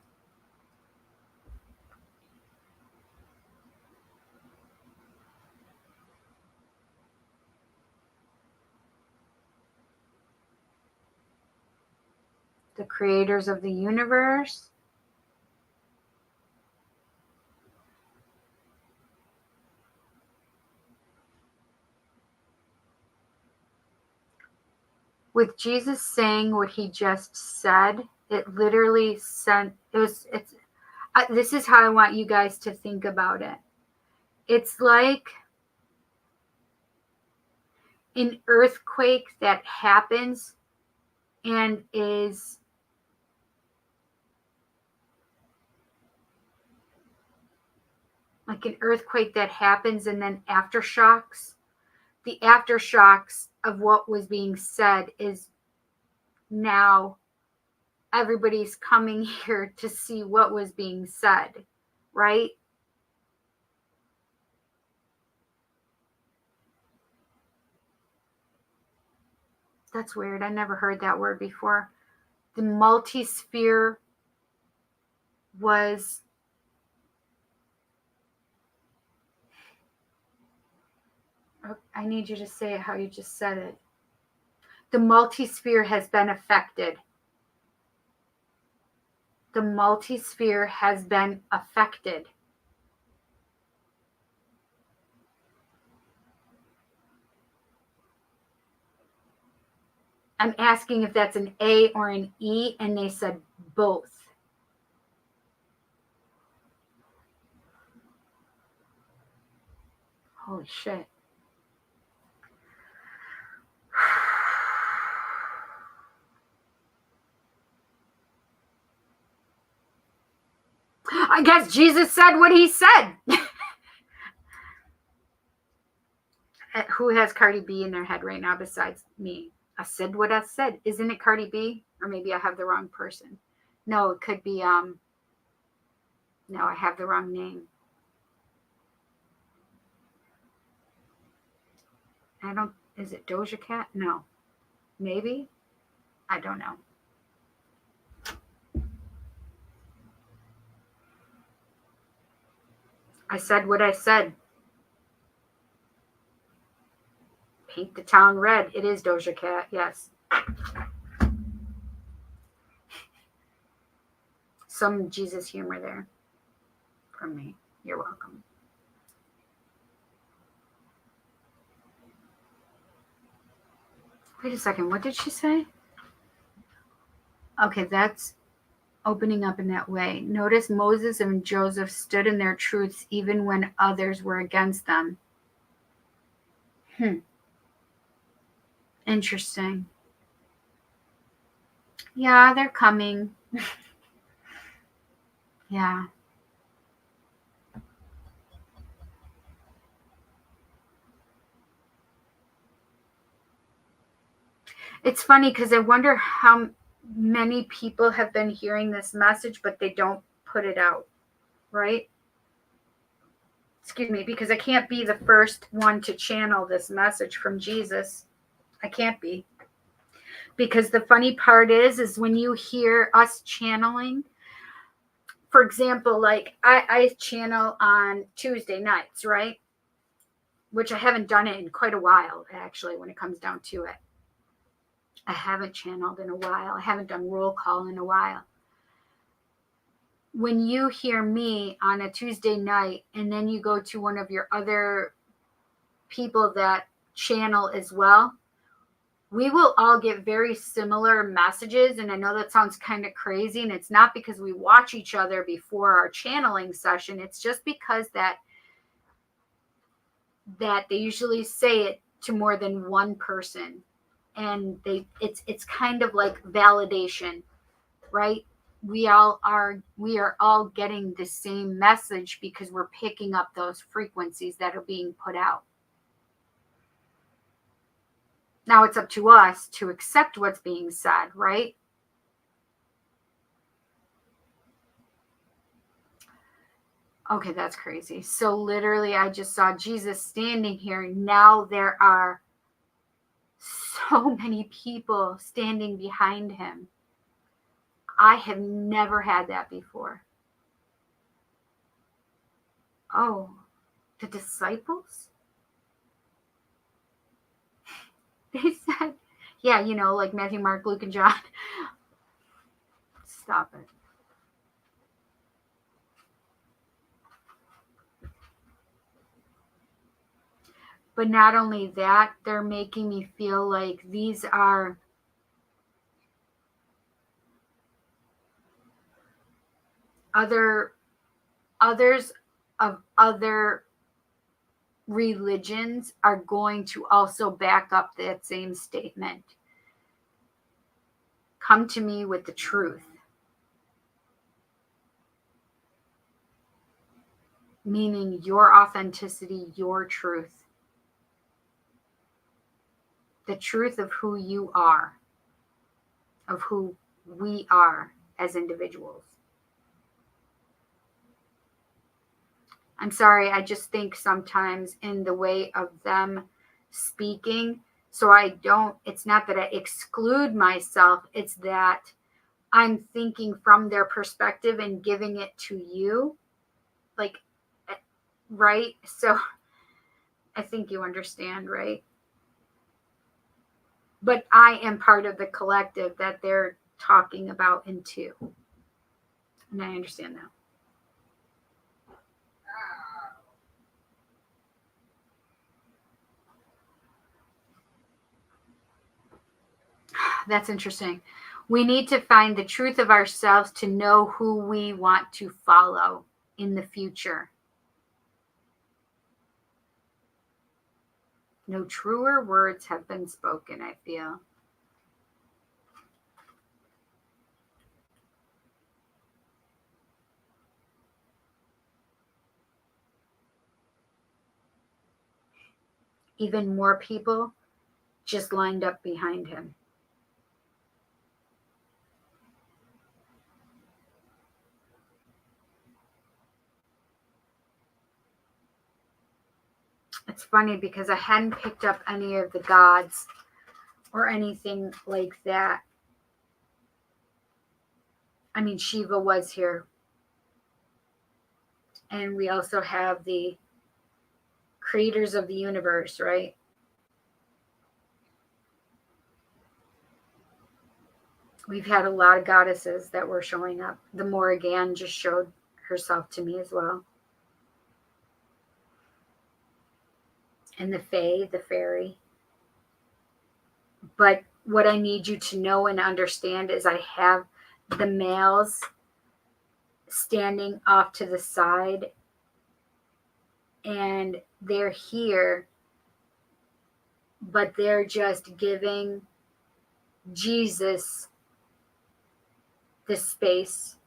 A: The creators of the universe. With Jesus saying what he just said, it literally sent, this is how I want you guys to think about it. It's like an earthquake that happens and is like an earthquake that happens and then aftershocks. The aftershocks of what was being said is now everybody's coming here to see what was being said, right? That's weird. I never heard that word before. The multisphere was I need you to say it how you just said it. The multisphere has been affected. The multisphere has been affected. I'm asking if that's an A or an E, and they said both. Holy shit. I guess Jesus said what he said. Who has Cardi B in their head right now besides me? I said what I said. Isn't it Cardi B? Or maybe I have the wrong person. No, it could be, no, I have the wrong name. Is it Doja Cat? No. Maybe? I don't know. I said what I said. Paint the town red. It is Doja Cat, yes. Some Jesus humor there from me. You're welcome. Wait a second. What did she say? Okay, that's opening up in that way. Notice Moses and Joseph stood in their truths even when others were against them. Interesting. Yeah, they're coming. Yeah. It's funny because I wonder how many people have been hearing this message, but they don't put it out, right? Excuse me, because I can't be the first one to channel this message from Jesus. I can't be. Because the funny part is when you hear us channeling, for example, like I channel on Tuesday nights, right? Which I haven't done it in quite a while, actually, when it comes down to it. I haven't channeled in a while. I haven't done roll call in a while. When you hear me on a Tuesday night and then you go to one of your other people that channel as well, we will all get very similar messages. And I know that sounds kind of crazy, and it's not because we watch each other before our channeling session. It's just because that they usually say it to more than one person, and it's kind of like validation, right? We are all getting the same message because we're picking up those frequencies that are being put out. Now it's up to us to accept what's being said, right? Okay, that's crazy. So literally, I just saw Jesus standing here. Now there are so many people standing behind him. I have never had that before. Oh, the disciples? They said, yeah, like Matthew, Mark, Luke, and John. Stop it. But not only that, they're making me feel like these are others of other religions are going to also back up that same statement. Come to me with the truth. Meaning your authenticity, your truth. The truth of who you are, of who we are as individuals. I'm sorry, I just think sometimes in the way of them speaking, so it's not that I exclude myself, it's that I'm thinking from their perspective and giving it to you. Like, right? So I think you understand, right? But I am part of the collective that they're talking about into. And I understand that. That's interesting. We need to find the truth of ourselves to know who we want to follow in the future. No truer words have been spoken, I feel. Even more people just lined up behind him. It's funny because I hadn't picked up any of the gods or anything like that. I mean, Shiva was here. And we also have the creators of the universe, right? We've had a lot of goddesses that were showing up. The Morrigan just showed herself to me as well. And the Fae, the fairy. But what I need you to know and understand is I have the males standing off to the side, and they're here, but they're just giving Jesus the space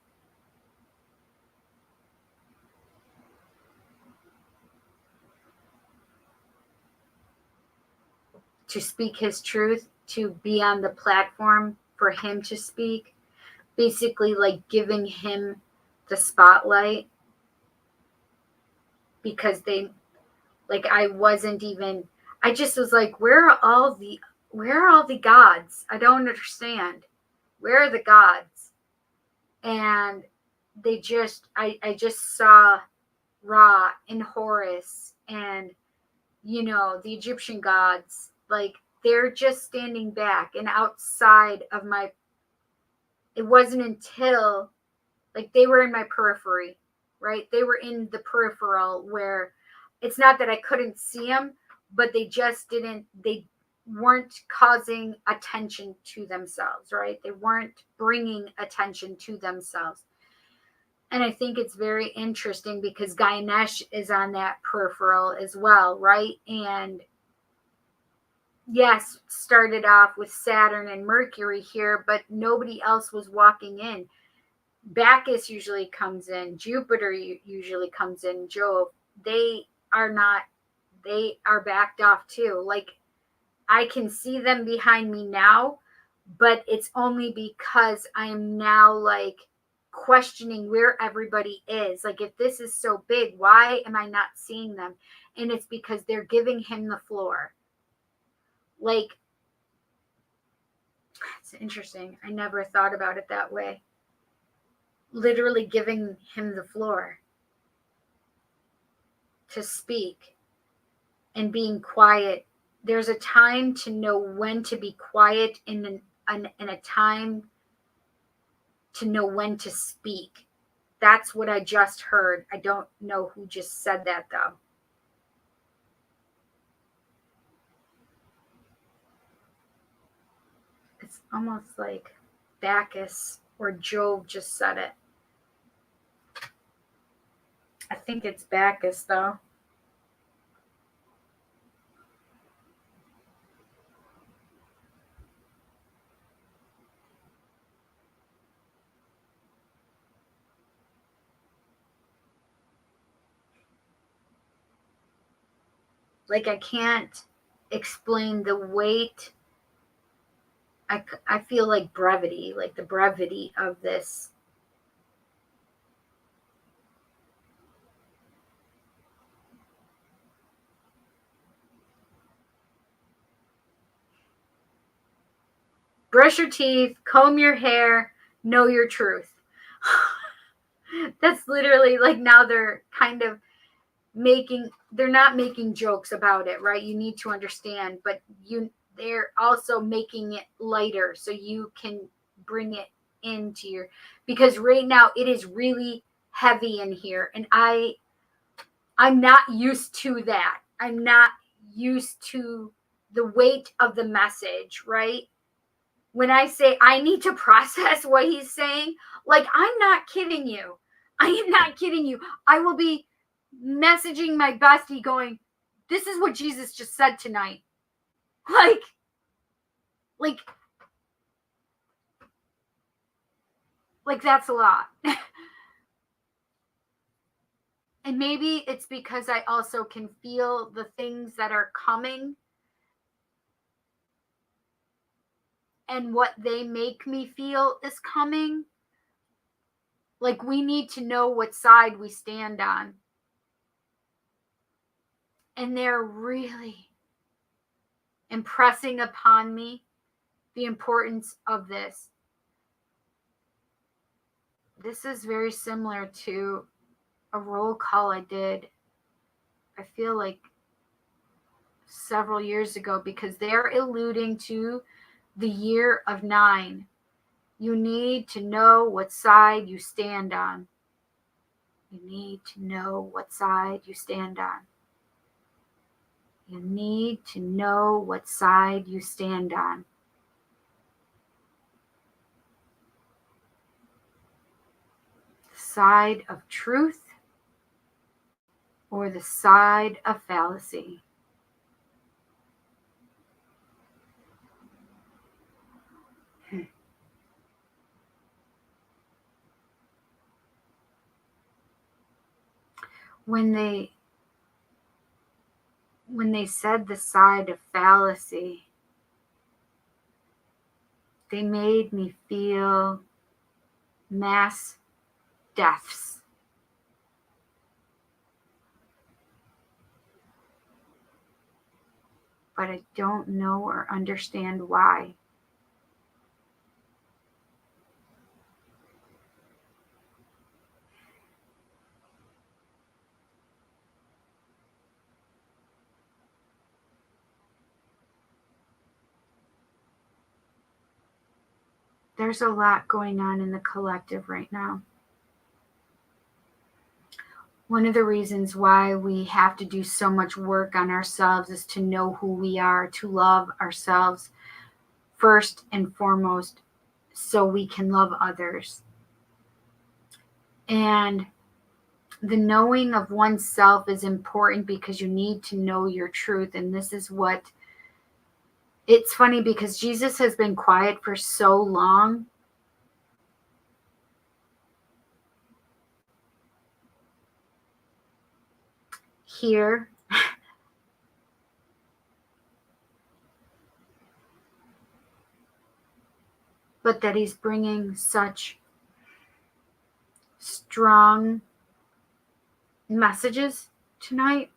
A: to speak his truth, to be on the platform for him to speak, basically like giving him the spotlight, because I just was like, where are all the gods? I don't understand. Where are the gods? And I just saw Ra and Horus and, you know, the Egyptian gods, like they're just standing back and outside of my, it wasn't until like they were in my periphery, right? They were in the peripheral where it's not that I couldn't see them, but they weren't causing attention to themselves, right? They weren't bringing attention to themselves. And I think it's very interesting because Ganesh is on that peripheral as well, right? And yes, started off with Saturn and Mercury here, but nobody else was walking in. Bacchus usually comes in, Jupiter usually comes in, Jove. They are not, they are backed off too. Like I can see them behind me now, but it's only because I am now like questioning where everybody is. Like if this is so big, why am I not seeing them? And it's because they're giving him the floor. Like, it's interesting. I never thought about it that way. Literally giving him the floor to speak and being quiet. There's a time to know when to be quiet and a time to know when to speak. That's what I just heard. I don't know who just said that though. It's almost like Bacchus or Jove just said it. I think it's Bacchus though. Like I can't explain the weight. I feel like brevity, like the brevity of this. Brush your teeth, comb your hair, know your truth. That's literally like now they're kind of they're not making jokes about it, right? You need to understand, but they're also making it lighter so you can bring it into your, because right now it is really heavy in here and I'm not used to that. I'm not used to the weight of the message, right? When I say I need to process what he's saying, like I'm not kidding you. I am not kidding you. I will be messaging my bestie going, this is what Jesus just said tonight. Like that's a lot. And maybe it's because I also can feel the things that are coming and what they make me feel is coming. Like we need to know what side we stand on. And they're really impressing upon me the importance of this. This is very similar to a roll call I did, I feel like several years ago, because they're alluding to the year of 9. You need to know what side you stand on. You need to know what side you stand on. You need to know what side you stand on. The side of truth or the side of fallacy. When they said the side of fallacy, they made me feel mass deaths. But I don't know or understand why. there's a lot going on in the collective right now. One of the reasons why we have to do so much work on ourselves is to know who we are, to love ourselves first and foremost, so we can love others. And the knowing of oneself is important because you need to know your truth. And this is what, it's funny because Jesus has been quiet for so long. Here, but that he's bringing such strong messages tonight.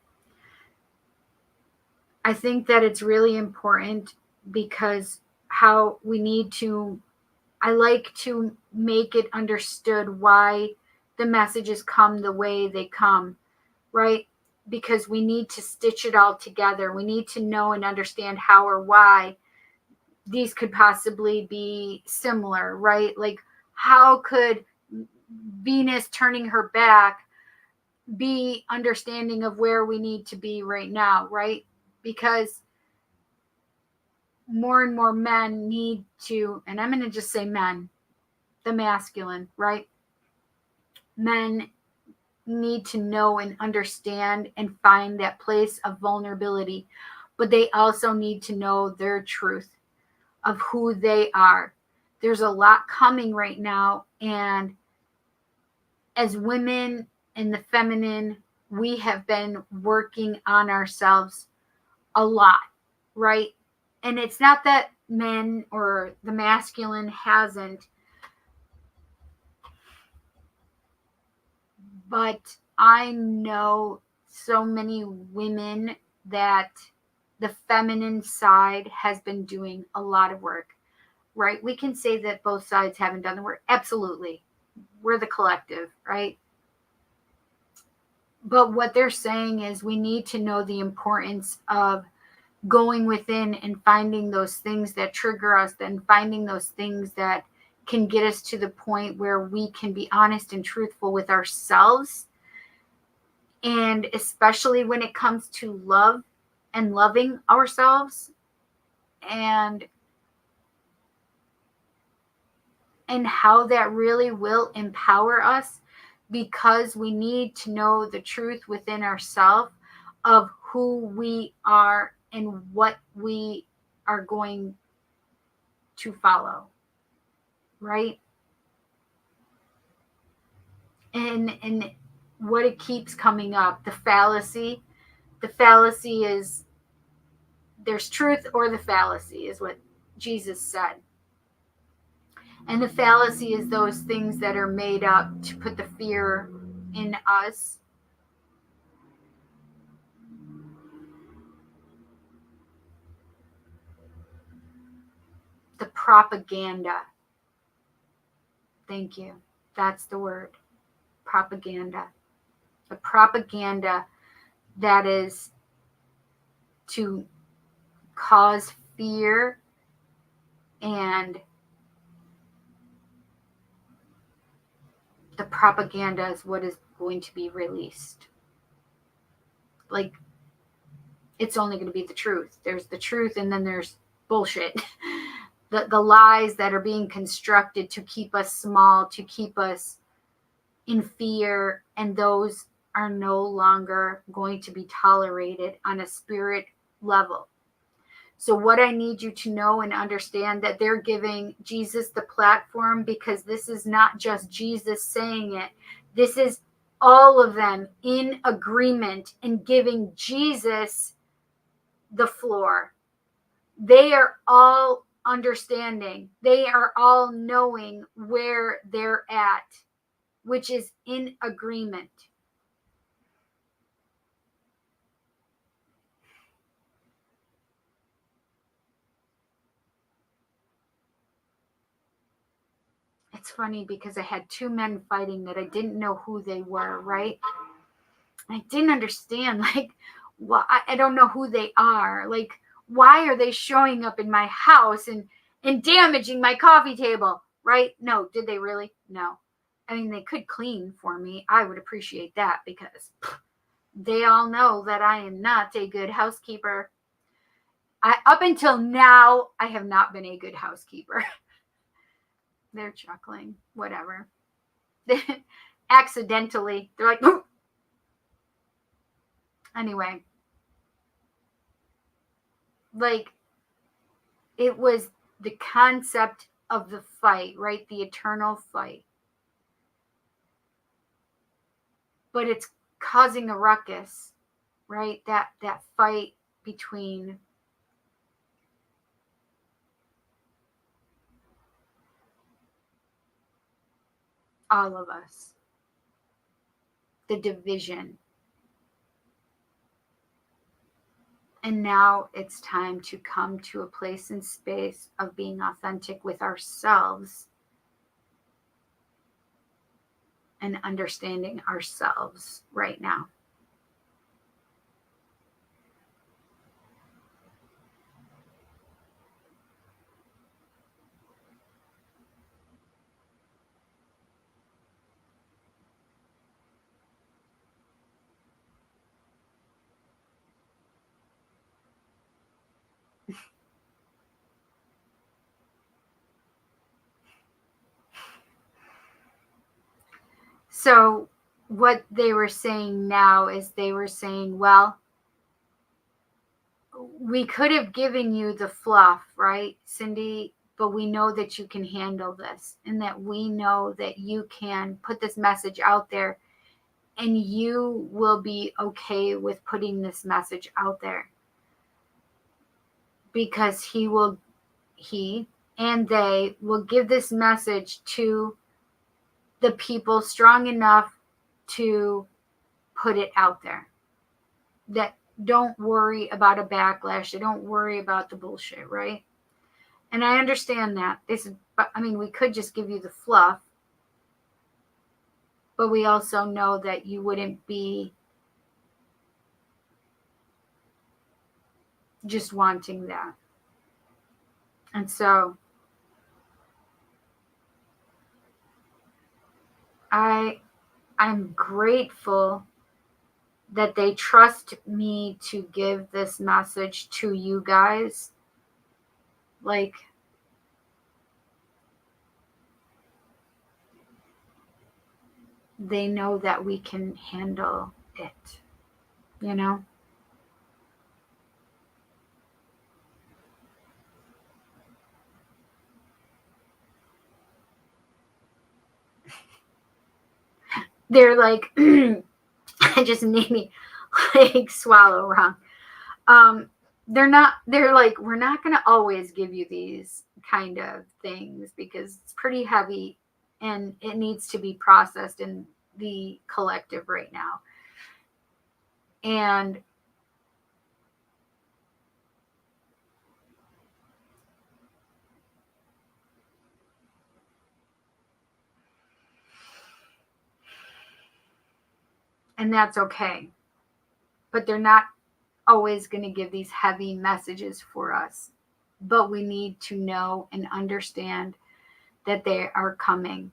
A: I think that it's really important because how we need to, I like to make it understood why the messages come the way they come, right? Because we need to stitch it all together. We need to know and understand how or why these could possibly be similar, right? Like, how could Venus turning her back be understanding of where we need to be right now, right? Because more and more men need to, and I'm going to just say men, the masculine, right? Men need to know and understand and find that place of vulnerability, but they also need to know their truth of who they are. There's a lot coming right now, and as women in the feminine, we have been working on ourselves a lot, right? And it's not that men or the masculine hasn't, but I know so many women that the feminine side has been doing a lot of work, right? We can say that both sides haven't done the work. Absolutely. We're the collective, right? But what they're saying is we need to know the importance of going within and finding those things that trigger us, and finding those things that can get us to the point where we can be honest and truthful with ourselves. And especially when it comes to love and loving ourselves, and how that really will empower us, because we need to know the truth within ourselves of who we are and what we are going to follow, right? And what it keeps coming up, the fallacy is there's truth or the fallacy is what Jesus said. And the fallacy is those things that are made up to put the fear in us. The propaganda. Thank you. That's the word. Propaganda. The propaganda that is to cause fear and the propaganda is what is going to be released. Like, it's only going to be the truth. There's the truth, and then there's bullshit. The lies that are being constructed to keep us small, to keep us in fear, and those are no longer going to be tolerated on a spirit level. So what I need you to know and understand, that they're giving Jesus the platform, because this is not just Jesus saying it. This is all of them in agreement and giving Jesus the floor. They are all understanding. They are all knowing where they're at, which is in agreement. It's funny because I had two men fighting that I didn't know who they were, right? I didn't understand, like, why. I don't know who they are. Like, why are they showing up in my house and damaging my coffee table? right? No. Did they really? No. I mean, they could clean for me. I would appreciate that because they all know that I am not a good housekeeper. Up until now, I have not been a good housekeeper. They're chuckling. Whatever. Accidentally. They're like, oh. Anyway. Like, it was the concept of the fight, right? The eternal fight. But it's causing a ruckus, right? That fight between all of us. The division. And now it's time to come to a place and space of being authentic with ourselves and understanding ourselves right now. So what they were saying now is they were saying, well, we could have given you the fluff, right, Cindy? But we know that you can handle this and that we know that you can put this message out there and you will be okay with putting this message out there because he and they will give this message to the people strong enough to put it out there. That don't worry about a backlash. They don't worry about the bullshit, right? And I understand that. We could just give you the fluff, but we also know that you wouldn't be just wanting that. And so I'm grateful that they trust me to give this message to you guys. Like, they know that we can handle it, you know? They're like, it just made me like swallow wrong. They're like, we're not going to always give you these kind of things because it's pretty heavy and it needs to be processed in the collective right now. And that's okay. But they're not always going to give these heavy messages for us. But we need to know and understand that they are coming.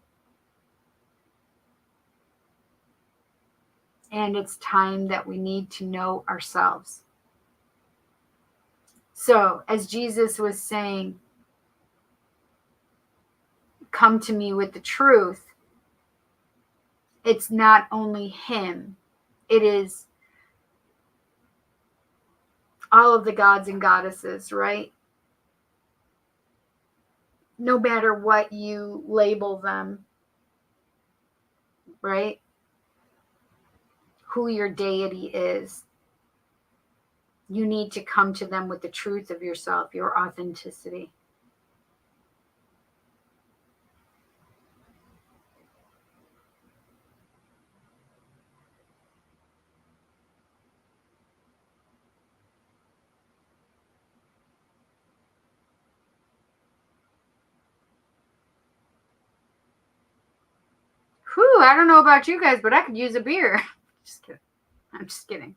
A: And it's time that we need to know ourselves. So, as Jesus was saying, come to me with the truth, it's not only him, it is all of the gods and goddesses, right? No matter what you label them, right? Who your deity is, you need to come to them with the truth of yourself, your authenticity. Whew, I don't know about you guys, but I could use a beer. Just kidding. I'm just kidding.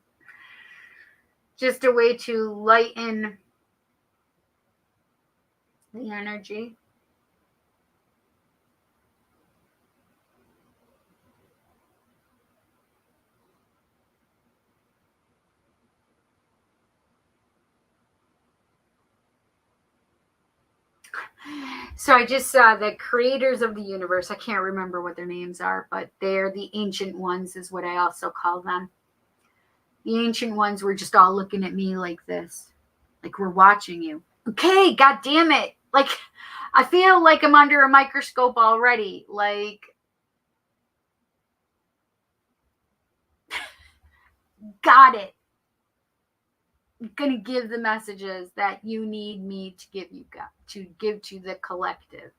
A: Just a way to lighten the energy. So I just saw the creators of the universe. I can't remember what their names are, but they're the ancient ones is what I also call them. The ancient ones were just all looking at me like this. Like, we're watching you. Okay, god damn it. Like, I feel like I'm under a microscope already. Like, got it. I'm gonna give the messages that you need me to give to the collective.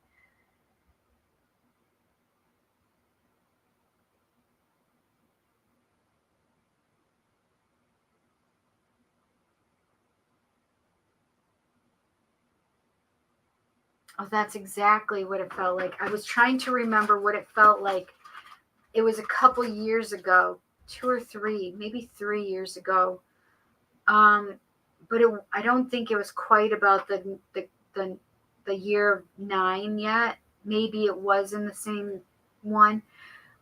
A: Oh, that's exactly what it felt like. I was trying to remember what it felt like. It was a couple years ago, 2 or 3, maybe 3 years ago. But I don't think it was quite about the year of 9 yet. Maybe it was in the same one.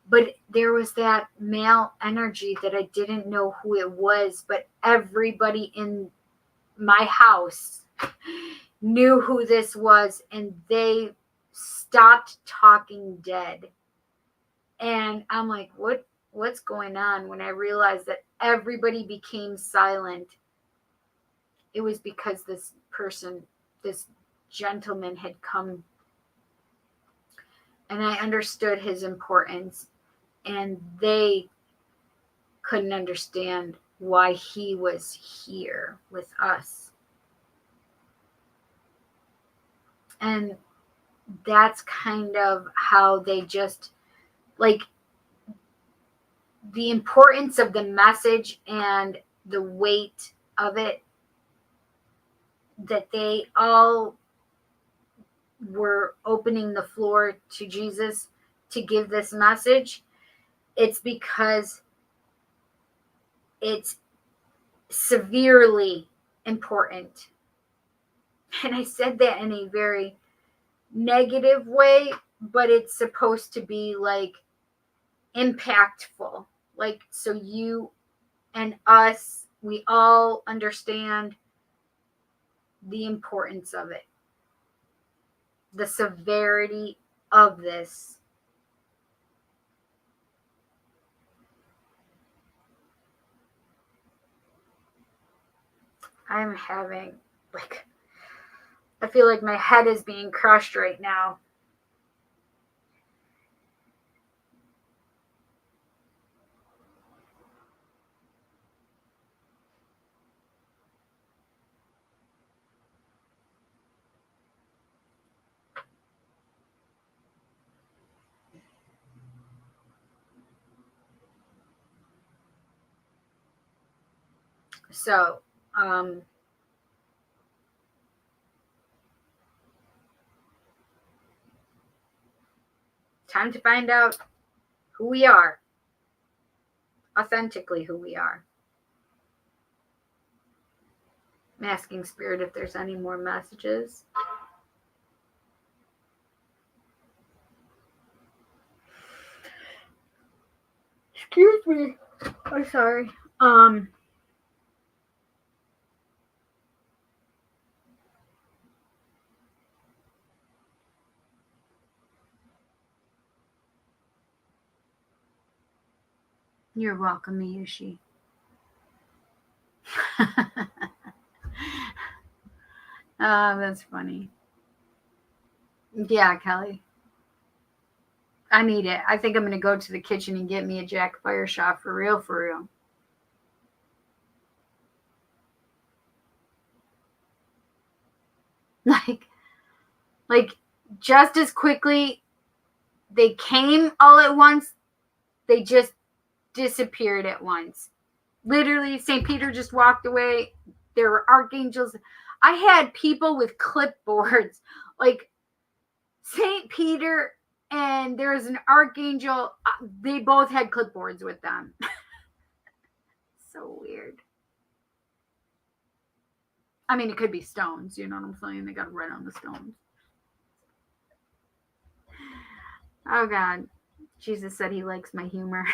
A: But there was that male energy that I didn't know who it was, but everybody in my house knew who this was, and they stopped talking dead. And I'm like, what's going on? When I realized that everybody became silent, it was because this gentleman had come, and I understood his importance, and they couldn't understand why he was here with us. And that's kind of how they just, like, the importance of the message and the weight of it, that they all were opening the floor to Jesus to give this message. It's because it's severely important. And I said that in a very negative way, but it's supposed to be like impactful. Like, so you and us, we all understand the importance of it, the severity of this. I'm having, like, I feel like my head is being crushed right now. So, time to find out who we are, authentically who we are. I'm asking Spirit if there's any more messages. Excuse me. I'm sorry. You're welcome, Miyushi. That's funny. Yeah, Kelly. I need it. I think I'm going to go to the kitchen and get me a Jack Fire shot for real, for real. Like just as quickly they came all at once, they just disappeared at once. Literally, St. Peter just walked away. There were archangels. I had people with clipboards, like St. Peter and there was an archangel. They both had clipboards with them. So weird. I mean, it could be stones. You know what I'm saying? They got red on the stones. Oh, God. Jesus said he likes my humor.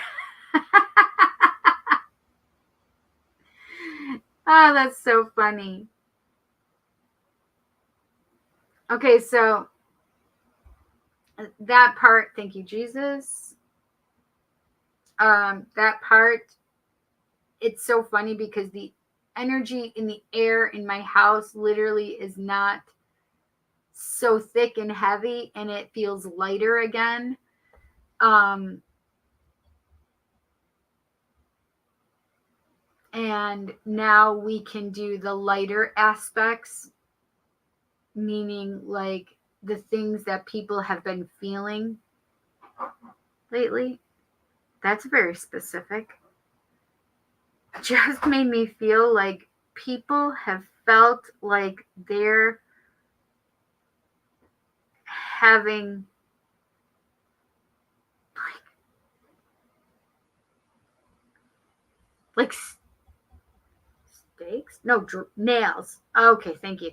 A: Oh, that's so funny. Okay, so that part, thank you, Jesus. That part, it's so funny because the energy in the air in my house literally is not so thick and heavy, and it feels lighter again. And now we can do the lighter aspects, meaning like the things that people have been feeling lately. That's very specific. Just made me feel like people have felt like they're having like stakes? No, nails. Okay, thank you.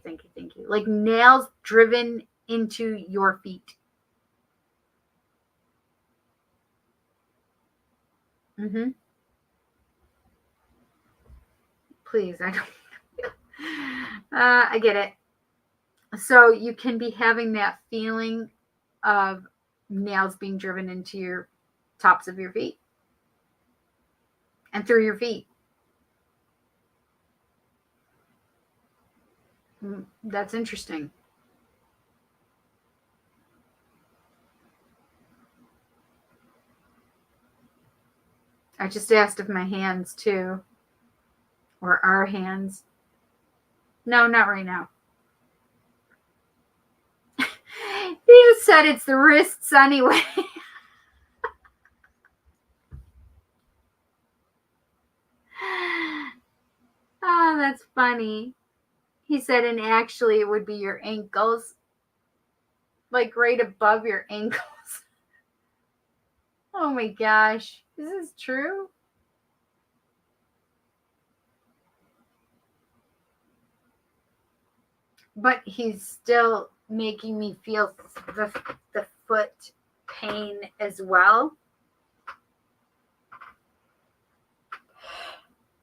A: Like nails driven into your feet. Mm-hmm. Please, I don't. I get it. So you can be having that feeling of nails being driven into your tops of your feet and through your feet. That's interesting. I just asked if my hands too, or our hands. No, not right now. You said it's the wrists anyway. Oh, that's funny. He said, and actually, it would be your ankles, like right above your ankles. Oh my gosh. Is this true? But he's still making me feel the foot pain as well.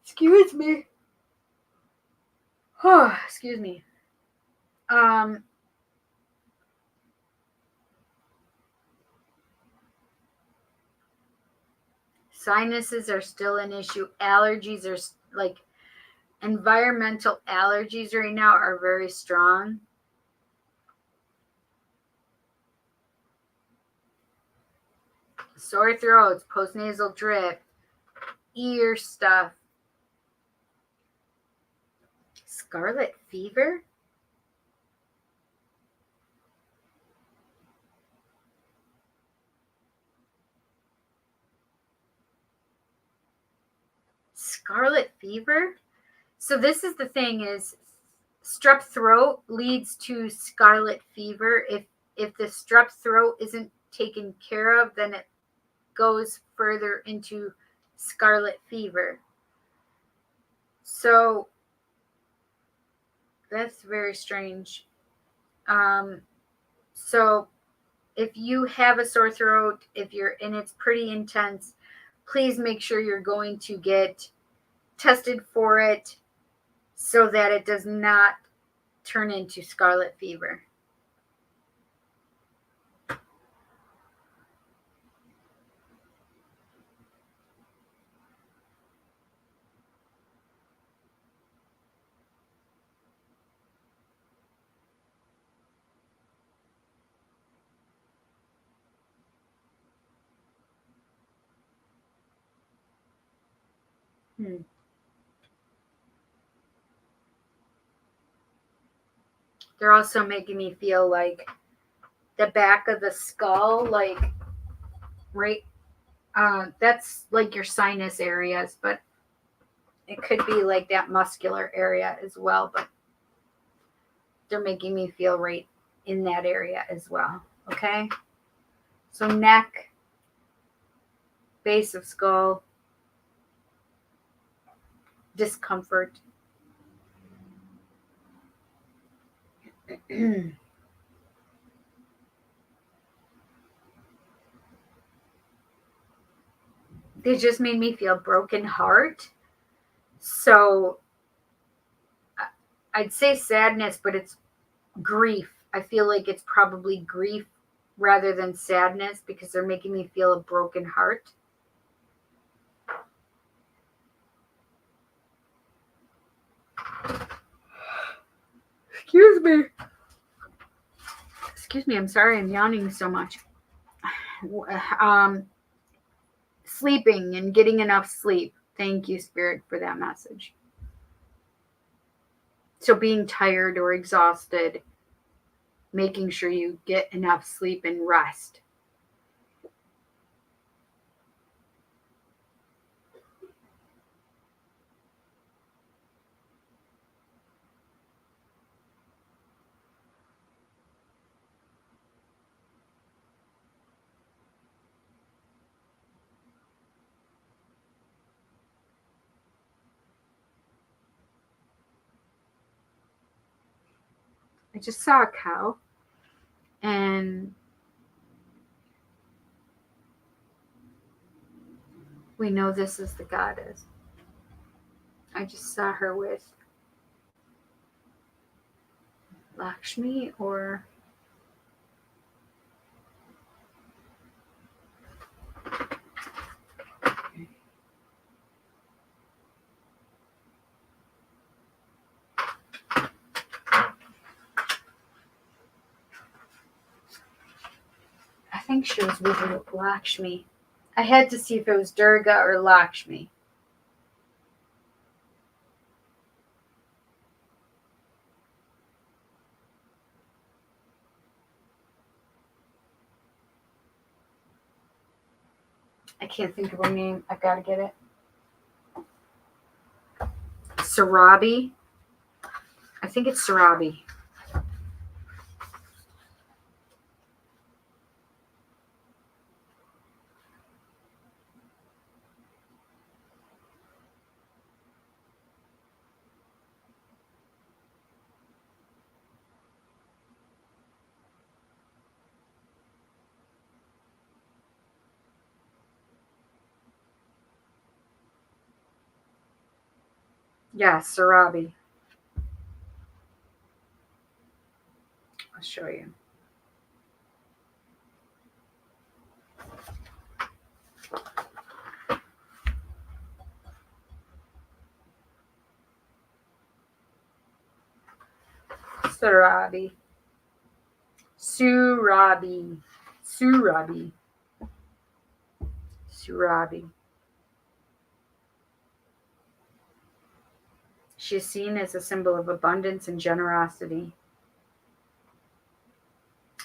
A: Excuse me. Oh, excuse me. Sinuses are still an issue. Allergies are like environmental allergies right now are very strong. Sore throats, postnasal drip, ear stuff. Scarlet fever? Scarlet fever? So this is the thing is strep throat leads to scarlet fever. If the strep throat isn't taken care of, then it goes further into scarlet fever. So that's very strange. So if you have a sore throat, and it's pretty intense, please make sure you're going to get tested for it so that it does not turn into scarlet fever. They're also making me feel like the back of the skull, like right, that's like your sinus areas, but it could be like that muscular area as well. But they're making me feel right in that area as well. Okay, so neck, base of skull, discomfort. They just made me feel broken heart. So I'd say sadness, but it's grief. I feel like it's probably grief rather than sadness, because they're making me feel a broken heart. Excuse me. Excuse me, I'm sorry I'm yawning so much. Sleeping and getting enough sleep. Thank you, Spirit, for that message. So being tired or exhausted, making sure you get enough sleep and rest. I just saw a cow, and we know this is the goddess. I just saw her with Lakshmi or I think she was with Lakshmi. I had to see if it was Durga or Lakshmi. I can't think of her name. I've got to get it. Sarabi. I think it's Sarabi. Yeah, Sarabi. I'll show you. Sarabi. Surabi. Surabi. Surabi. She is seen as a symbol of abundance and generosity.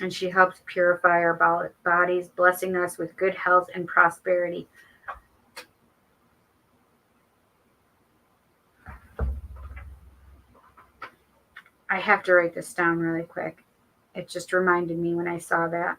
A: And she helps purify our bodies, blessing us with good health and prosperity. I have to write this down really quick. It just reminded me when I saw that.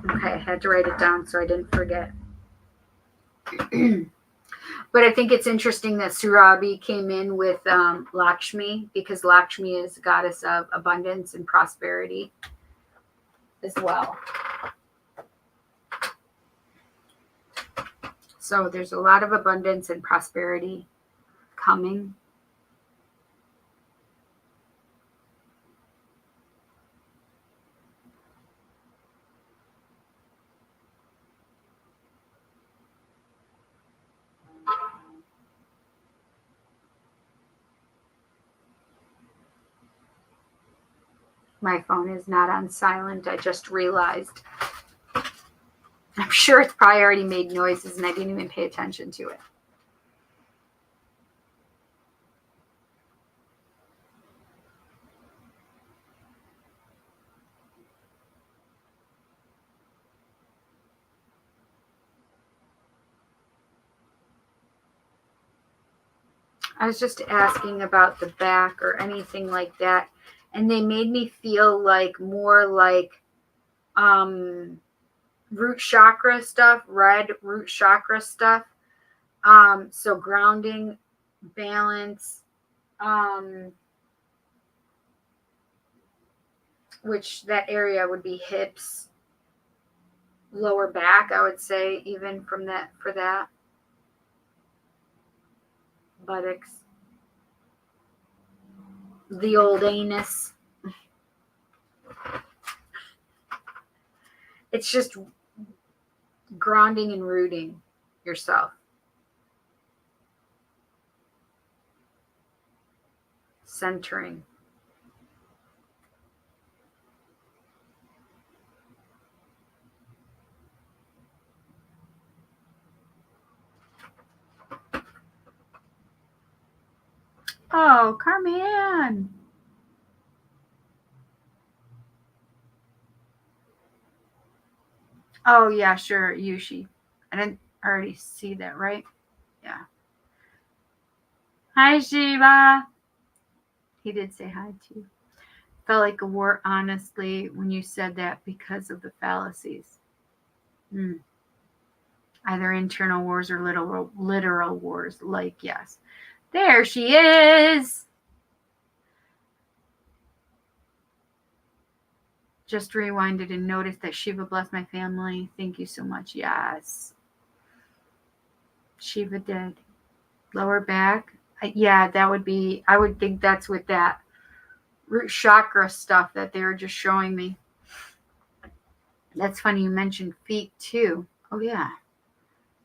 A: Okay, I had to write it down so I didn't forget. But I think it's interesting that Surabi came in with Lakshmi, because Lakshmi is a goddess of abundance and prosperity as well. So there's a lot of abundance and prosperity coming. My phone is not on silent. I just realized. I'm sure it's probably already made noises and I didn't even pay attention to it. I was just asking about the back or anything like that, and they made me feel like more like root chakra stuff, red root chakra stuff. So grounding balance, which that area would be hips, lower back, I would say, even from that, for that. Buttocks. The old anus. It's just grounding and rooting yourself. Centering. Oh, Carmen. Oh, yeah, sure, Yushi. I didn't already see that, right? Yeah. Hi, Shiva. He did say hi to you. Felt like a war, honestly, when you said that because of the fallacies. Either internal wars or literal wars. Like, yes. There she is. Just rewinded and noticed that Shiva blessed my family. Thank you so much. Yes. Shiva did. Lower back. Yeah, that would be, I would think that's with that root chakra stuff that they were just showing me. That's funny you mentioned feet too. Oh, yeah.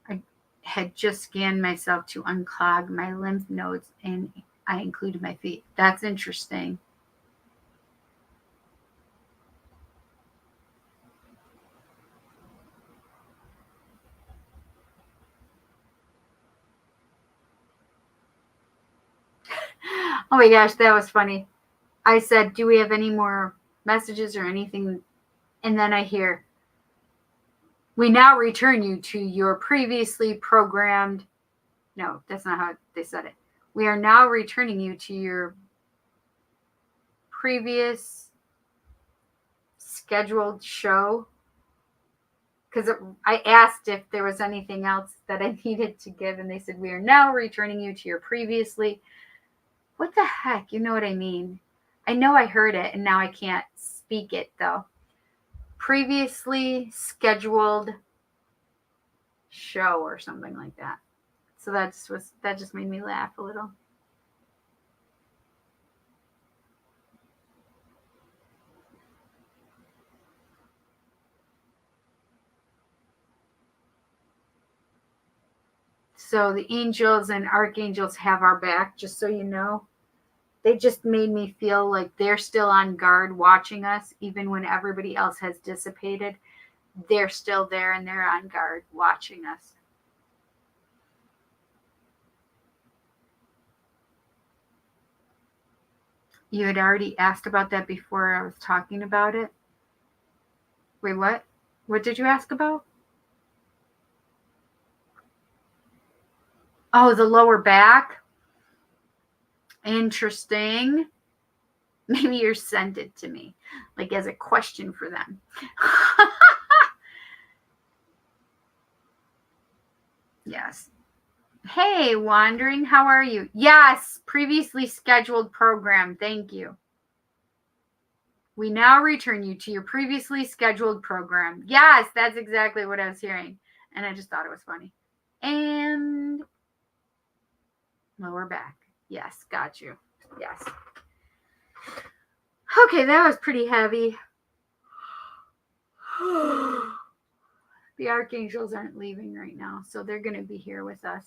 A: I had just scanned myself to unclog my lymph nodes and I included my feet. That's interesting. Oh my gosh, that was funny. I said, do we have any more messages or anything? And then I hear, we now return you to your previously programmed. No, that's not how they said it. We are now returning you to your previous scheduled show. Because I asked if there was anything else that I needed to give, and they said, we are now returning you to your previously. What the heck? You know what I mean? I know I heard it, and now I can't speak it, though. Previously scheduled show or something like that. So that just made me laugh a little. So the angels and archangels have our back, just so you know. They just made me feel like they're still on guard watching us, even when everybody else has dissipated. They're still there and they're on guard watching us. You had already asked about that before I was talking about it. Wait, what? What did you ask about? Oh, the lower back. Interesting. Maybe you sent it to me, like as a question for them. Yes. Hey, Wandering, how are you? Yes, previously scheduled program. Thank you. We now return you to your previously scheduled program. Yes, that's exactly what I was hearing. And I just thought it was funny. And lower back. Yes, got you. Yes. Okay, that was pretty heavy. The archangels aren't leaving right now, so they're going to be here with us.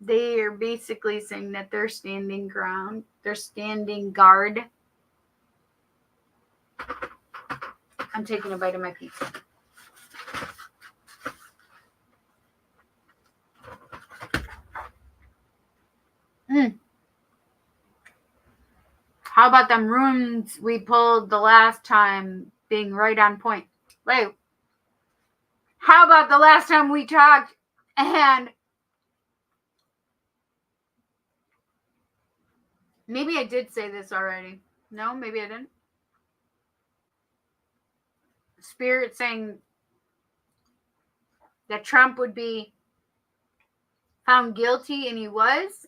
A: They are basically saying that they're standing ground. They're standing guard. I'm taking a bite of my pizza. How about them runes we pulled the last time being right on point? Wait. How about the last time we talked and maybe I did say this already. No, maybe I didn't. Spirit saying that Trump would be found guilty, and he was.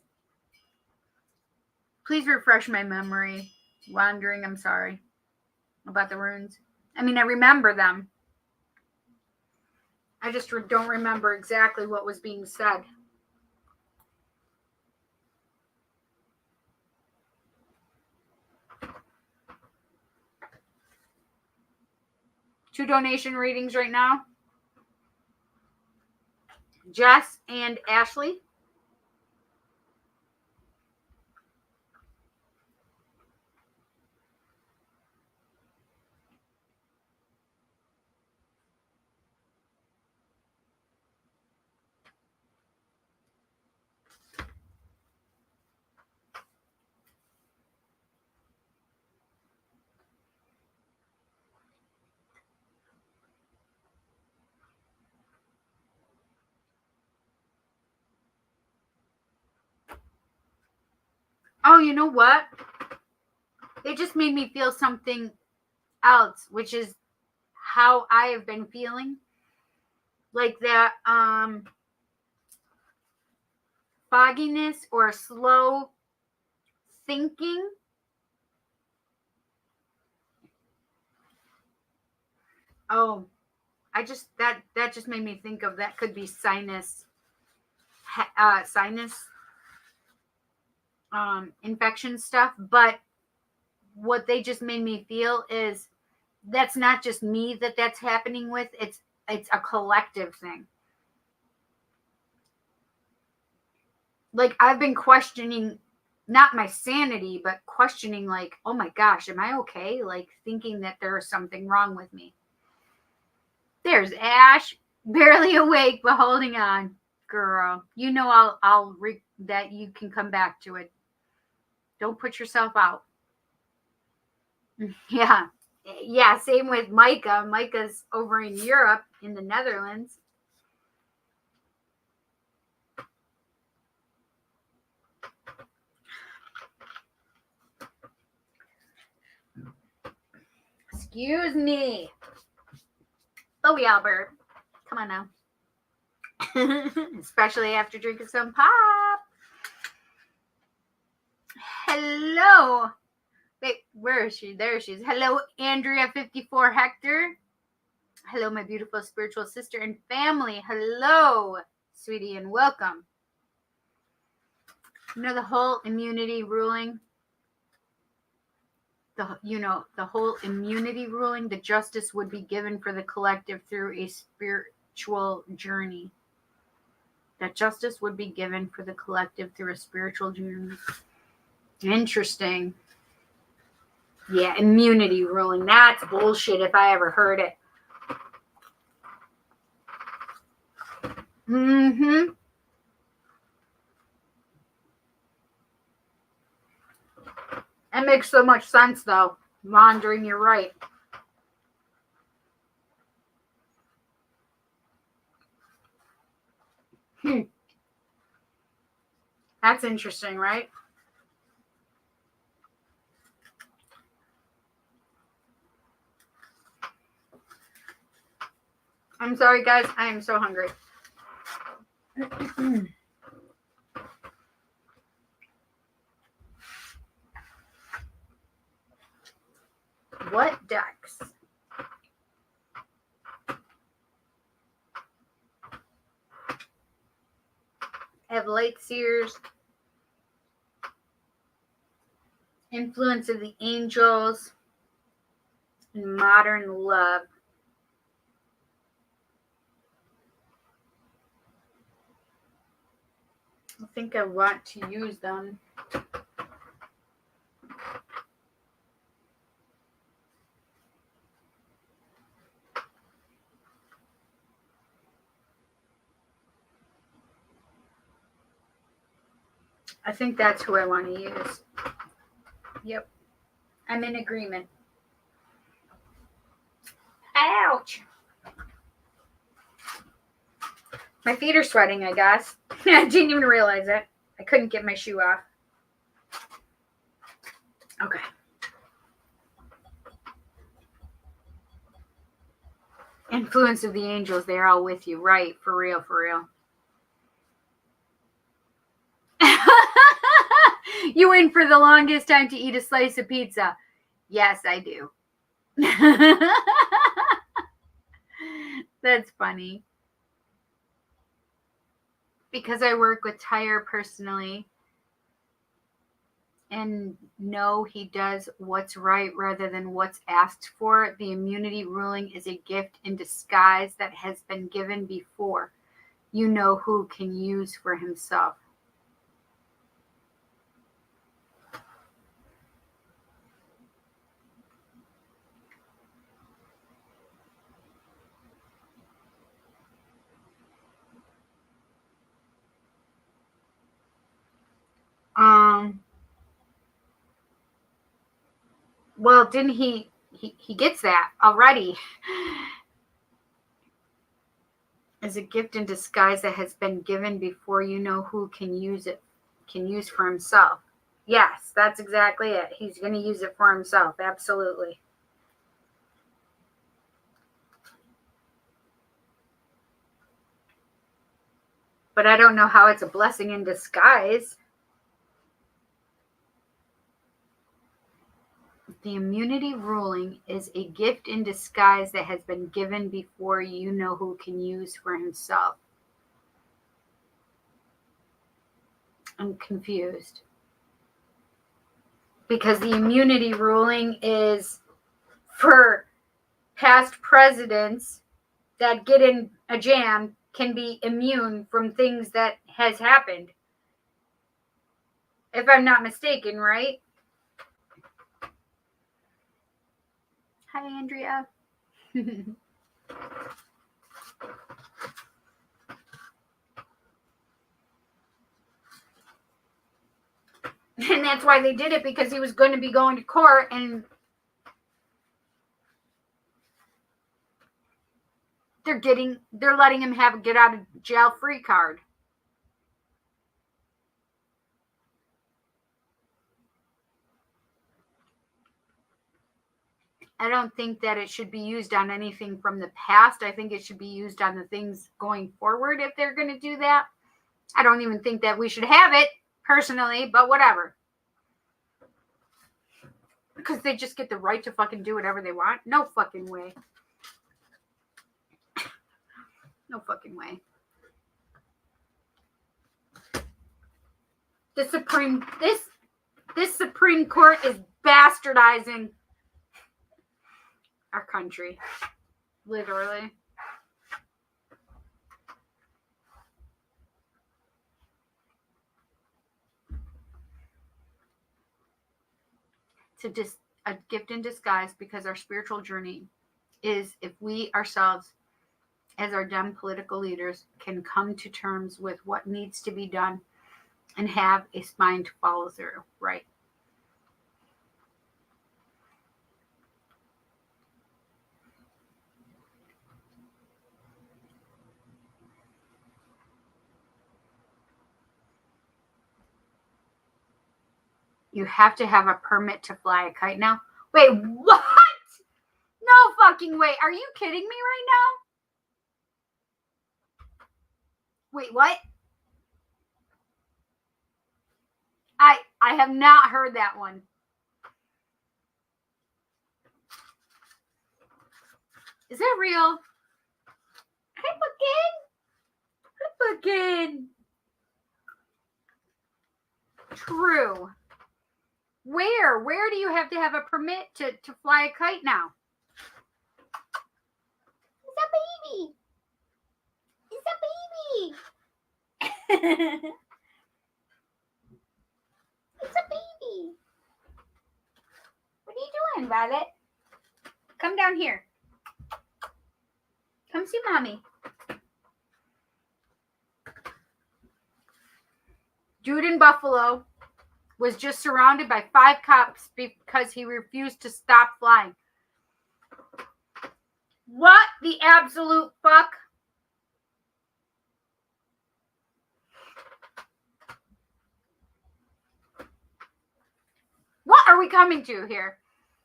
A: Please refresh my memory. Wandering, I'm sorry about the runes. I mean, I remember them. I just don't remember exactly what was being said. Two donation readings right now. Jess and Ashley. Oh, you know what? It just made me feel something else, which is how I have been feeling. Like that fogginess or slow thinking. Oh, that just made me think of that could be sinus infection stuff. But what they just made me feel is that's not just me that's happening with. It's a collective thing. Like, I've been questioning not my sanity, but questioning, like, oh my gosh, am I okay? Like, thinking that there is something wrong with me. There's Ash, barely awake but holding on. Girl, you know that you can come back to it. Don't put yourself out. Yeah. Yeah, same with Micah. Micah's over in Europe, in the Netherlands. Excuse me. Oh, yeah, Albert. Come on now. Especially after drinking some pop. Hello. Wait, where is she? There she is. Hello, Andrea54 Hector. Hello, my beautiful spiritual sister and family. Hello, sweetie, and welcome. You know the whole immunity ruling? The whole immunity ruling, the justice would be given for the collective through a spiritual journey. That justice would be given for the collective through a spiritual journey. Interesting. Yeah, immunity ruling. That's bullshit if I ever heard it. Mm-hmm. That makes so much sense, though. Wandering, you're right. That's interesting, right? I'm sorry, guys. I am so hungry. What decks? I have Light Seers, Influence of the Angels, and Modern Love. I think I want to use them. I think that's who I want to use. Yep. I'm in agreement. Ouch. My feet are sweating, I guess. I didn't even realize it. I couldn't get my shoe off. Okay. Influence of the Angels, they're all with you. Right. For real, for real. You wait for the longest time to eat a slice of pizza. Yes, I do. That's funny. Because I work with Tyre personally and know he does what's right rather than what's asked for, the immunity ruling is a gift in disguise that has been given before. You know who can use for himself. Well, didn't he gets that already. As a gift in disguise that has been given before, you know who can use for himself. Yes, that's exactly it. He's going to use it for himself. Absolutely. But I don't know how it's a blessing in disguise. The immunity ruling is a gift in disguise that has been given before, you know who can use for himself. I'm confused. Because the immunity ruling is for past presidents that get in a jam can be immune from things that has happened. If I'm not mistaken, right? Hi, Andrea. And that's why they did it, because he was going to be going to court and they're letting him have a get out of jail free card. I don't think that it should be used on anything from the past. I think it should be used on the things going forward if they're going to do that. I don't even think that we should have it personally, but whatever. Because they just get the right to fucking do whatever they want. No fucking way. No fucking way. This Supreme Court is bastardizing our country. Literally. It's a gift in disguise, because our spiritual journey is if we ourselves, as our dumb political leaders, can come to terms with what needs to be done and have a spine to follow through, right? You have to have a permit to fly a kite now? Wait, what? No fucking way. Are you kidding me right now? Wait, what? I have not heard that one. Is that real? Hi, Buckin. True. Where do you have to have a permit to fly a kite now? It's a baby. It's a baby. What are you doing, Violet? Come down here. Come see mommy. Dude in Buffalo was just surrounded by 5 cops because he refused to stop flying. What the absolute fuck? What are we coming to here?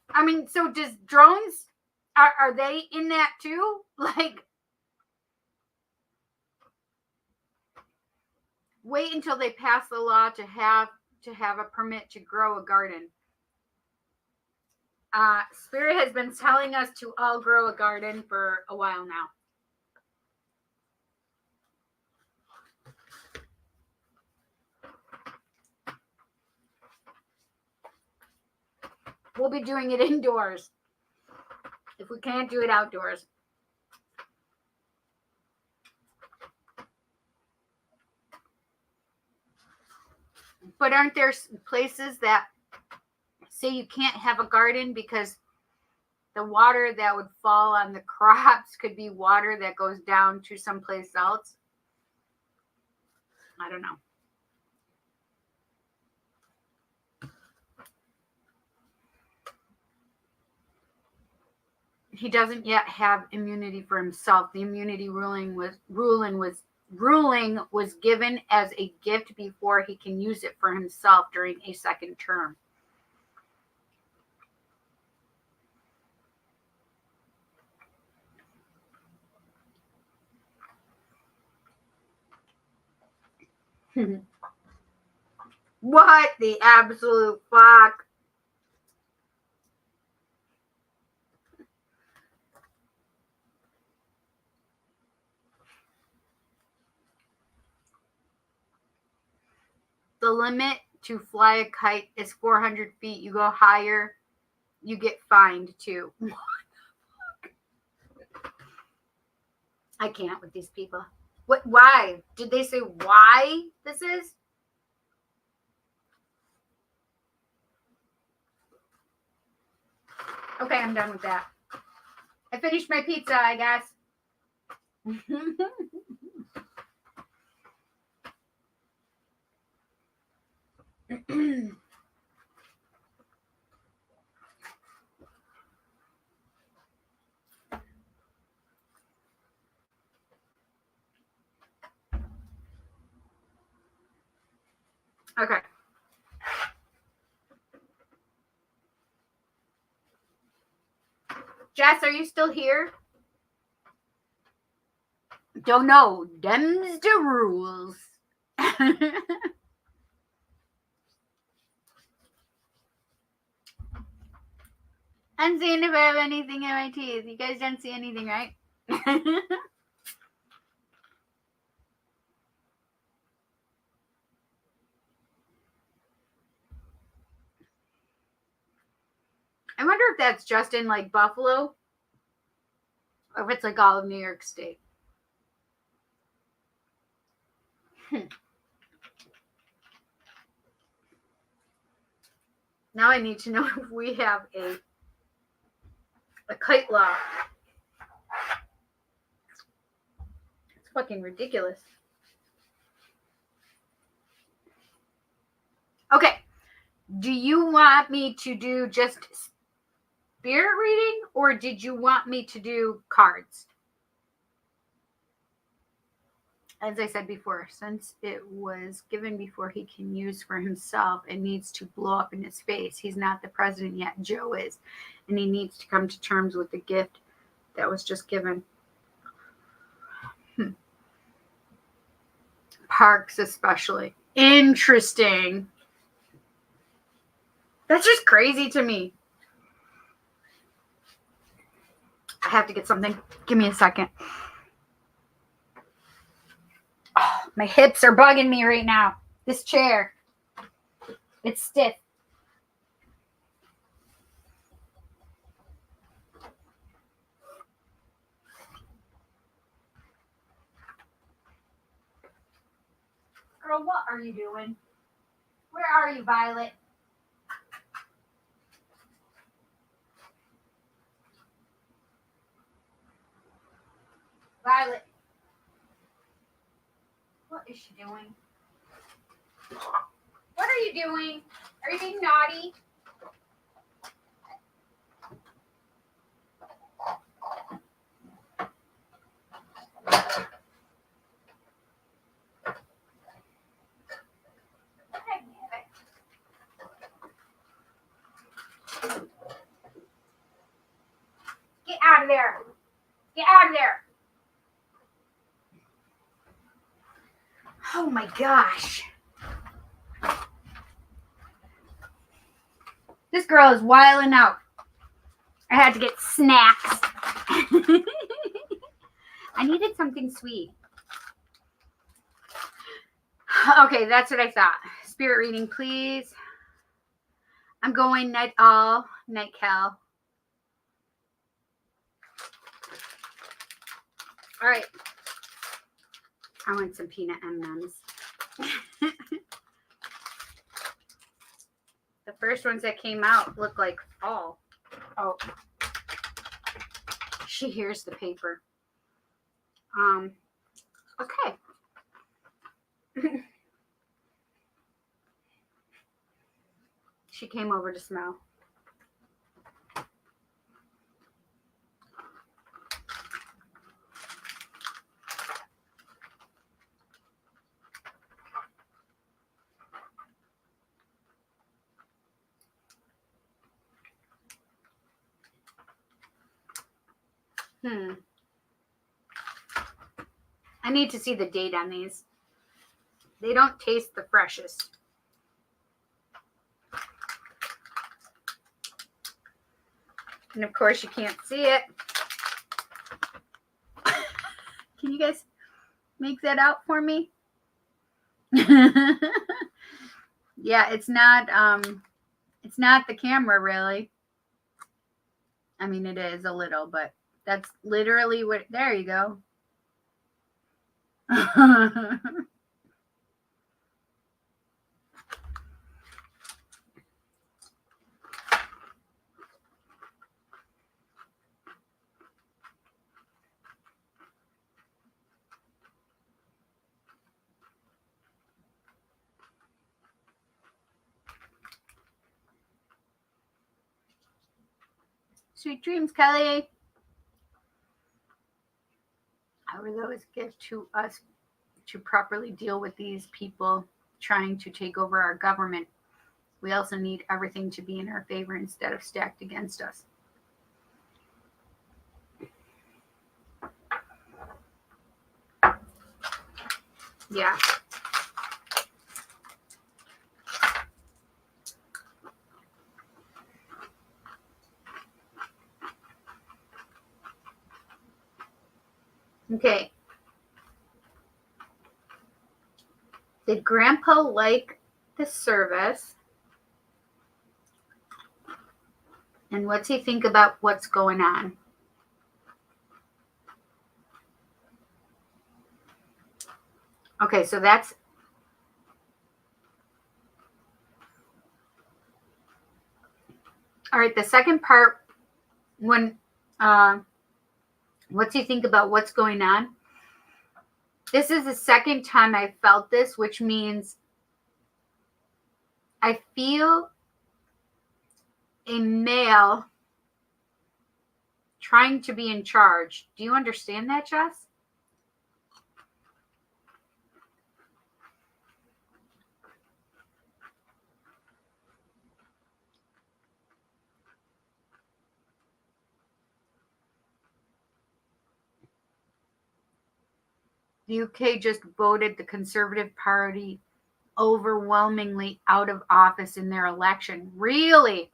A: I mean, so does drones, are they in that too? Like, wait until they pass the law to have to have a permit to grow a garden. Spirit has been telling us to all grow a garden for a while now. We'll be doing it indoors if we can't do it outdoors. But aren't there places that say you can't have a garden because the water that would fall on the crops could be water that goes down to someplace else? I don't know. He doesn't yet have immunity for himself. The immunity ruling was given as a gift before he can use it for himself during a second term. What the absolute fuck? The limit to fly a kite is 400 feet. You go higher, you get fined too. What the fuck? I can't with these people. What? Why? Did they say why this is? Okay, I'm done with that. I finished my pizza, I guess. Okay. Jess, are you still here? Don't know. Them's the rules. I'm seeing if I have anything in my teeth. You guys don't see anything, right? I wonder if that's just in like Buffalo or if it's like all of New York State. Now I need to know if we have a kite law. It's fucking ridiculous. Okay. Do you want me to do just spirit reading or did you want me to do cards? As I said before, since it was given before he can use for himself, it needs to blow up in his face. He's not the president yet. Joe is. And he needs to come to terms with the gift that was just given. Parks especially. Interesting. That's just crazy to me. I have to get something. Give me a second. Oh, my hips are bugging me right now. This chair. It's stiff. Girl, what are you doing? Where are you, Violet? Violet. What is she doing? What are you doing? Are you being naughty? Get out of there. Get out of there. Oh my gosh. This girl is wilding out. I had to get snacks. I needed something sweet. Okay, that's what I thought. Spirit reading, please. I'm going night all, night cal. All right. I want some peanut M&Ms. The first ones that came out look like fall. Oh. She hears the paper. Okay. She came over to smell. I need to see the date on these. They don't taste the freshest. And of course you can't see it. Can you guys make that out for me? Yeah, it's not the camera really. I mean, it is a little, but that's literally what, there you go. Sweet dreams, Kelly. How are those gifts to us to properly deal with these people trying to take over our government? We also need everything to be in our favor instead of stacked against us. Yeah. Okay. Did Grandpa like the service? And what's he think about what's going on? Okay, so that's all right. The second part, when what's he think about what's going on? This is the second time I felt this, which means I feel a male trying to be in charge. Do you understand that, Jess? The UK just voted the Conservative Party overwhelmingly out of office in their election. Really?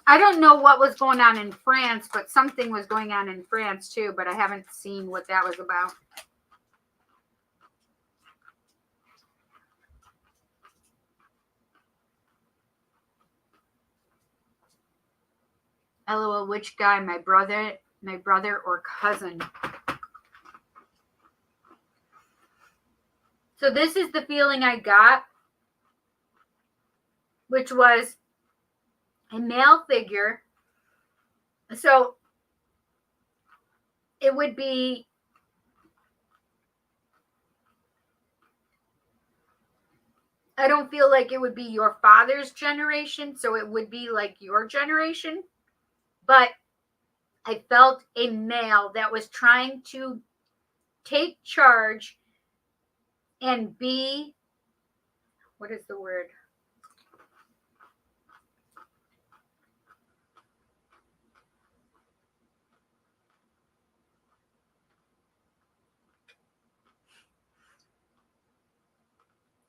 A: I don't know what was going on in France, but something was going on in France too, but I haven't seen what that was about. LOL, which guy? My brother or cousin? So this is the feeling I got, which was a male figure. So it would be I don't feel like it would be your father's generation, so it would be like your generation. But I felt a male that was trying to take charge and be, what is the word?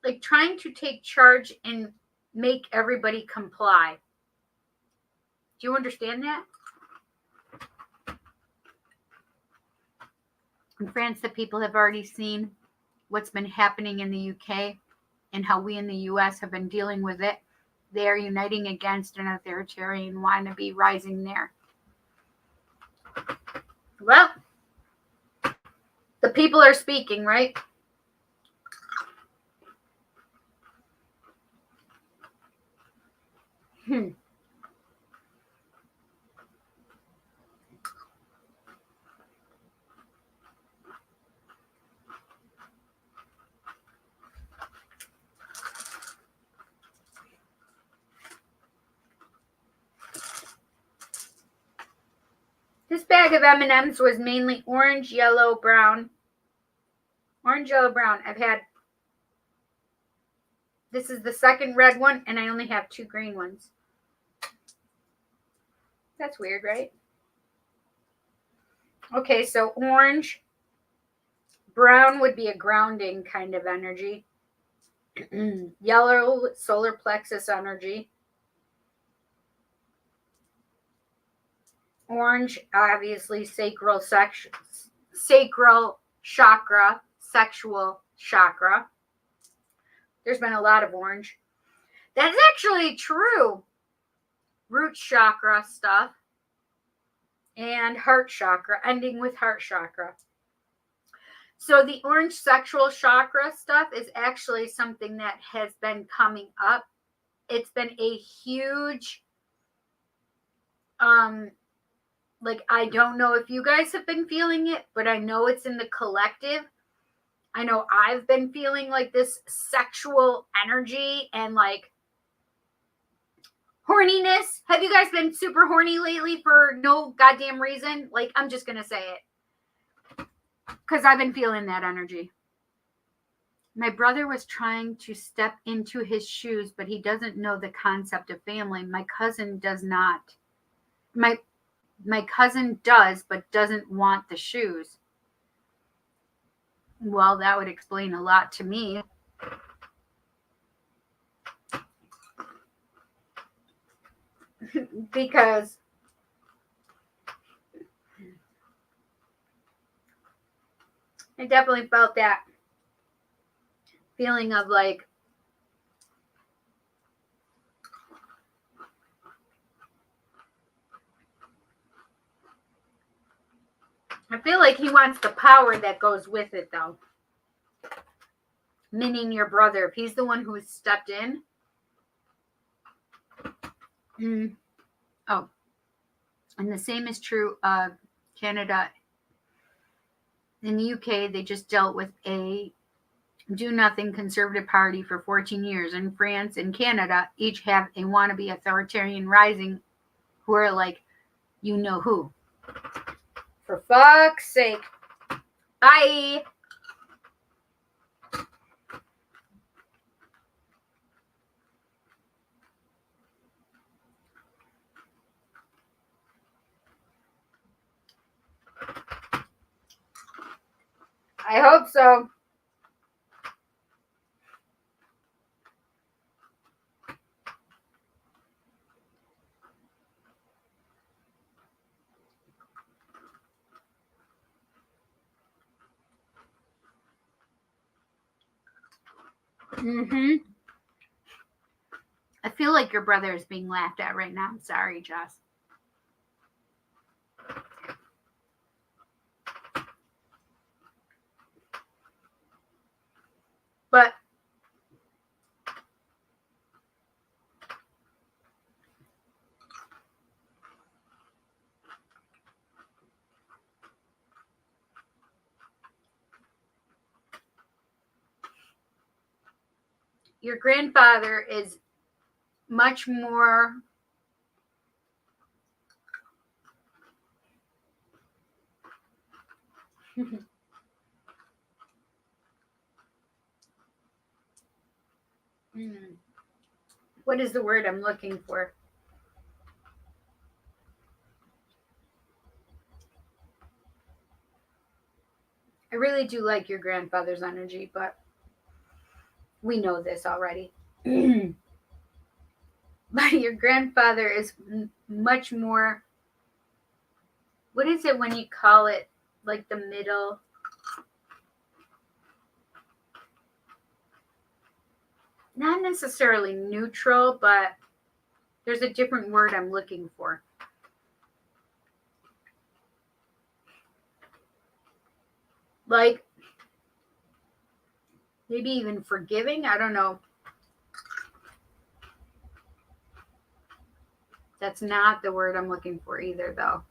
A: Like trying to take charge and make everybody comply. Do you understand that? In France, the people have already seen what's been happening in the UK and how we in the US have been dealing with it. They are uniting against an authoritarian wannabe rising there. Well, the people are speaking, right? This bag of M&Ms was mainly orange, yellow, brown. Orange, yellow, brown. This is the second red one, and I only have 2 green ones. That's weird, right? Okay, so orange, brown would be a grounding kind of energy. Yellow, solar plexus energy. Orange, obviously sacral chakra, sexual chakra. There's been a lot of orange. That's actually true. Root chakra stuff. And heart chakra, ending with heart chakra. So the orange sexual chakra stuff is actually something that has been coming up. It's been a huge, like, I don't know if you guys have been feeling it, but I know it's in the collective. I know I've been feeling like this sexual energy and like horniness. Have you guys been super horny lately for no goddamn reason? Like, I'm just going to say it. Because I've been feeling that energy. My brother was trying to step into his shoes, but he doesn't know the concept of family. My cousin does not. My cousin does, but doesn't want the shoes. Well, that would explain a lot to me. Because I definitely felt that feeling of like, I feel like he wants the power that goes with it, though. Meaning your brother, if he's the one who stepped in. Oh, and the same is true of Canada. In the UK, they just dealt with a do-nothing conservative party for 14 years. In France and Canada, each have a wannabe authoritarian rising who are like, you know who. For fuck's sake. Bye. I hope so. I feel like your brother is being laughed at right now. I'm sorry, Jess. But your grandfather is much more what is the word I'm looking for? I really do like your grandfather's energy, but we know this already. But your grandfather is much more, what is it when you call it like the middle? Not necessarily neutral, but there's a different word I'm looking for. Like, maybe even forgiving. I don't know. That's not the word I'm looking for either, though.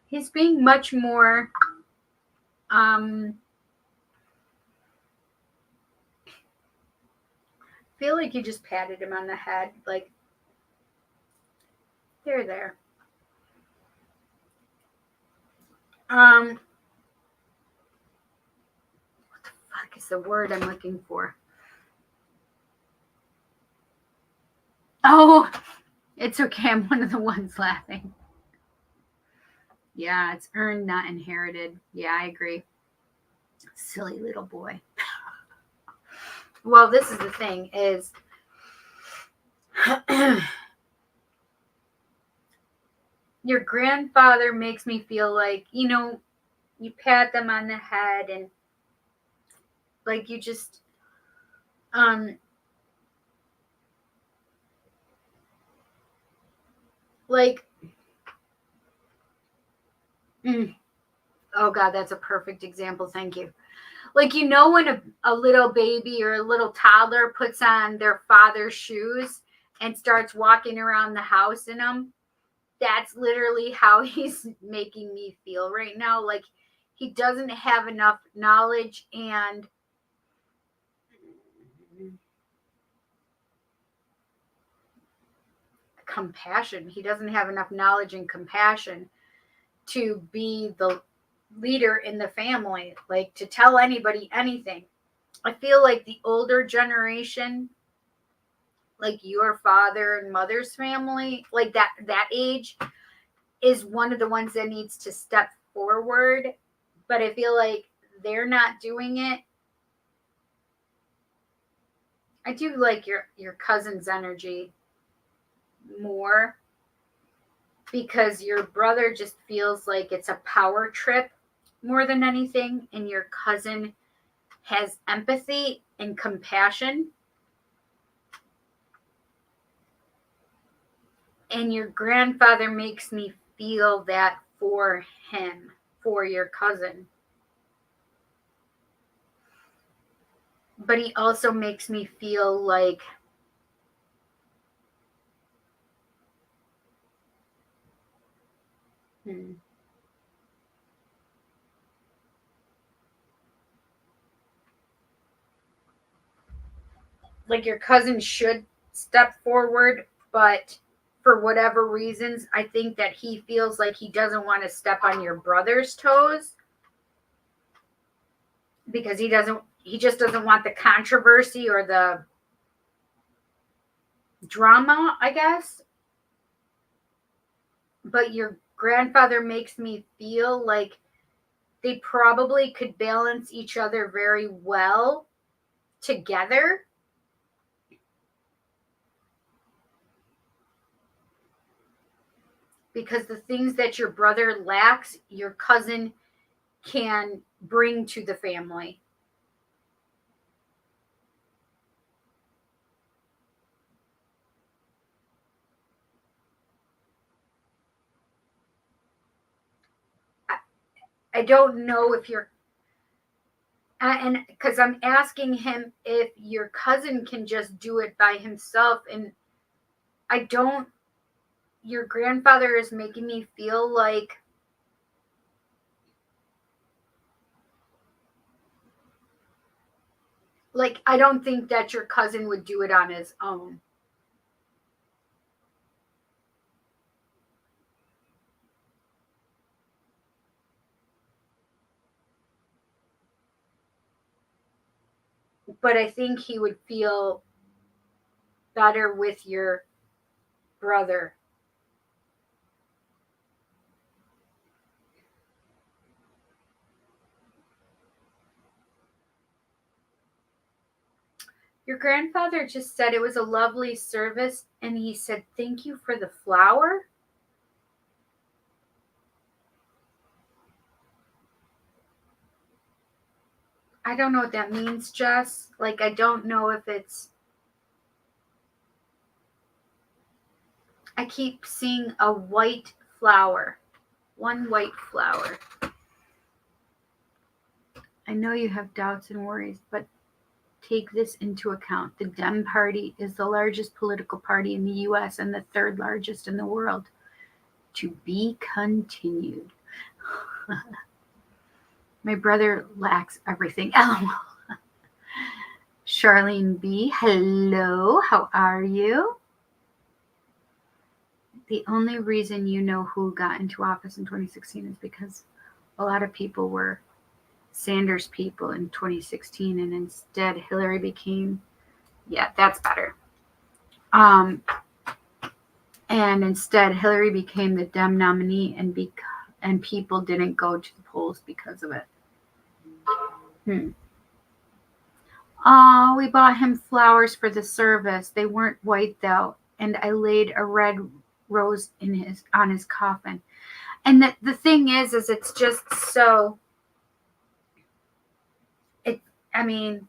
A: He's being much more I feel like you just patted him on the head, like, there. What the fuck is the word I'm looking for? Oh, it's okay. I'm one of the ones laughing. Yeah, it's earned, not inherited. Yeah, I agree. Silly little boy. Well, this is the thing is your grandfather makes me feel like, you pat them on the head and like you just like oh god, that's a perfect example. Thank you. Like, when a little baby or a little toddler puts on their father's shoes and starts walking around the house in them, that's literally how he's making me feel right now. Like, he doesn't have enough knowledge and compassion. He doesn't have enough knowledge and compassion to be the leader in the family, like to tell anybody anything. I feel like the older generation, like your father and mother's family, like that age, is one of the ones that needs to step forward. But I feel like they're not doing it. I do like your cousin's energy more because your brother just feels like it's a power trip more than anything, and your cousin has empathy and compassion. And your grandfather makes me feel that for him, for your cousin. But he also makes me feel like like your cousin should step forward, but for whatever reasons, I think that he feels like he doesn't want to step on your brother's toes because he just doesn't want the controversy or the drama, I guess. But your grandfather makes me feel like they probably could balance each other very well together. Because the things that your brother lacks, your cousin can bring to the family. I don't know if you're, and because I'm asking him if your cousin can just do it by himself. And I don't, your grandfather is making me feel like I don't think that your cousin would do it on his own. But I think he would feel better with your brother. Your grandfather just said it was a lovely service, and he said thank you for the flower. I don't know what that means, Jess. Like, I don't know if it's... I keep seeing a white flower. One white flower. I know you have doubts and worries, but take this into account. The Dem Party is the largest political party in the U.S. and the third largest in the world. To be continued. My brother lacks everything. LOL. Charlene B. Hello. How are you? The only reason you know who got into office in 2016 is because a lot of people were Sanders people in 2016, and instead Hillary became... Yeah, that's better. And instead Hillary became the Dem nominee, and people didn't go to the polls because of it. Oh, we bought him flowers for the service. They weren't white though, and I laid a red rose on his coffin. And the thing is it's just so... I mean,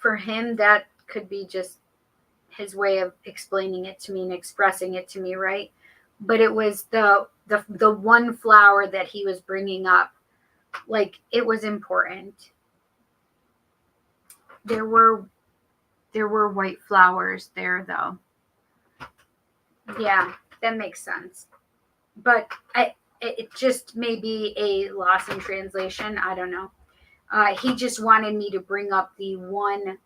A: for him, that could be just his way of explaining it to me and expressing it to me, right? But it was the one flower that he was bringing up, like, it was important. There were white flowers there, though. Yeah, that makes sense. But it just may be a loss in translation. I don't know. He just wanted me to bring up the one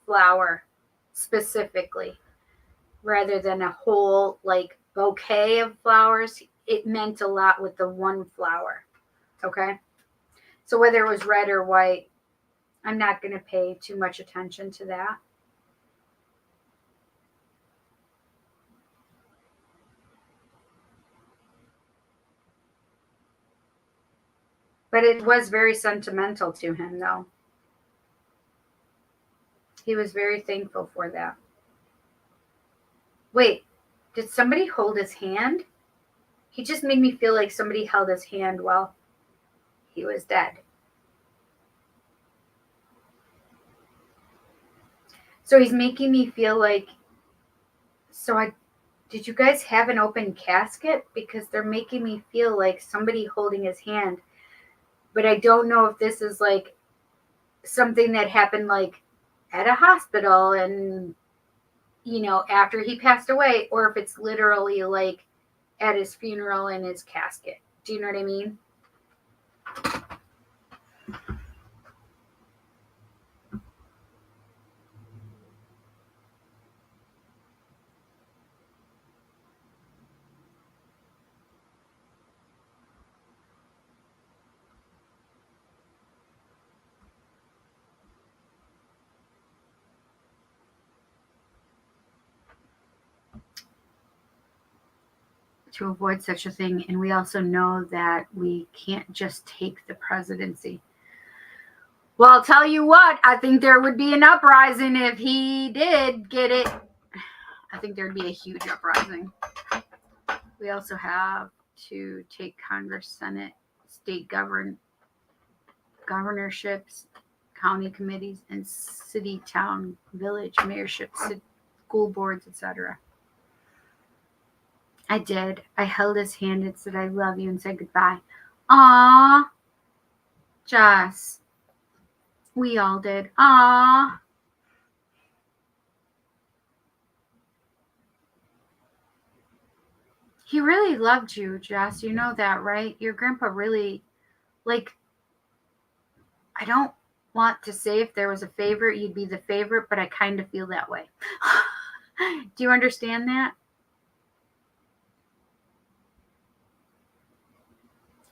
A: flower specifically rather than a whole like bouquet of flowers. It meant a lot with the one flower. Okay, so whether it was red or white, I'm not going to pay too much attention to that. But it was very sentimental to him, though. He was very thankful for that. Wait, did somebody hold his hand? He just made me feel like somebody held his hand while he was dead. So he's making me feel like... Did you guys have an open casket? Because they're making me feel like somebody holding his hand. But I don't know if this is like something that happened like at a hospital and, after he passed away, or if it's literally like at his funeral in his casket. Do you know what I mean? To avoid such a thing. And we also know that we can't just take the presidency. Well, I'll tell you what, I think there would be an uprising if he did get it. I think there'd be a huge uprising. We also have to take Congress, Senate, state governorships, county committees, and city, town, village, mayorships, school boards, etc. I did. I held his hand and said, I love you, and said goodbye. Aww. Jess. We all did. Aww. He really loved you, Jess. You know that, right? Your grandpa really, like, I don't want to say if there was a favorite, you'd be the favorite, but I kind of feel that way. Do you understand that?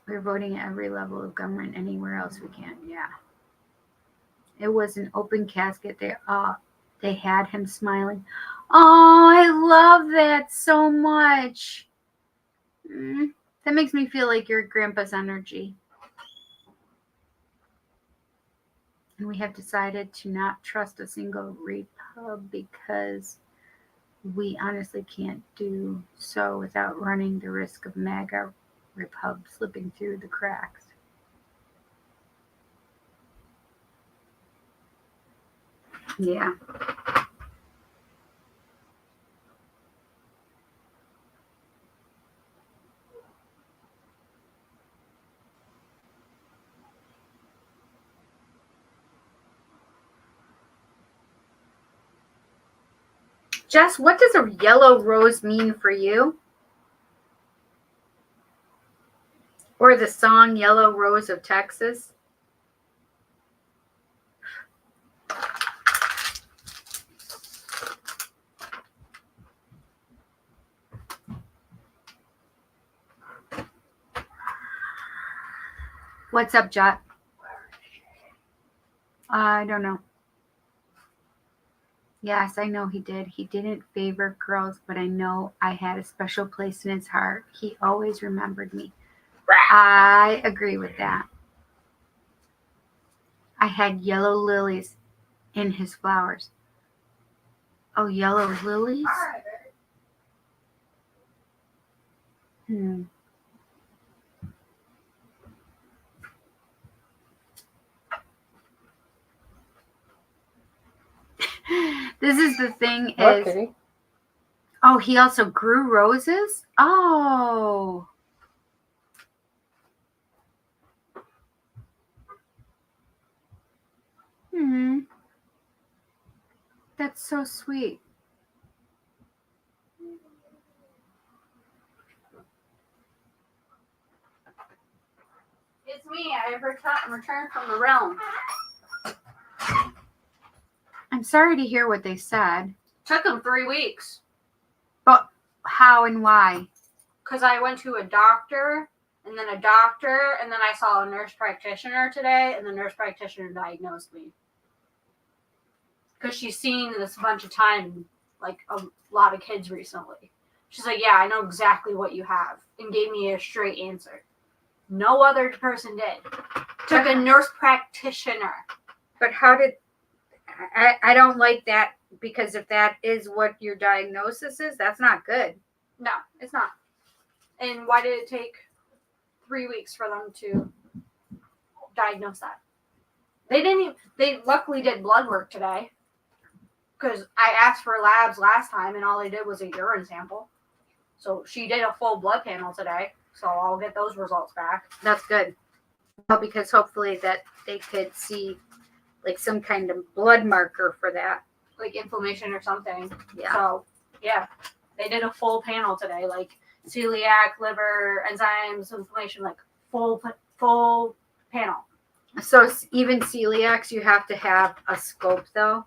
A: We're voting at every level of government anywhere else we can. Yeah. It was an open casket. They had him smiling. Oh, I love that so much. That makes me feel like your grandpa's energy. And we have decided to not trust a single repub because we honestly can't do so without running the risk of MAGA repub slipping through the cracks. Yeah. Jess, what does a yellow rose mean for you? Or the song Yellow Rose of Texas? What's up, Jot? I don't know. Yes, I know he did. He didn't favor girls, but I know I had a special place in his heart. He always remembered me. I agree with that. I had yellow lilies in his flowers. Oh, yellow lilies? This is the thing
D: What,
A: is...
D: Kitty?
A: Oh, he also grew roses? Oh. That's so sweet. It's me. I have returned from the realm. I'm sorry to hear what they said.
D: Took him 3 weeks.
A: But how and why?
D: Because I went to a doctor, and then a doctor, and then I saw a nurse practitioner today, and the nurse practitioner diagnosed me. Because she's seen this a bunch of times, like a lot of kids recently. She's like, yeah, I know exactly what you have, and gave me a straight answer. No other person did. Took a nurse practitioner.
A: But how did... I don't like that, because if that is what your diagnosis is, that's not good.
D: No, it's not. And why did it take 3 weeks for them to diagnose that? They didn't even, they luckily did blood work today. Because I asked for labs last time, and all they did was a urine sample. So she did a full blood panel today. So I'll get those results back.
A: That's good. Well, because hopefully that they could see like some kind of blood marker for that.
D: Like inflammation or something.
A: Yeah.
D: So, yeah. They did a full panel today. Like celiac, liver, enzymes, inflammation. Like full panel.
A: So even celiacs, you have to have a scope, though?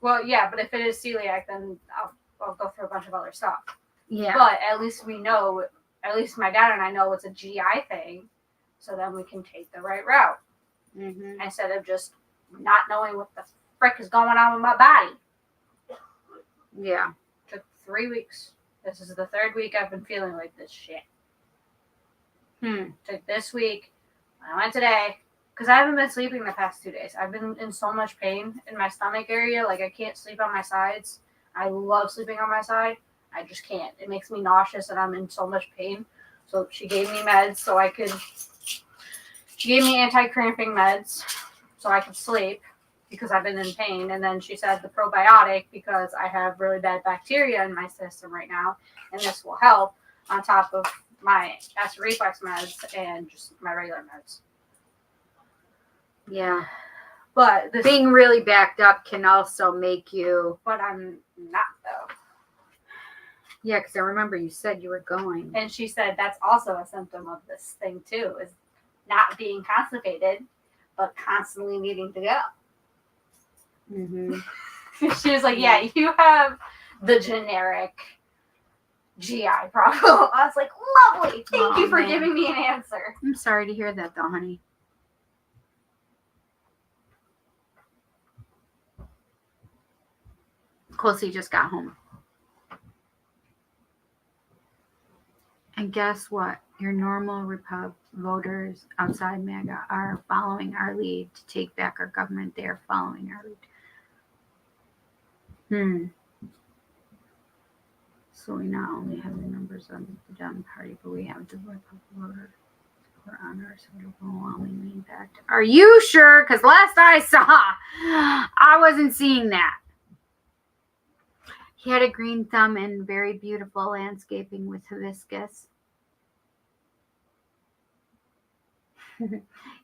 D: Well, yeah, but if it is celiac, then I'll go through a bunch of other stuff.
A: Yeah.
D: But at least we know, at least my dad and I know it's a GI thing, so then we can take the right route.
A: Mm-hmm.
D: Instead of just not knowing what the frick is going on with my body.
A: Yeah.
D: Took 3 weeks. This is the 3rd week I've been feeling like this shit. Took this week. I went today. Because I haven't been sleeping the past 2 days. I've been in so much pain in my stomach area. Like, I can't sleep on my sides. I love sleeping on my side. I just can't. It makes me nauseous and I'm in so much pain. So she gave me meds so I could... She gave me anti-cramping meds so I could sleep because I've been in pain. And then she said the probiotic because I have really bad bacteria in my system right now. And this will help on top of my acid reflux meds and just my regular meds.
A: Yeah.
D: But this,
A: being really backed up can also make you...
D: But I'm not, though.
A: Yeah, because I remember you said you were going.
D: And she said that's also a symptom of this thing, too, is not being constipated, but constantly needing to go.
A: Mm-hmm.
D: She was like, yeah, you have the generic GI problem. I was like, lovely. Thank you for giving me an answer.
A: I'm sorry to hear that, though, honey. Closely just got home. And guess what? Your normal Repub voters outside MAGA are following our lead to take back our government. They are following our lead. So we not only have the numbers of the Dem Party, but we have the Repub voters on our sort of overwhelming impact. Are you sure? Because last I saw, I wasn't seeing that. He had a green thumb and very beautiful landscaping with hibiscus.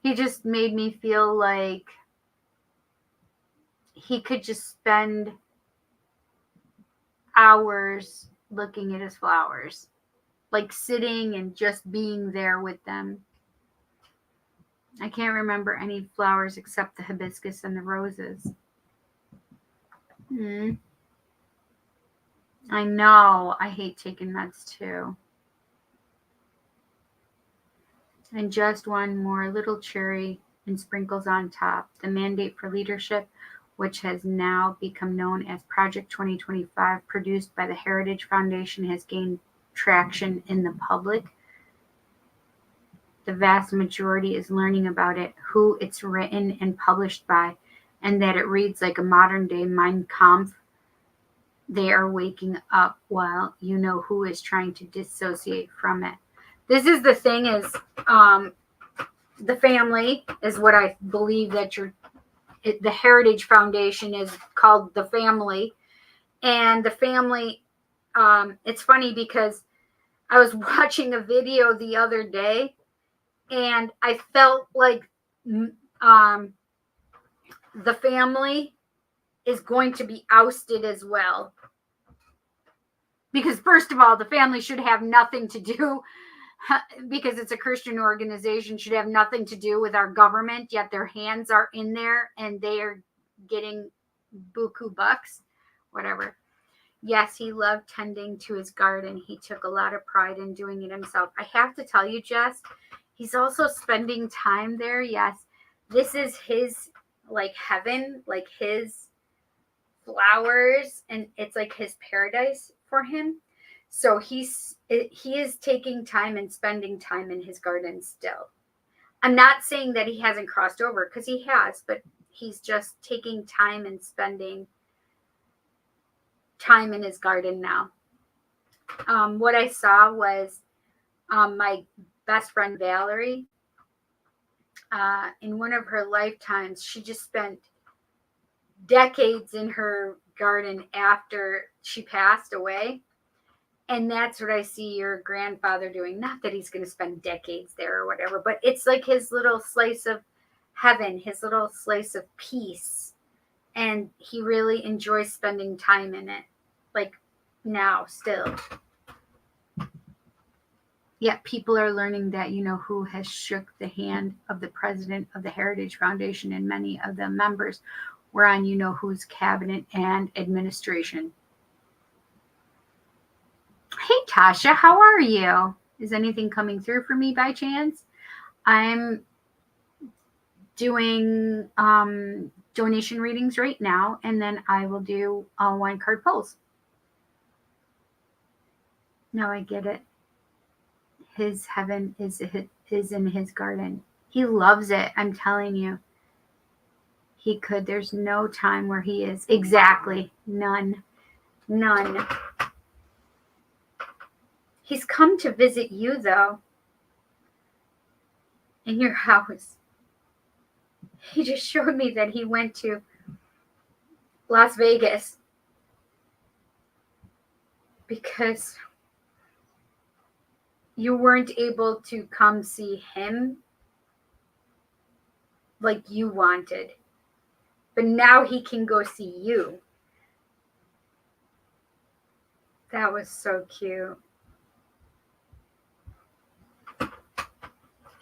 A: He just made me feel like he could just spend hours looking at his flowers, like sitting and just being there with them. I can't remember any flowers except the hibiscus and the roses. I know. I hate taking meds too. And just one more little cherry and sprinkles on top. The mandate for leadership, which has now become known as Project 2025, produced by the Heritage Foundation, has gained traction in the public. The vast majority is learning about it, who it's written and published by, and that it reads like a modern-day Mein Kampf. They are waking up while you know who is trying to dissociate from it. This is the thing is, the family is what I believe that the Heritage Foundation is called the family. And the family, it's funny because I was watching a video the other day and I felt like the family is going to be ousted as well. Because first of all, the family should have nothing to do, because it's a Christian organization, should have nothing to do with our government, yet their hands are in there and they are getting buku bucks, whatever. Yes, he loved tending to his garden. He took a lot of pride in doing it himself. I have to tell you, Jess, he's also spending time there. Yes, this is his, like, heaven, like his flowers, and it's like his paradise for him. So he is taking time and spending time in his garden still. I'm not saying that he hasn't crossed over, because he has, but he's just taking time and spending time in his garden now. What I saw was my best friend Valerie, in one of her lifetimes, she just spent decades in her garden after she passed away. And that's what I see your grandfather doing. Not that he's going to spend decades there or whatever, but it's like his little slice of heaven, his little slice of peace. And he really enjoys spending time in it, like now still. Yet people are learning that, you know, who has shook the hand of the president of the Heritage Foundation, and many of the members were on, you know, whose cabinet and administration. Hey, Tasha, how are you? Is anything coming through for me by chance? I'm doing donation readings right now, and then I will do wine card pulls. Now I get it. His heaven is in his garden. He loves it. I'm telling you. He could. There's no time where he is. Exactly. None. He's come to visit you, though, in your house. He just showed me that he went to Las Vegas because you weren't able to come see him like you wanted. But now he can go see you. That was so cute.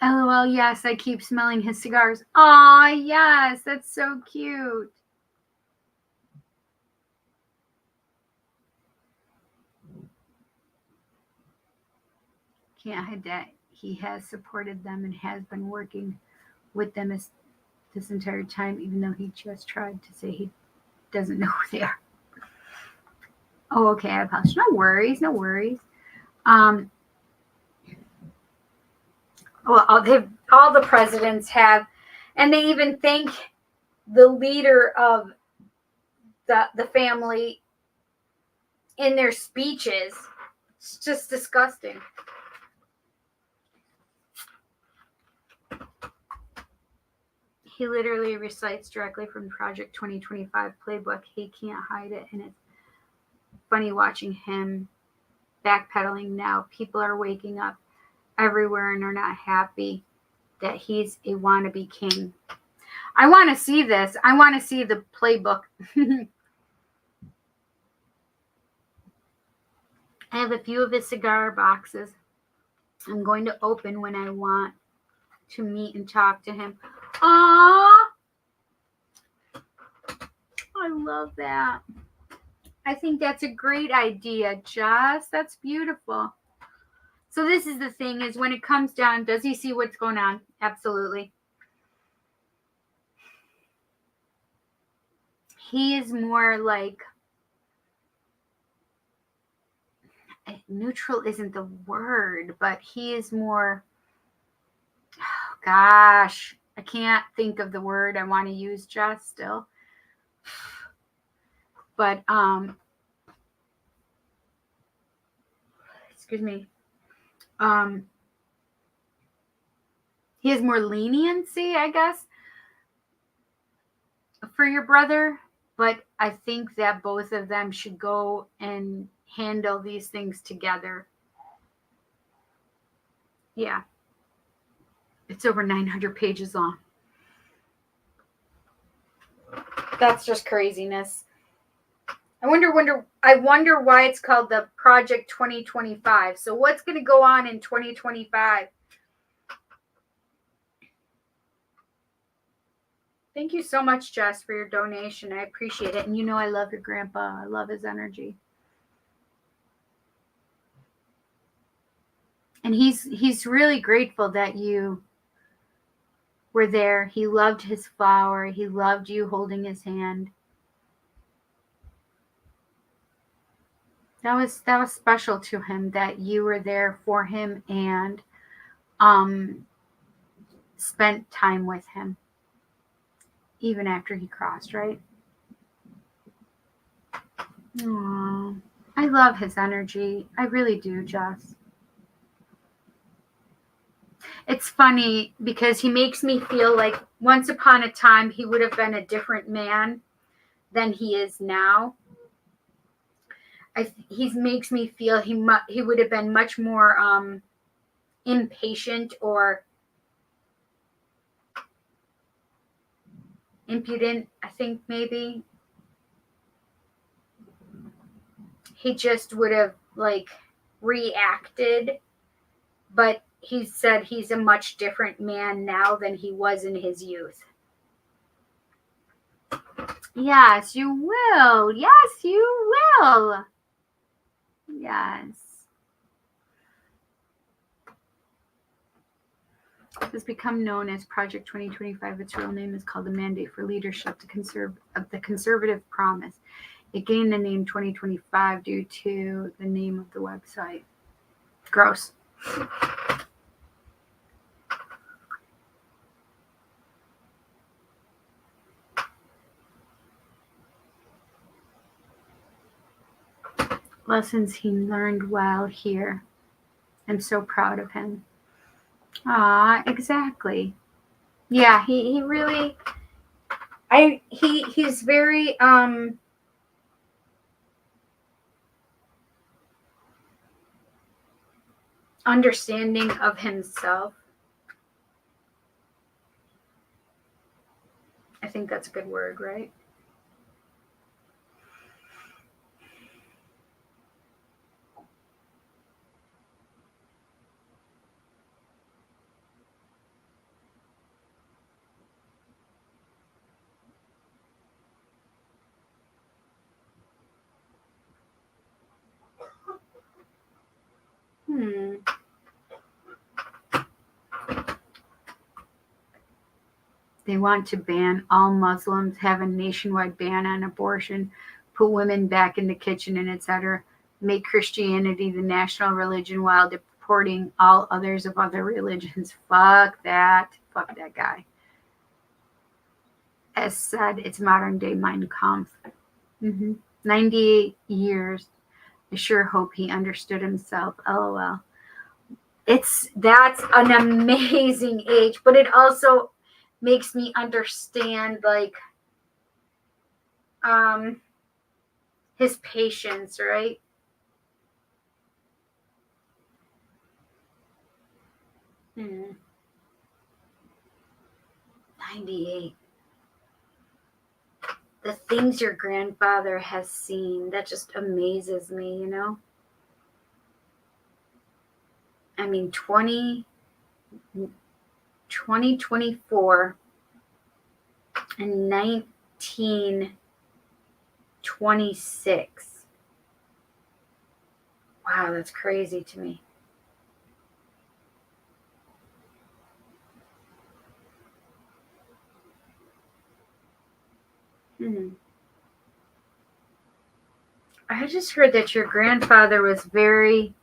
A: LOL, yes, I keep smelling his cigars. Aw, yes, that's so cute. Can't hide that he has supported them and has been working with them this entire time, even though he just tried to say he doesn't know who they are. Oh, okay, I apologize. No worries. Well, all the presidents have, and they even thank the leader of the family in their speeches. It's just disgusting. He literally recites directly from Project 2025 playbook. He can't hide it, and it's funny watching him backpedaling now. People are waking up everywhere and are not happy that he's a wannabe king. I want to see this. I want to see the playbook. I have a few of his cigar boxes. I'm going to open when I want to meet and talk to him. Aww. I love that. I think that's a great idea, Jess. That's beautiful. So this is the thing, is when it comes down, does he see what's going on? Absolutely. He is more like, neutral isn't the word, but he is more, oh gosh, I can't think of the word I want to use, Jess, still. But, excuse me. He has more leniency, I guess, for your brother, but I think that both of them should go and handle these things together. Yeah. It's over 900 pages long. That's just craziness. I wonder why it's called the Project 2025. So what's going to go on in 2025? Thank you so much, Jess, for your donation. I appreciate it. And you know I love your grandpa. I love his energy. And he's really grateful that you were there. He loved his flower. He loved you holding his hand. That was special to him that you were there for him and spent time with him even after he crossed, right? Aww. I love his energy. I really do, Jess. It's funny because he makes me feel like once upon a time he would have been a different man than he is now. He makes me feel he would have been much more impatient or impudent, I think maybe. He just would have reacted, but he said he's a much different man now than he was in his youth. Yes, you will. Yes, you will. Yes. It has become known as Project 2025. Its real name is called the Mandate for Leadership of the Conservative Promise. It gained the name 2025 due to the name of the website. Gross. Lessons he learned while here. I'm so proud of him. Exactly. Yeah, he really he's very understanding of himself. I think that's a good word, right? They want to ban all Muslims, have a nationwide ban on abortion, put women back in the kitchen, and etc. Make Christianity the national religion while supporting all others of other religions. Fuck that guy. As said, it's modern day Mein Kampf. 98 years. I sure hope he understood himself. LOL. That's an amazing age, but it also makes me understand like his patience, right? Hmm. 98. The things your grandfather has seen, that just amazes me, you know? I mean, 2024 and 1926. Wow, that's crazy to me. I just heard that your grandfather was very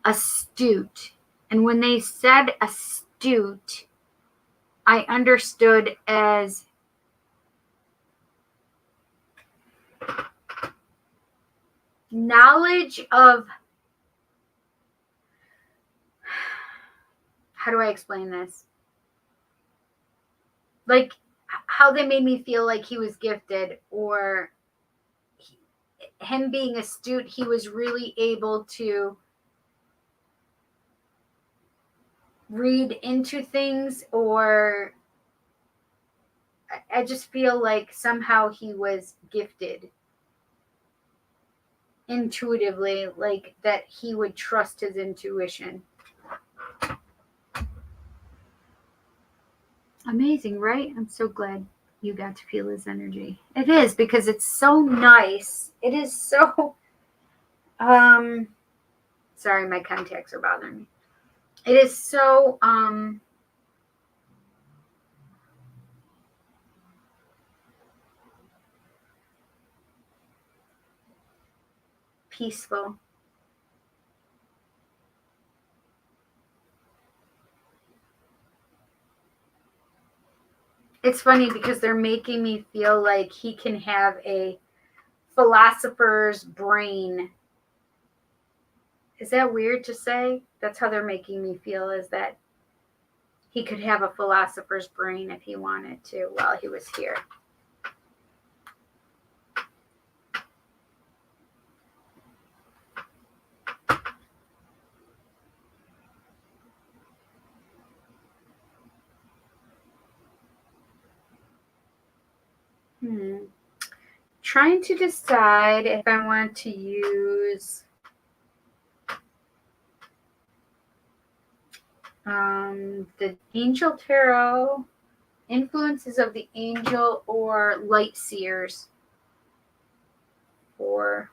A: astute. And when they said astute, I understood as knowledge of, how do I explain this? Like how they made me feel like he was gifted, or him being astute, he was really able to read into things, or I just feel like somehow he was gifted intuitively, like that he would trust his intuition. Amazing, right? I'm so glad you got to feel his energy. It is, because it's so nice. It is so sorry, my contacts are bothering me. It is so peaceful. It's funny because they're making me feel like he can have a philosopher's brain. Is that weird to say? That's how they're making me feel, is that he could have a philosopher's brain if he wanted to while he was here. Trying to decide if I want to use the Angel Tarot, Influences of the Angel, or Light Seers for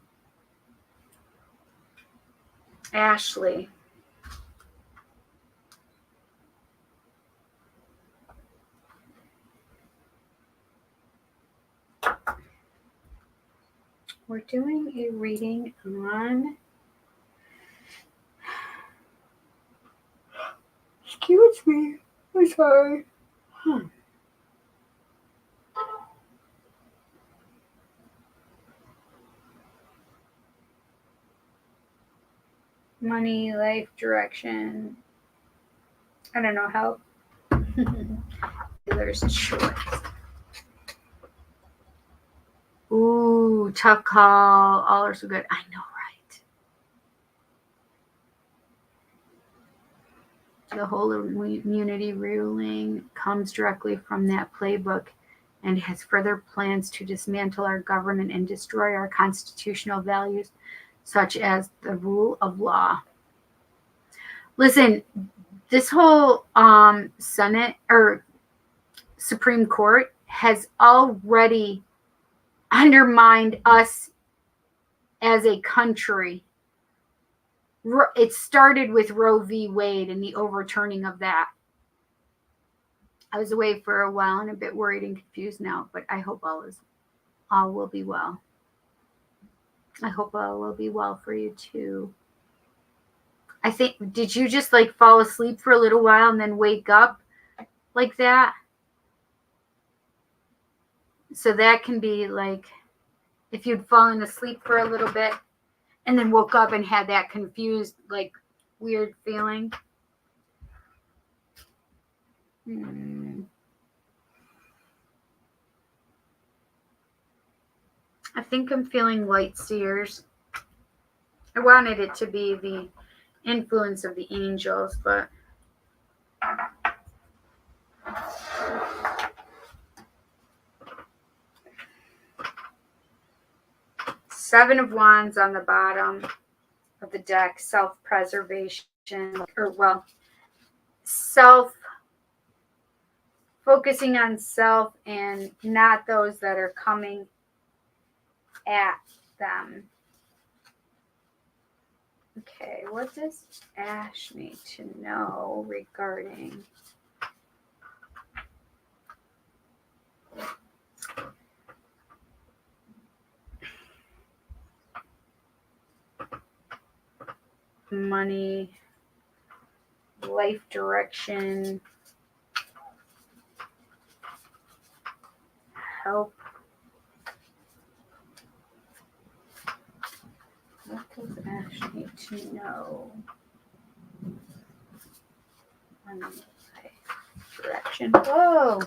A: Ashley. We're doing a reading on, excuse me, I'm sorry. Money, life, direction. I don't know, help. Dealer's choice. Ooh, tough call. All are so good. I know, right? The whole immunity ruling comes directly from that playbook and has further plans to dismantle our government and destroy our constitutional values, such as the rule of law. Listen, this whole Senate or Supreme Court has already undermined us as a country. It started with Roe v. Wade and the overturning of that. I was away for a while and a bit worried and confused now, but I hope all will be well. I hope all will be well for you too. I think, did you just like fall asleep for a little while and then wake up like that? So that can be like if you'd fallen asleep for a little bit and then woke up and had that confused, like weird feeling. I think I'm feeling light seers. I wanted it to be the influence of the angels, but Seven of Wands on the bottom of the deck, self-preservation, or well, focusing on self and not those that are coming at them. Okay, what does Ash need to know regarding money, life direction, help? What does Ash need to know? Money, life direction. Whoa!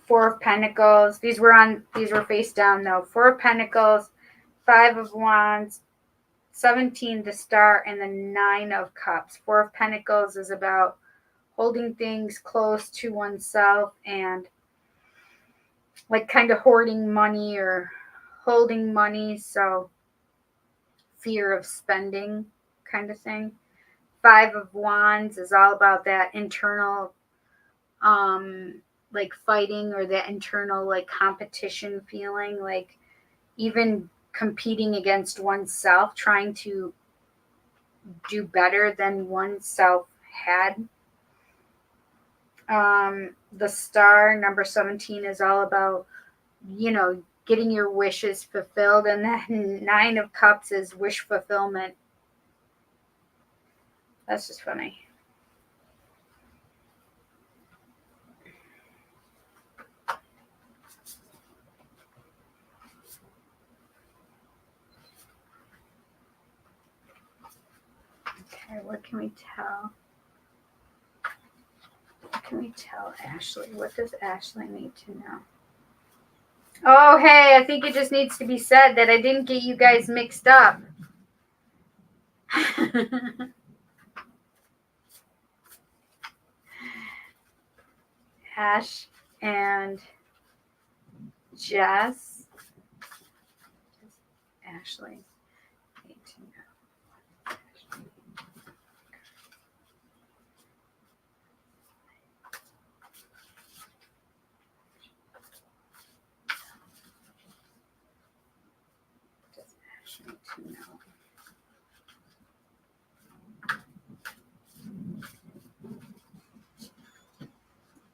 A: Four of Pentacles. These were face down though. Four of Pentacles, Five of Wands, 17, the Star, and the Nine of Cups. Four of Pentacles is about holding things close to oneself and like kind of hoarding money or holding money. So fear of spending kind of thing. Five of Wands is all about that internal like fighting or that internal like competition feeling, like even competing against oneself, trying to do better than oneself had. The Star, number 17, is all about, getting your wishes fulfilled. And then Nine of Cups is wish fulfillment. That's just funny. Okay, what can we tell? What can we tell Ashley? What does Ashley need to know? Oh, hey, I think it just needs to be said that I didn't get you guys mixed up. Ash and Jess. Ashley need to know. Does Ash need to know?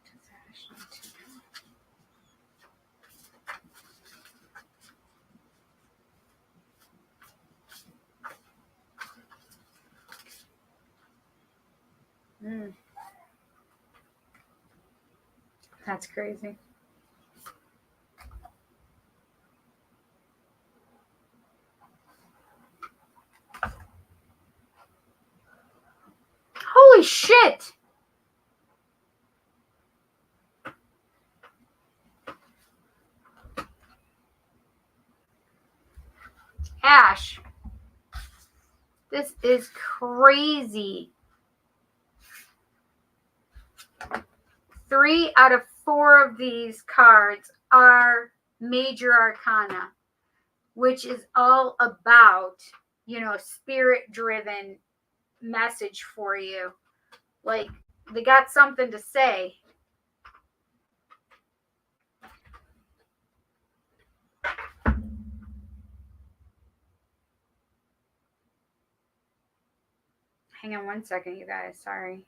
A: Does Ash need to know? That's crazy. Holy shit! Ash, this is crazy. 3 out of 4 of these cards are major arcana, which is all about, spirit-driven message for you. Like, they got something to say. Hang on one second, you guys. Sorry.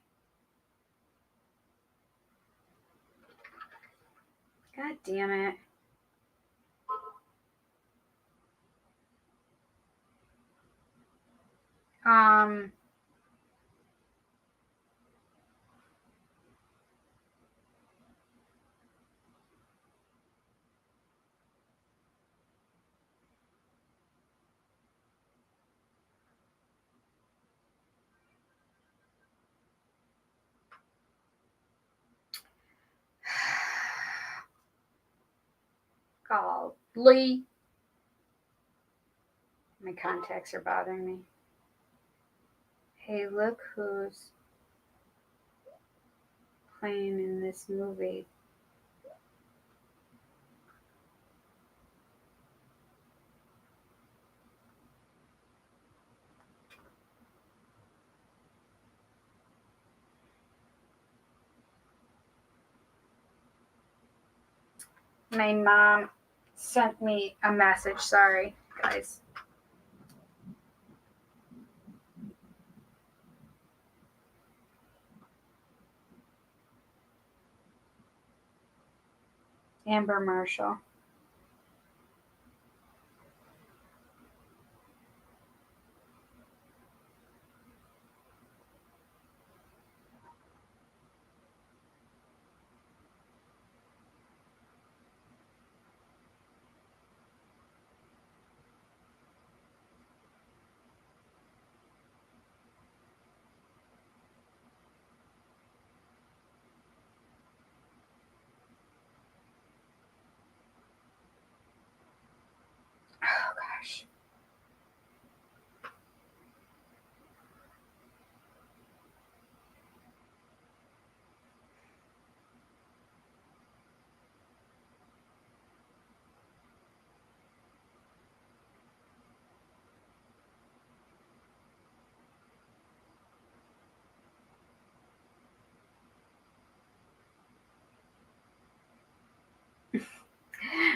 A: God damn it. Golly. My contacts are bothering me. Hey, look who's playing in this movie. My mom sent me a message. Sorry, guys. Amber Marshall. Oh, gosh.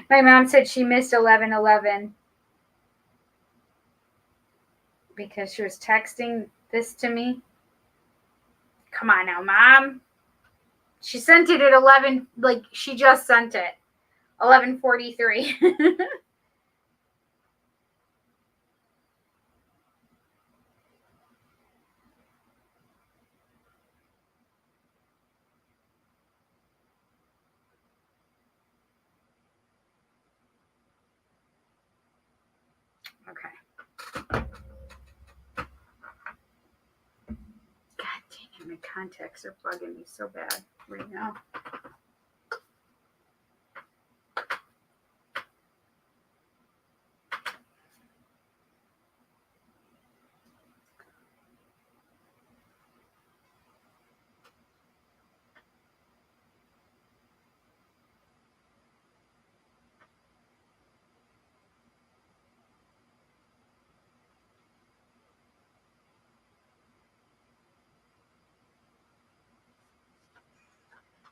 A: My mom said she missed 11:11 because she was texting this to me. Come on now, Mom. She sent it at 11, like she just sent it. 11:43. Okay. God dang it, my contacts are bugging me so bad right now.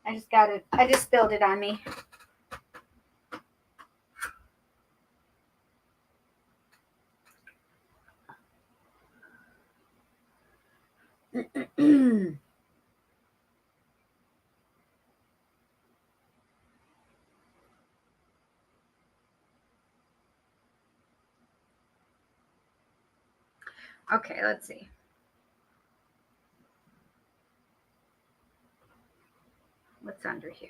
A: I just got it. I just spilled it on me. Okay, let's see. What's under here?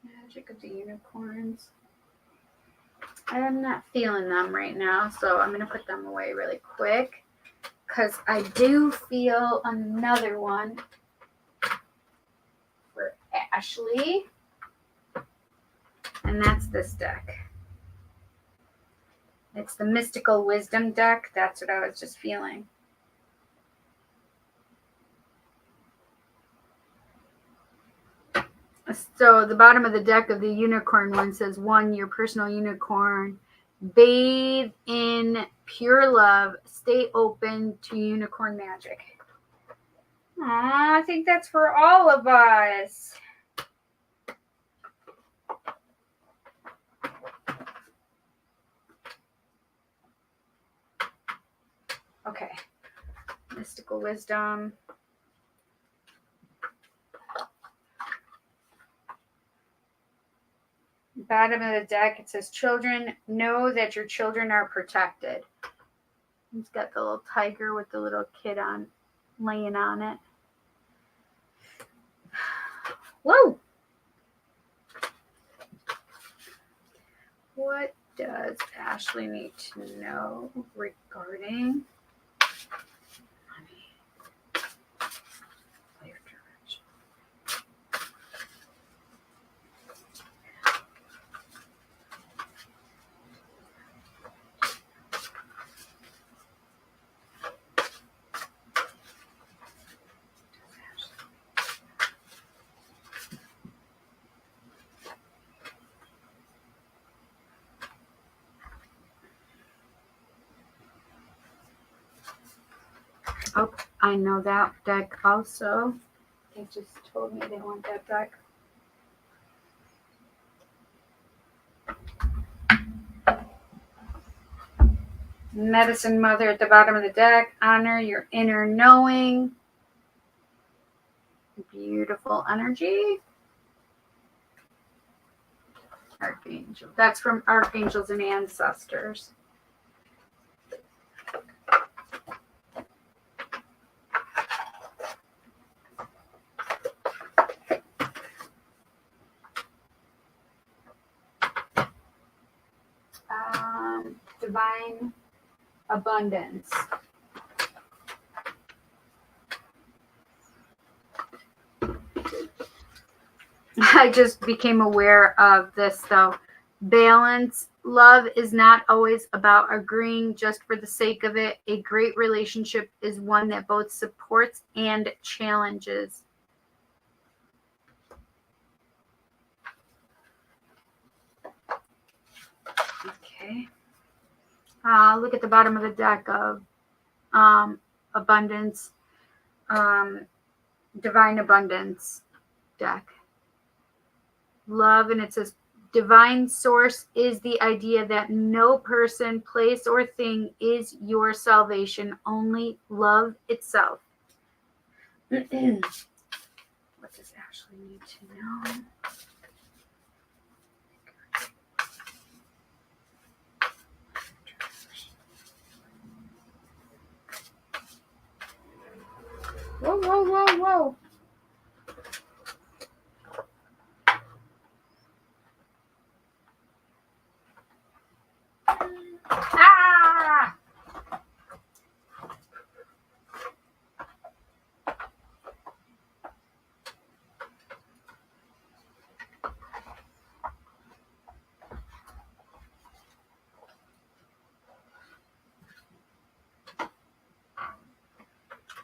A: Magic of the Unicorns. I'm not feeling them right now, so I'm going to put them away really quick because I do feel another one for Ashley, and that's this deck. It's the Mystical Wisdom deck. That's what I was just feeling. So the bottom of the deck of the unicorn one says, 1, your personal unicorn. Bathe in pure love. Stay open to unicorn magic. Aw, I think that's for all of us. Okay. Mystical wisdom. Bottom of the deck, it says, children, know that your children are protected. He's got the little tiger with the little kid on, laying on it. Whoa! What does Ashley need to know regarding money? Life direction. Oh, I know that deck also. They just told me they want that deck. Medicine Mother at the bottom of the deck. Honor your inner knowing. Beautiful energy. Archangel. That's from Archangels and Ancestors. Divine abundance. I just became aware of this though. Balance. Love is not always about agreeing just for the sake of it. A great relationship is one that both supports and challenges. Okay. Look at the bottom of the deck of abundance, divine abundance deck. Love, and it says divine source is the idea that no person, place, or thing is your salvation, only love itself. What does Ashley need to know? Whoa, whoa, whoa, whoa. Ah!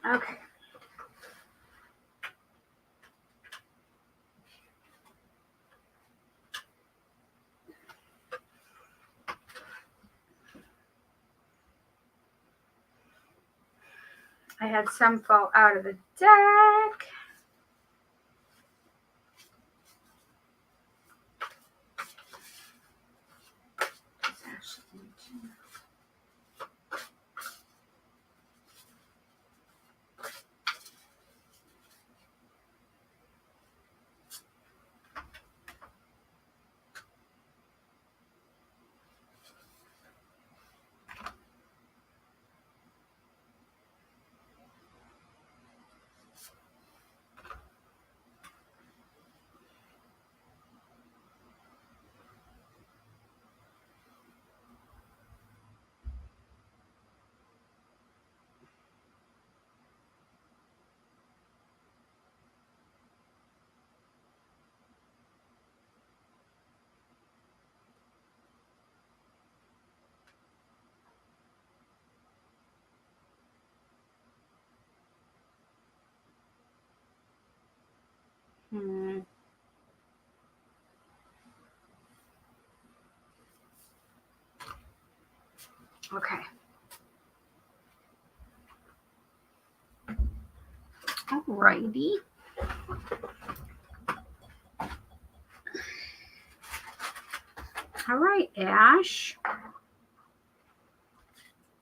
A: Okay. I had some fall out of the deck. Okay. Alrighty. All right, Ash.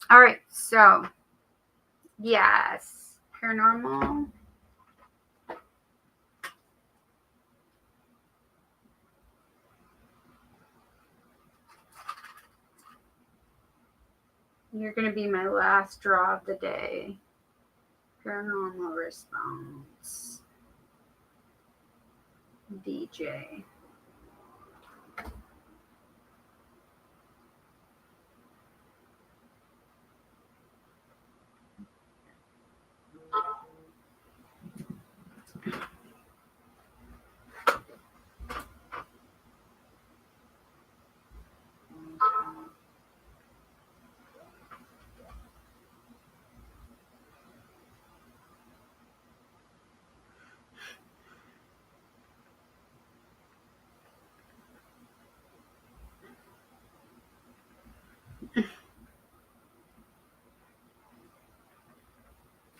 A: All right, so Yes. Paranormal. You're going to be my last draw of the day. Paranormal response. DJ.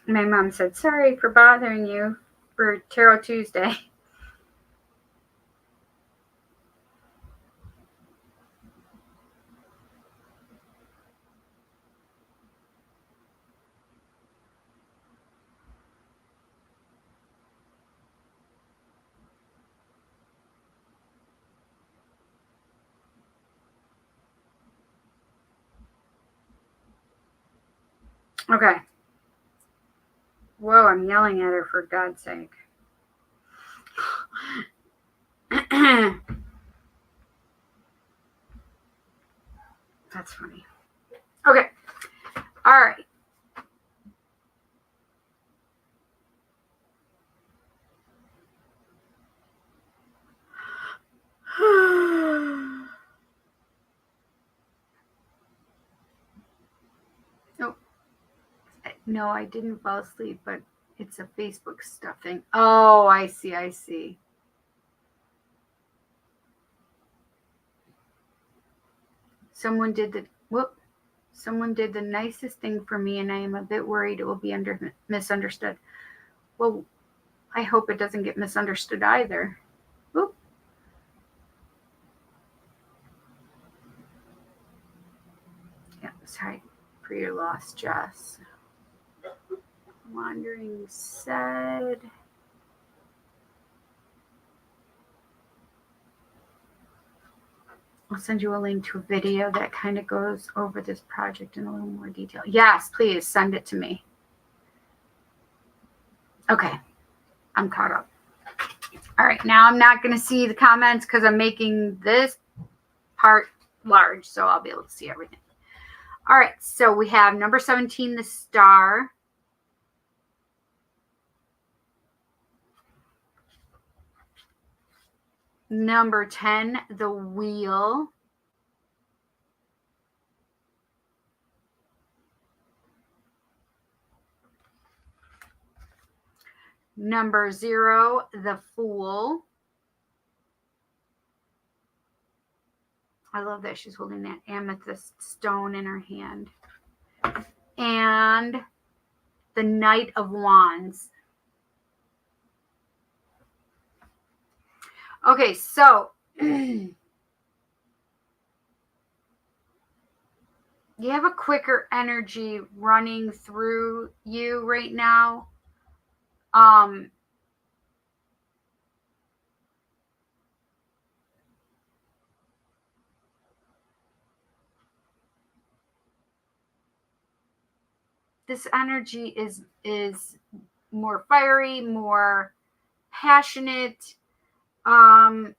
A: My mom said, sorry for bothering you for Tarot Tuesday. Okay. Whoa, I'm yelling at her for God's sake. That's funny. Okay. All right. Oh, no, I didn't fall asleep, but it's a Facebook stuffing. Oh, I see. I see. Someone did the nicest thing for me, and I am a bit worried it will be misunderstood. Well, I hope it doesn't get misunderstood either. Whoop. Yeah, sorry for your loss, Jess. Wandering said. I'll send you a link to a video that kind of goes over this project in a little more detail. Yes, please send it to me. Okay, I'm caught up. All right, now I'm not going to see the comments because I'm making this part large, so I'll be able to see everything. All right, so we have number 17, the star. Number 10, the wheel. Number 0, the fool. I love that she's holding that amethyst stone in her hand. And the Knight of Wands. Okay, so you have a quicker energy running through you right now. This energy is more fiery, more passionate. I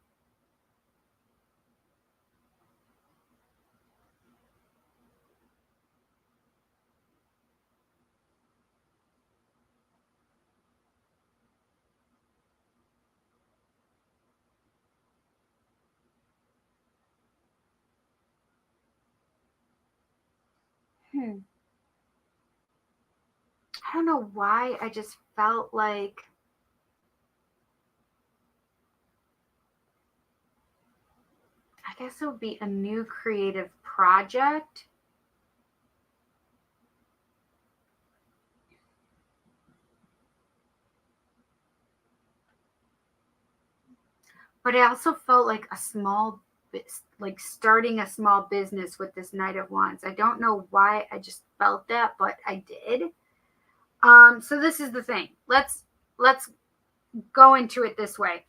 A: don't know why I just felt like I guess it would be a new creative project. But I also felt like starting a small business with this Knight of Wands. I don't know why I just felt that, but I did. So this is the thing. Let's go into it this way.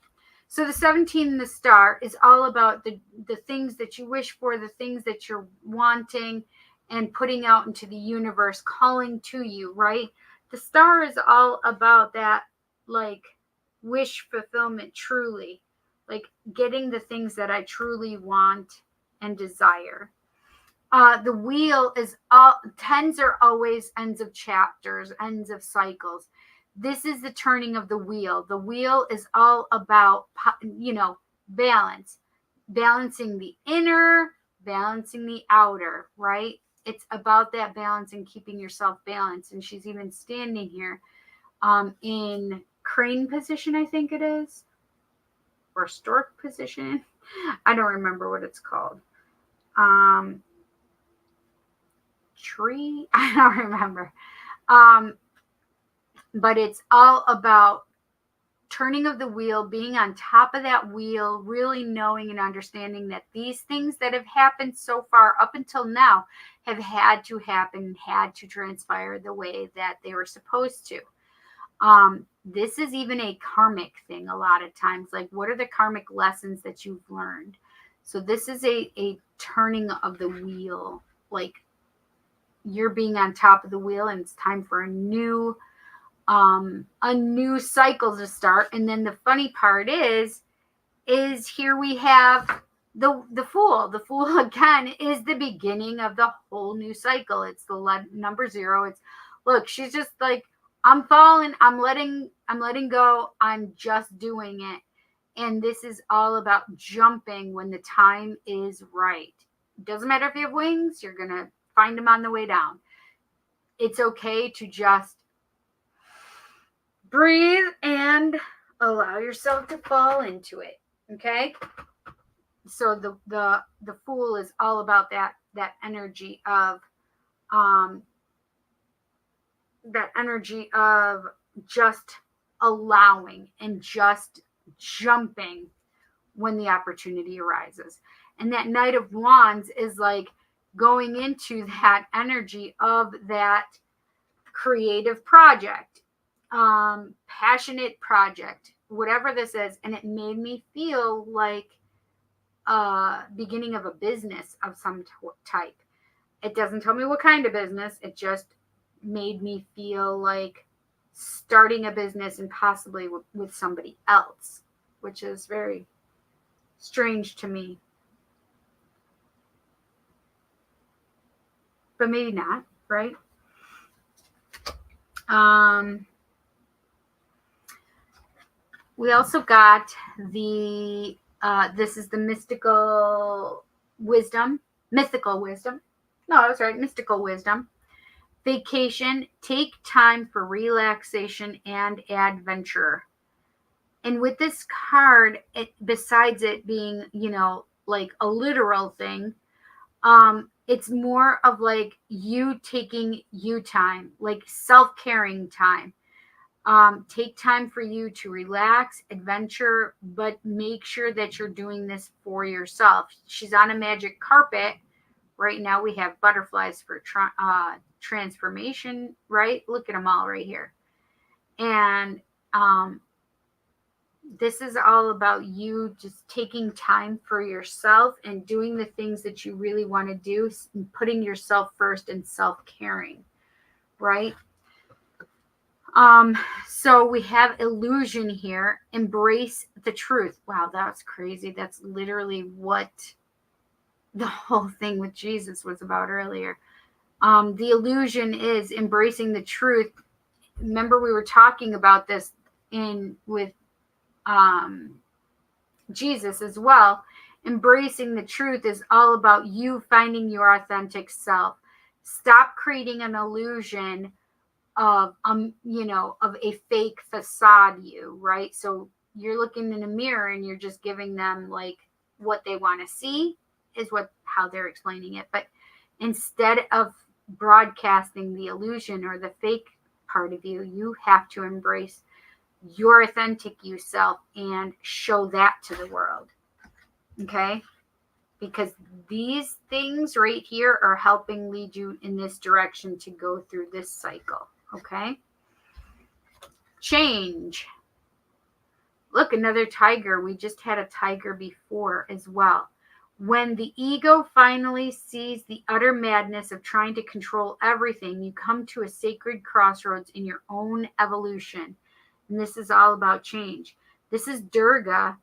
A: So the 17 in the star is all about the things that you wish for, the things that you're wanting and putting out into the universe, calling to you, right? The star is all about that, like, wish fulfillment, truly, like getting the things that I truly want and desire. The wheel is all, tens are always ends of chapters, ends of cycles. This is the turning of the wheel. The wheel is all about, balance, balancing the inner, balancing the outer, right? It's about that balance and keeping yourself balanced. And she's even standing here in crane position, I think it is, or stork position. I don't remember what it's called. Tree. I don't remember. But it's all about turning of the wheel, being on top of that wheel, really knowing and understanding that these things that have happened so far up until now have had to happen, had to transpire the way that they were supposed to. This is even a karmic thing a lot of times. Like, what are the karmic lessons that you've learned? So this is a turning of the wheel. Like, you're being on top of the wheel and it's time for a new cycle to start. And then the funny part is here we have the fool. The fool again is the beginning of the whole new cycle. It's the number 0. It's, look, she's just like, I'm falling, I'm letting go, I'm just doing it. And this is all about jumping when the time is right. Doesn't matter if you have wings, you're gonna find them on the way down. It's okay to just breathe and allow yourself to fall into it. Okay? So the fool is all about that energy of just allowing and just jumping when the opportunity arises. And that Knight of Wands is like going into that energy of that creative project, passionate project, whatever this is. And it made me feel like beginning of a business of some type. It doesn't tell me what kind of business. It just made me feel like starting a business and possibly with somebody else, which is very strange to me. But maybe not, right? We also got the this is the mystical wisdom. No, I was right. Mystical wisdom. Vacation. Take time for relaxation and adventure. And with this card, besides it being, like a literal thing, it's more of like you taking you time, like self-caring time. Take time for you to relax, adventure, but make sure that you're doing this for yourself. She's on a magic carpet. Right now we have butterflies for transformation, right? Look at them all right here. And this is all about you just taking time for yourself and doing the things that you really want to do, and putting yourself first and self-caring, right? So we have illusion here. Embrace the truth. Wow, that's crazy. That's literally what the whole thing with Jesus was about earlier. The illusion is embracing the truth. Remember, we were talking about this with Jesus as well. Embracing the truth is all about you finding your authentic self. Stop creating an illusion of of a fake facade you, right? So you're looking in a mirror and you're just giving them like what they want to see is how they're explaining it. But instead of broadcasting the illusion or the fake part of you, you have to embrace your authentic you self and show that to the world. Okay? Because these things right here are helping lead you in this direction to go through this cycle. Okay? Change. Look, another tiger. We just had a tiger before as well. When the ego finally sees the utter madness of trying to control everything, you come to a sacred crossroads in your own evolution. And this is all about change. This is Durga.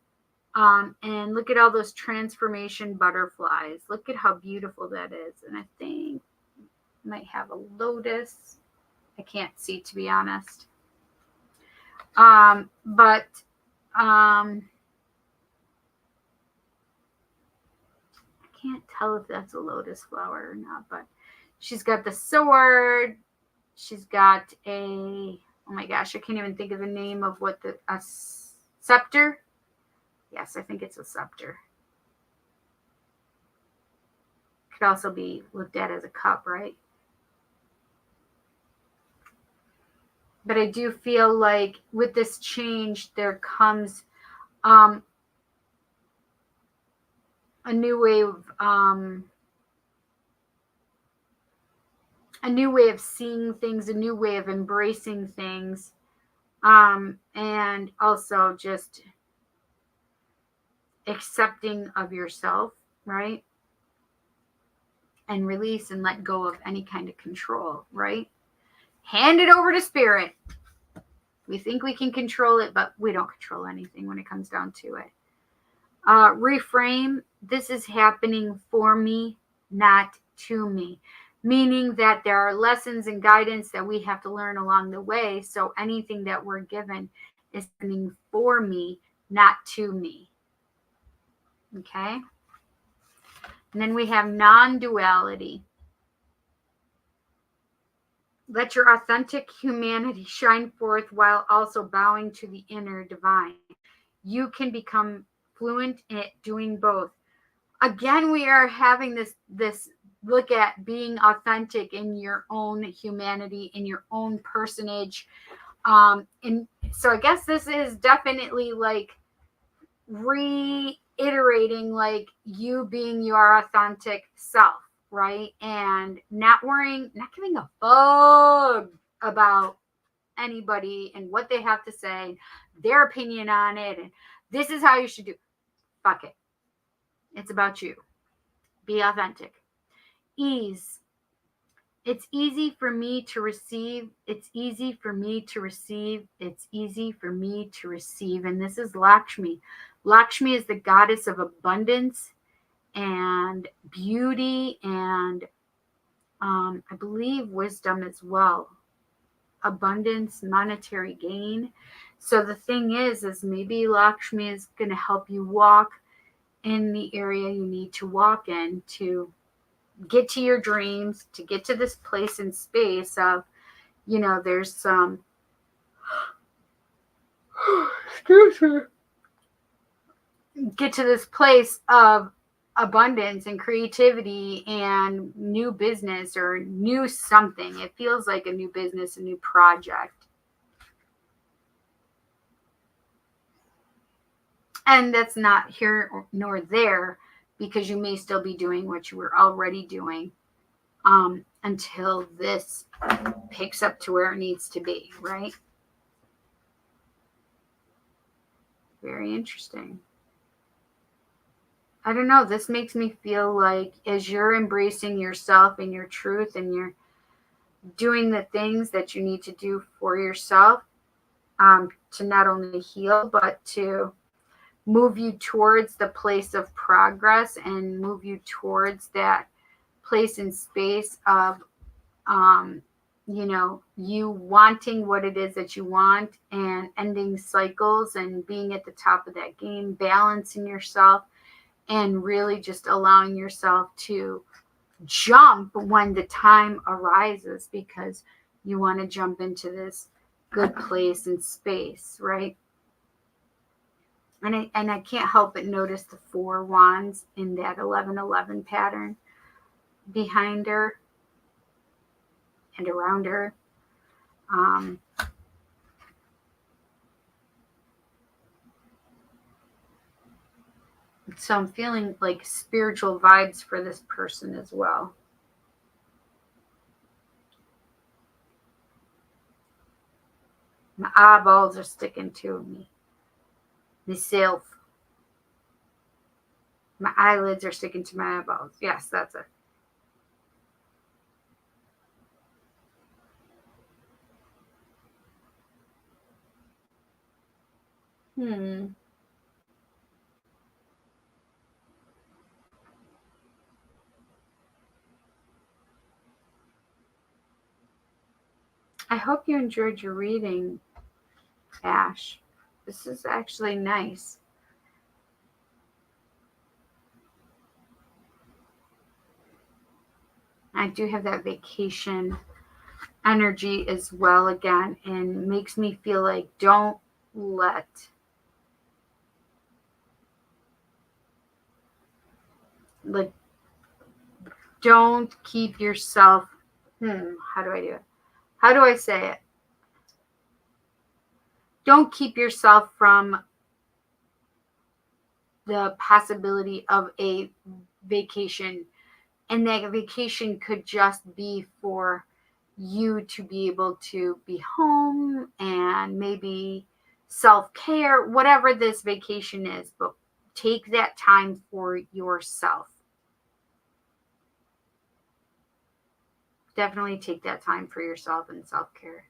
A: And look at all those transformation butterflies. Look at how beautiful that is. And I think I might have a lotus. I can't see, to be honest. But I can't tell if that's a lotus flower or not, but she's got the sword. She's got oh my gosh, I can't even think of the name of what a scepter. Yes, I think it's a scepter. Could also be looked at as a cup, right? But I do feel like with this change, there comes a new way of seeing things, a new way of embracing things, and also just accepting of yourself, right? And release and let go of any kind of control, right? Hand it over to spirit. We think we can control it, but we don't control anything when it comes down to it. Reframe. This is happening for me, not to me. Meaning that there are lessons and guidance that we have to learn along the way. So anything that we're given is happening for me, not to me. Okay? And then we have non-duality. Let your authentic humanity shine forth while also bowing to the inner divine. You can become fluent at doing both. Again, we are having this look at being authentic in your own humanity, in your own personage. And so I guess this is definitely like reiterating like you being your authentic self, right? And not giving a fuck about anybody and what they have to say, their opinion on it, and this is how you should do. Fuck it. It's about you. Be authentic. Ease. It's easy for me to receive. It's easy for me to receive. It's easy for me to receive. And this is Lakshmi. Lakshmi is the goddess of abundance and beauty and I believe wisdom as well. Abundance, monetary gain. So the thing is maybe Lakshmi is going to help you walk in the area you need to walk in to get to your dreams, to get to this place in space of, there's some, excuse me, get to this place of abundance and creativity and new business or new something. It feels like a new business, a new project. And that's not here nor there because you may still be doing what you were already doing until this picks up to where it needs to be, right? Very interesting. I don't know. This makes me feel like as you're embracing yourself and your truth and you're doing the things that you need to do for yourself to not only heal, but to move you towards the place of progress and move you towards that place in space of, you wanting what it is that you want and ending cycles and being at the top of that game, balancing yourself and really just allowing yourself to jump when the time arises because you want to jump into this good place in space, right? And I can't help but notice the 4 wands in that 1111 pattern behind her and around her. So I'm feeling like spiritual vibes for this person as well. eyeballs are sticking to me. Myself. My eyelids are sticking to my eyeballs. Yes, that's it. I hope you enjoyed your reading, Ash. This is actually nice. I do have that vacation energy as well again, and makes me feel like don't keep yourself, how do I do it? How do I say it? Don't keep yourself from the possibility of a vacation. And that vacation could just be for you to be able to be home and maybe self-care, whatever this vacation is. But take that time for yourself. Definitely take that time for yourself and self-care.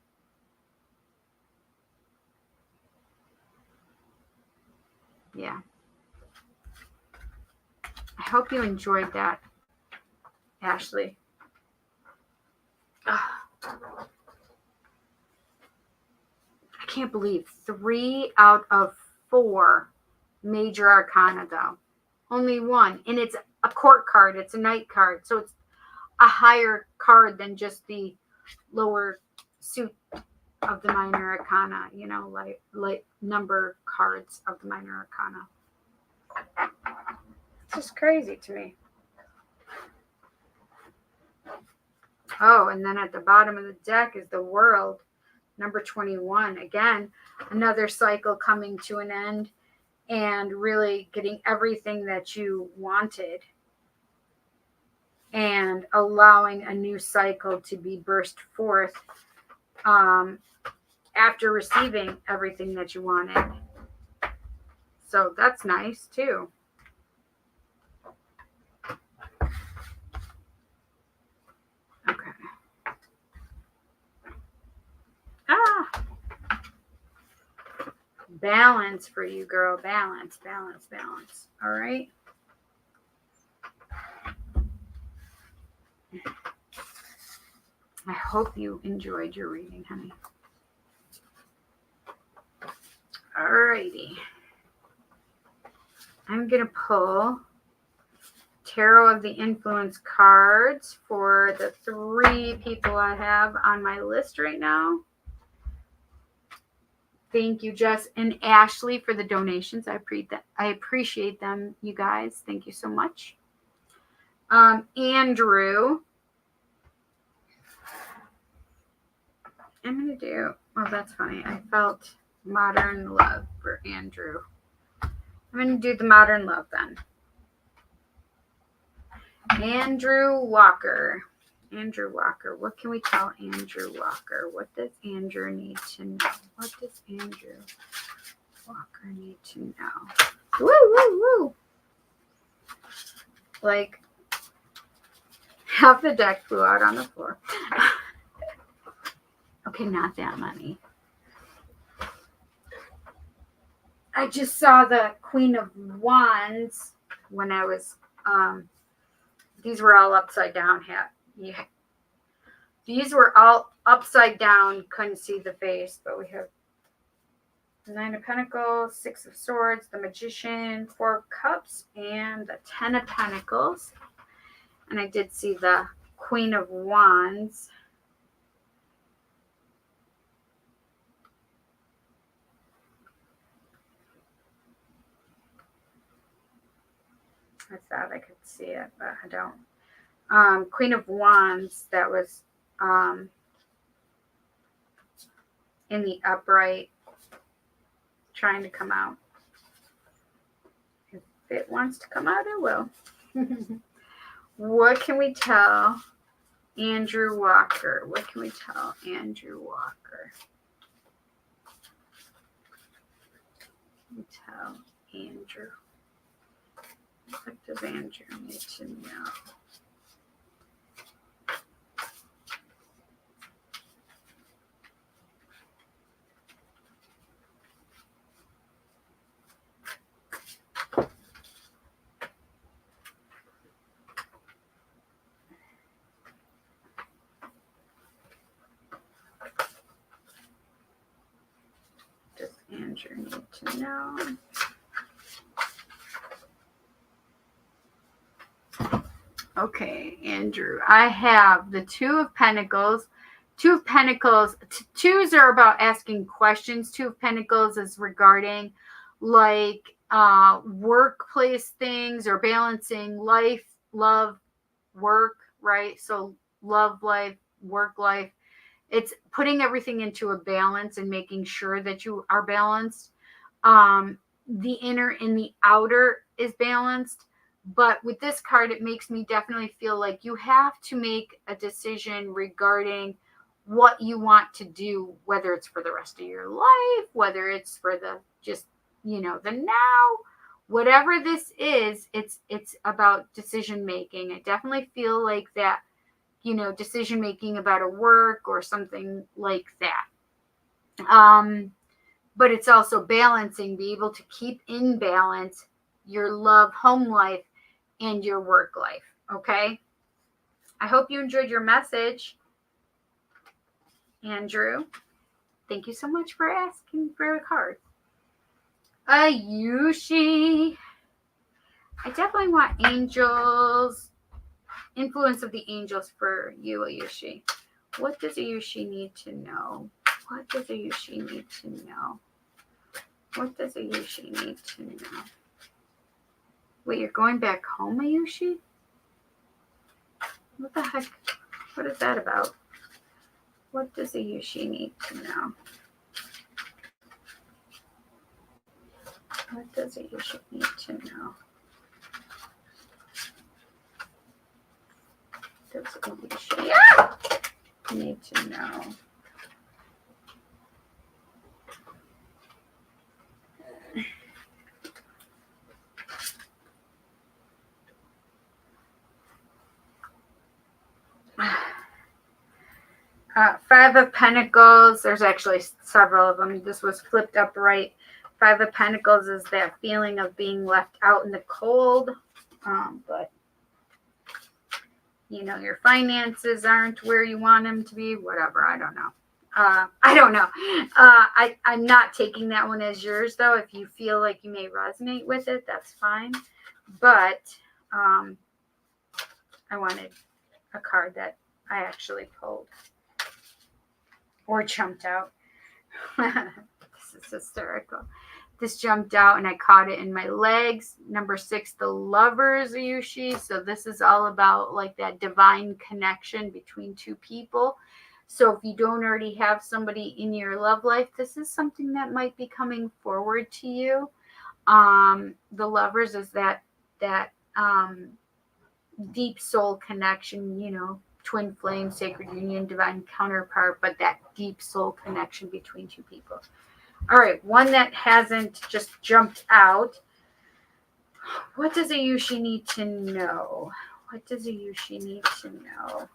A: Yeah. I hope you enjoyed that, Ashley. I can't believe 3 out of 4 major arcana, though. Only one. And it's a court card. It's a knight card. So it's a higher card than just the lower suit of the minor arcana, like number cards of the minor arcana. It's just crazy to me. Oh, and then at the bottom of the deck is the World, number 21. Again, another cycle coming to an end and really getting everything that you wanted and allowing a new cycle to be burst forth after receiving everything that you wanted. So that's nice too. Okay. Balance for you, girl. Balance. All right. I hope you enjoyed your reading, honey. Alrighty. I'm going to pull Tarot of the Influence cards for the 3 people I have on my list right now. Thank you, Jess and Ashley, for the donations. I appreciate them, you guys. Thank you so much. Andrew. I'm going to do, well, that's funny. I felt modern love for Andrew. I'm going to do the modern love then. Andrew Walker. What can we tell Andrew Walker? What does Andrew need to know? What does Andrew Walker need to know? Woo, woo, woo. Like, half the deck flew out on the floor. Okay, not that many. I just saw the Queen of Wands when I was, these were all upside down. Yeah. These were all upside down. Couldn't see the face, but we have the 9 of Pentacles, 6 of Swords, the Magician, 4 of Cups, and the 10 of Pentacles. And I did see the Queen of Wands. I thought I could see it, but I don't. Queen of Wands, that was in the upright, trying to come out. If it wants to come out, it will. What can we tell Andrew Walker? What can we tell Andrew Walker? Tell Andrew. What does Andrew need to know? Does Andrew need to know? Okay, Andrew, I have the Two of Pentacles. Two of Pentacles, twos are about asking questions. Two of Pentacles is regarding like workplace things or balancing life, love, work, right? So love life, work life. It's putting everything into a balance and making sure that you are balanced. The inner and the outer is balanced. But with this card, it makes me definitely feel like you have to make a decision regarding what you want to do, whether it's for the rest of your life, whether it's for the just, the now, whatever this is, it's about decision making. I definitely feel like that, decision making about a work or something like that. But it's also balancing, be able to keep in balance your love, home life, and your work life. Okay. I hope you enjoyed your message, Andrew. Thank you so much for asking for a card. Ayushi. I definitely want angels, influence of the angels for you, Ayushi. What does Ayushi need to know? What does Ayushi need to know? What does Ayushi need to know? Wait, you're going back home, Ayushi? What the heck? What is that about? What does Ayushi need to know? What does Ayushi need to know? Does Ayushi need to know? Five of Pentacles. There's actually several of them. This was flipped upright. Five of Pentacles is that feeling of being left out in the cold. But, your finances aren't where you want them to be. Whatever. I don't know. I don't know. I'm not taking that one as yours, though. If you feel like you may resonate with it, that's fine. But I wanted a card that I actually pulled or jumped out. This is hysterical. This jumped out and I caught it in my legs. Number 6, the Lovers, Ayushi. So this is all about like that divine connection between two people. So if you don't already have somebody in your love life, this is something that might be coming forward to you. The Lovers is that deep soul connection, twin flame, sacred union, divine counterpart, but that deep soul connection between two people. All right, one that hasn't just jumped out. What does Ayushi need to know? What does Ayushi need to know?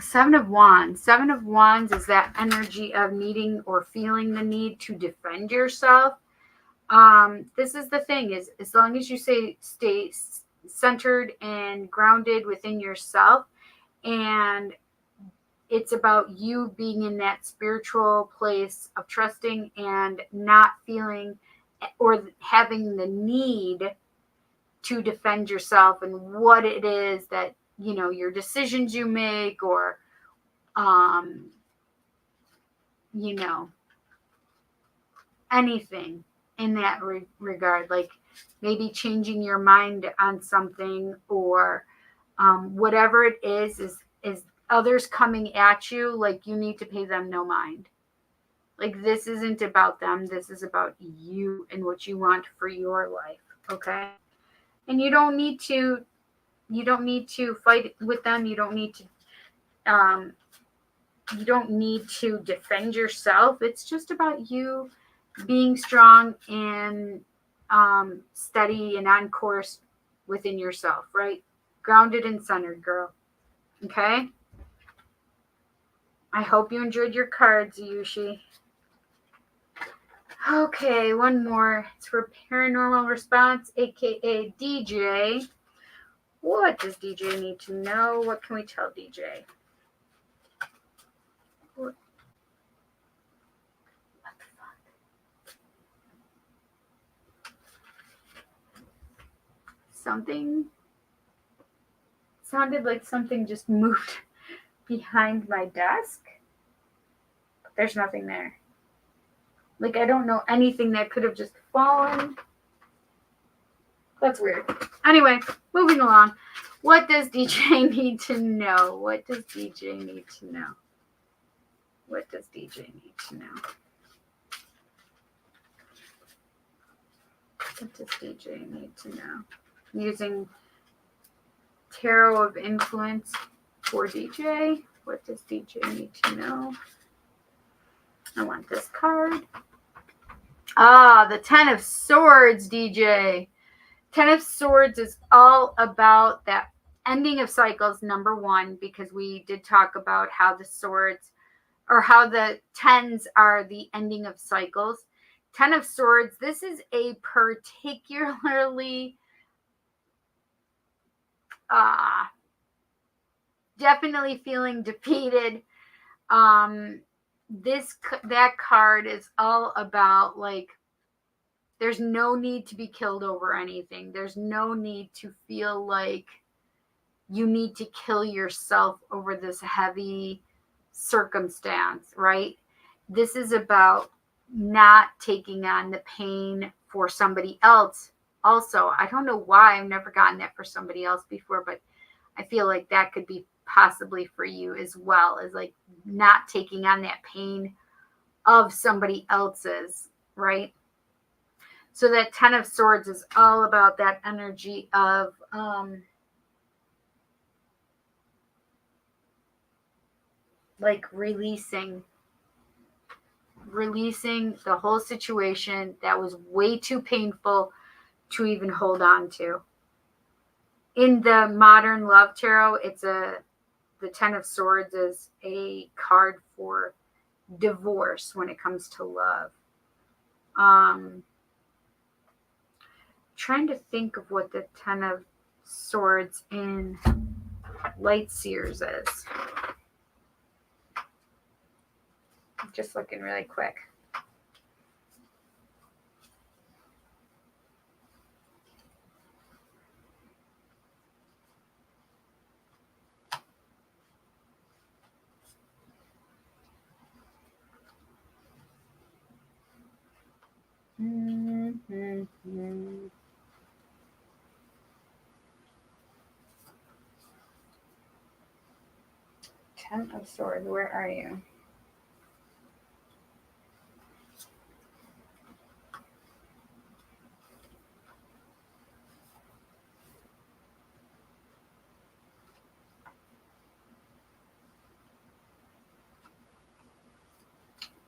A: Seven of Wands. Seven of Wands is that energy of needing or feeling the need to defend yourself. This is the thing, is as long as you stay centered and grounded within yourself, and it's about you being in that spiritual place of trusting and not feeling or having the need to defend yourself and what it is that, your decisions you make or, anything in that regard, like maybe changing your mind on something or whatever it is others coming at you, like you need to pay them no mind. Like this isn't about them. This is about you and what you want for your life. Okay. And you don't need to fight with them. You don't need to You don't need to defend yourself. It's just about you being strong and steady and on course within yourself, right? Grounded and centered, girl. Okay? I hope you enjoyed your cards, Yushi. Okay, one more. It's for paranormal response, aka DJ. What does DJ need to know? What can we tell DJ? What the fuck? Something sounded like something just moved behind my desk. But there's nothing there. Like, I don't know anything that could have just fallen. That's weird. Anyway, moving along. What does DJ need to know? What does DJ need to know? What does DJ need to know? What does DJ need to know? Using Tarot of Influence for DJ. What does DJ need to know? I want this card. The Ten of Swords, DJ. Ten of Swords is all about that ending of cycles, number one, because we did talk about how the swords, or how the tens are the ending of cycles. Ten of Swords, this is a particularly definitely feeling defeated. That card is all about, like, there's no need to be killed over anything. There's no need to feel like you need to kill yourself over this heavy circumstance, right? This is about not taking on the pain for somebody else. Also, I don't know why I've never gotten that for somebody else before, but I feel like that could be possibly for you as well, as like not taking on that pain of somebody else's, right? So that Ten of Swords is all about that energy of like releasing the whole situation that was way too painful to even hold on to. In the modern love tarot, the Ten of Swords is a card for divorce when it comes to love. Trying to think of what the Ten of Swords in Light Seers is. Just looking really quick. Ten of Swords, where are you?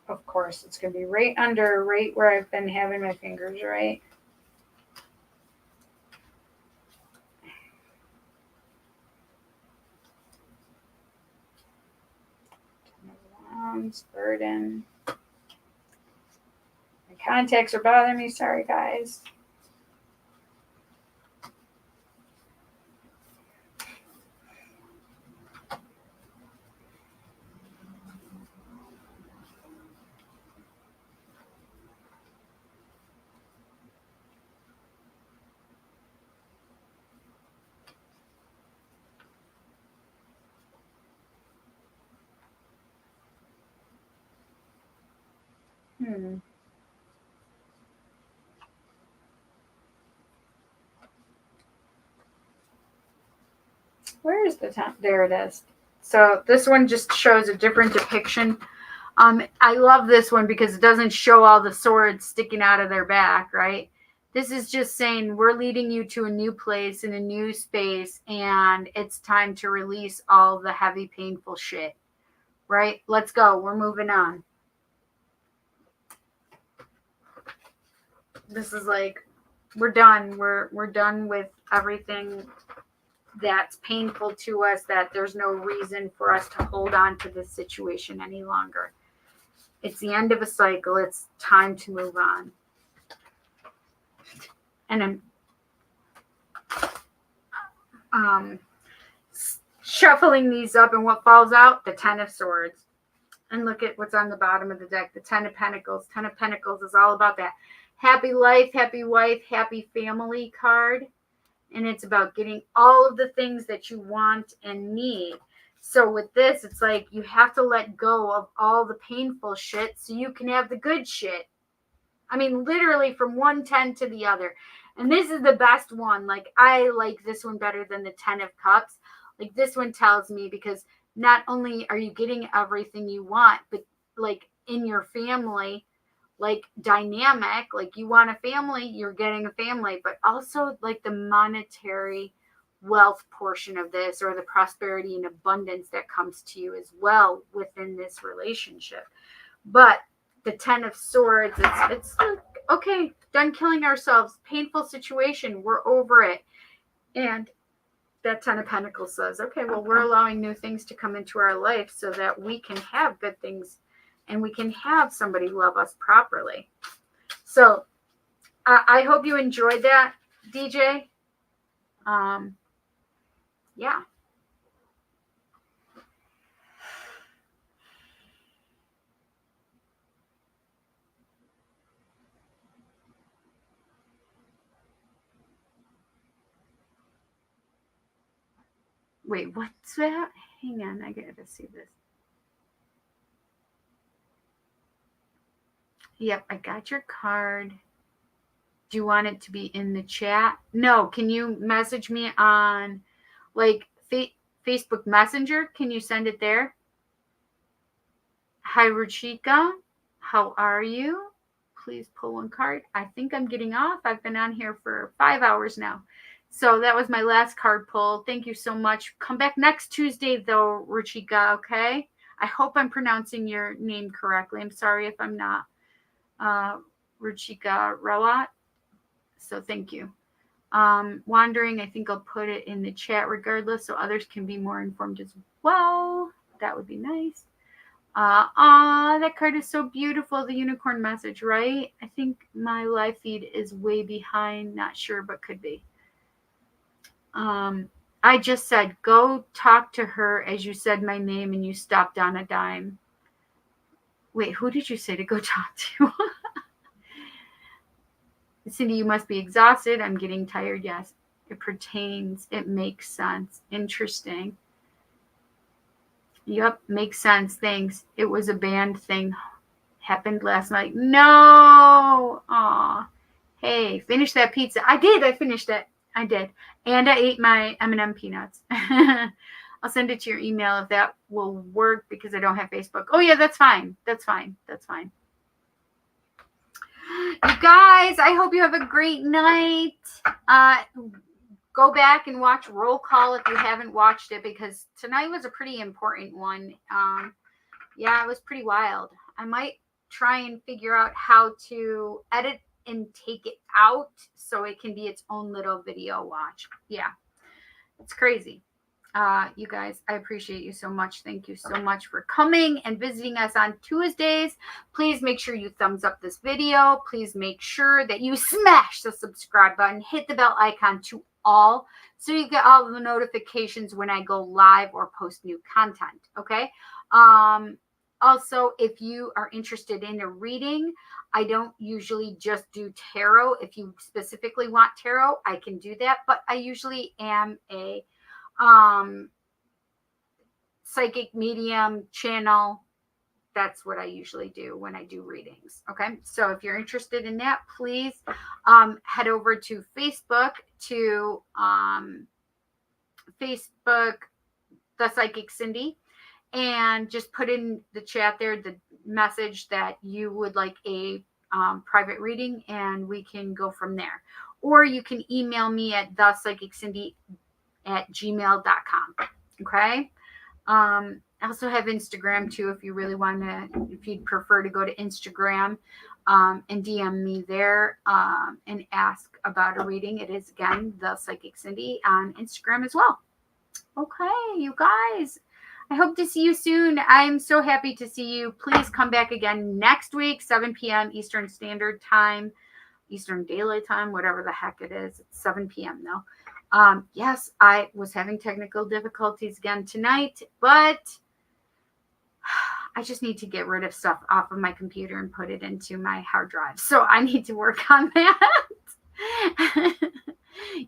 A: Of course, it's going to be right where I've been having my fingers, right? Ten of Wands, burden. My contacts are bothering me. Sorry, guys. Where is the time? There it is. So this one just shows a different depiction. I love this one because it doesn't show all the swords sticking out of their back, right? This is just saying we're leading you to a new place in a new space, and it's time to release all the heavy, painful shit, right? Let's go. We're moving on. This is like, we're done. We're done with everything that's painful to us, that there's no reason for us to hold on to this situation any longer. It's the end of a cycle. It's time to move on. And I'm shuffling these up, and what falls out? The 10 of Swords. And look at what's on the bottom of the deck, the 10 of Pentacles. 10 of Pentacles is all about that happy life, happy wife, happy family card. And it's about getting all of the things that you want and need. So with this, it's like you have to let go of all the painful shit so you can have the good shit. I mean, literally from 110 to the other. And this is the best one. Like, I like this one better than the 10 of Cups. Like, this one tells me, because not only are you getting everything you want, but like in your family, like dynamic, like you want a family, you're getting a family, but also like the monetary wealth portion of this, or the prosperity and abundance that comes to you as well within this relationship. But the 10 of Swords, it's like, okay, done killing ourselves, painful situation, we're over it. And that 10 of Pentacles says, okay, well, we're allowing new things to come into our life so that we can have good things and we can have somebody love us properly. So I hope you enjoyed that, DJ. Yeah. Wait, what's that? Hang on, I gotta see this. Yep, I got your card. Do you want it to be in the chat? No, can you message me on like Facebook Messenger? Can you send it there? Hi, Ruchika. How are you? Please pull one card. I think I'm getting off. I've been on here for 5 hours now. So that was my last card pull. Thank you so much. Come back next Tuesday, though, Ruchika, okay? I hope I'm pronouncing your name correctly. I'm sorry if I'm not. Ruchika Rawat. So thank you. Wandering, I think I'll put it in the chat regardless so others can be more informed as well. That would be nice. That card is so beautiful. The unicorn message, right? I think my live feed is way behind. Not sure, but could be. I just said, go talk to her as you said my name and you stopped on a dime. Wait, who did you say to go talk to? Cindy, you must be exhausted. I'm getting tired. Yes, it pertains. It makes sense. Interesting. Yep, makes sense. Thanks. It was a band thing. Happened last night. No. Aw. Hey, finish that pizza. I did. I finished it. I did. And I ate my M&M peanuts. I'll send it to your email if that will work because I don't have Facebook. Oh, yeah, that's fine. That's fine. That's fine. You guys, I hope you have a great night. Go back and watch Roll Call if you haven't watched it, because tonight was a pretty important one. Yeah, it was pretty wild. I might try and figure out how to edit and take it out so it can be its own little video watch. Yeah, it's crazy. You guys, I appreciate you so much. Thank you so much for coming and visiting us on Tuesdays. Please make sure you thumbs up this video. Please make sure that you smash the subscribe button, hit the bell icon to all, so you get all of the notifications when I go live or post new content. Okay. Also, if you are interested in a reading, I don't usually just do tarot. If you specifically want tarot, I can do that, but I usually am a psychic medium channel. That's what I usually do when I do readings. Okay. So if you're interested in that, please head over to Facebook to Facebook, The Psychic Cindy, and just put in the chat there the message that you would like a private reading, and we can go from there. Or you can email me at thepsychiccindy@gmail.com. Okay. I also have Instagram too, if you really want to, if you'd prefer to go to Instagram and DM me there and ask about a reading. It is, again, The Psychic Cindy on Instagram as well. Okay, you guys. I hope to see you soon. I'm so happy to see you. Please come back again next week, 7 p.m. Eastern Standard Time, Eastern Daylight Time, whatever the heck it is. It's 7 p.m. though. Yes, I was having technical difficulties again tonight, but I just need to get rid of stuff off of my computer and put it into my hard drive. So I need to work on that.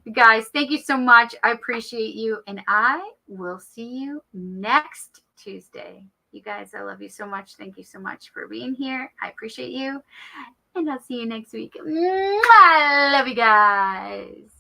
A: You guys, thank you so much. I appreciate you. And I will see you next Tuesday. You guys, I love you so much. Thank you so much for being here. I appreciate you. And I'll see you next week. I love you guys.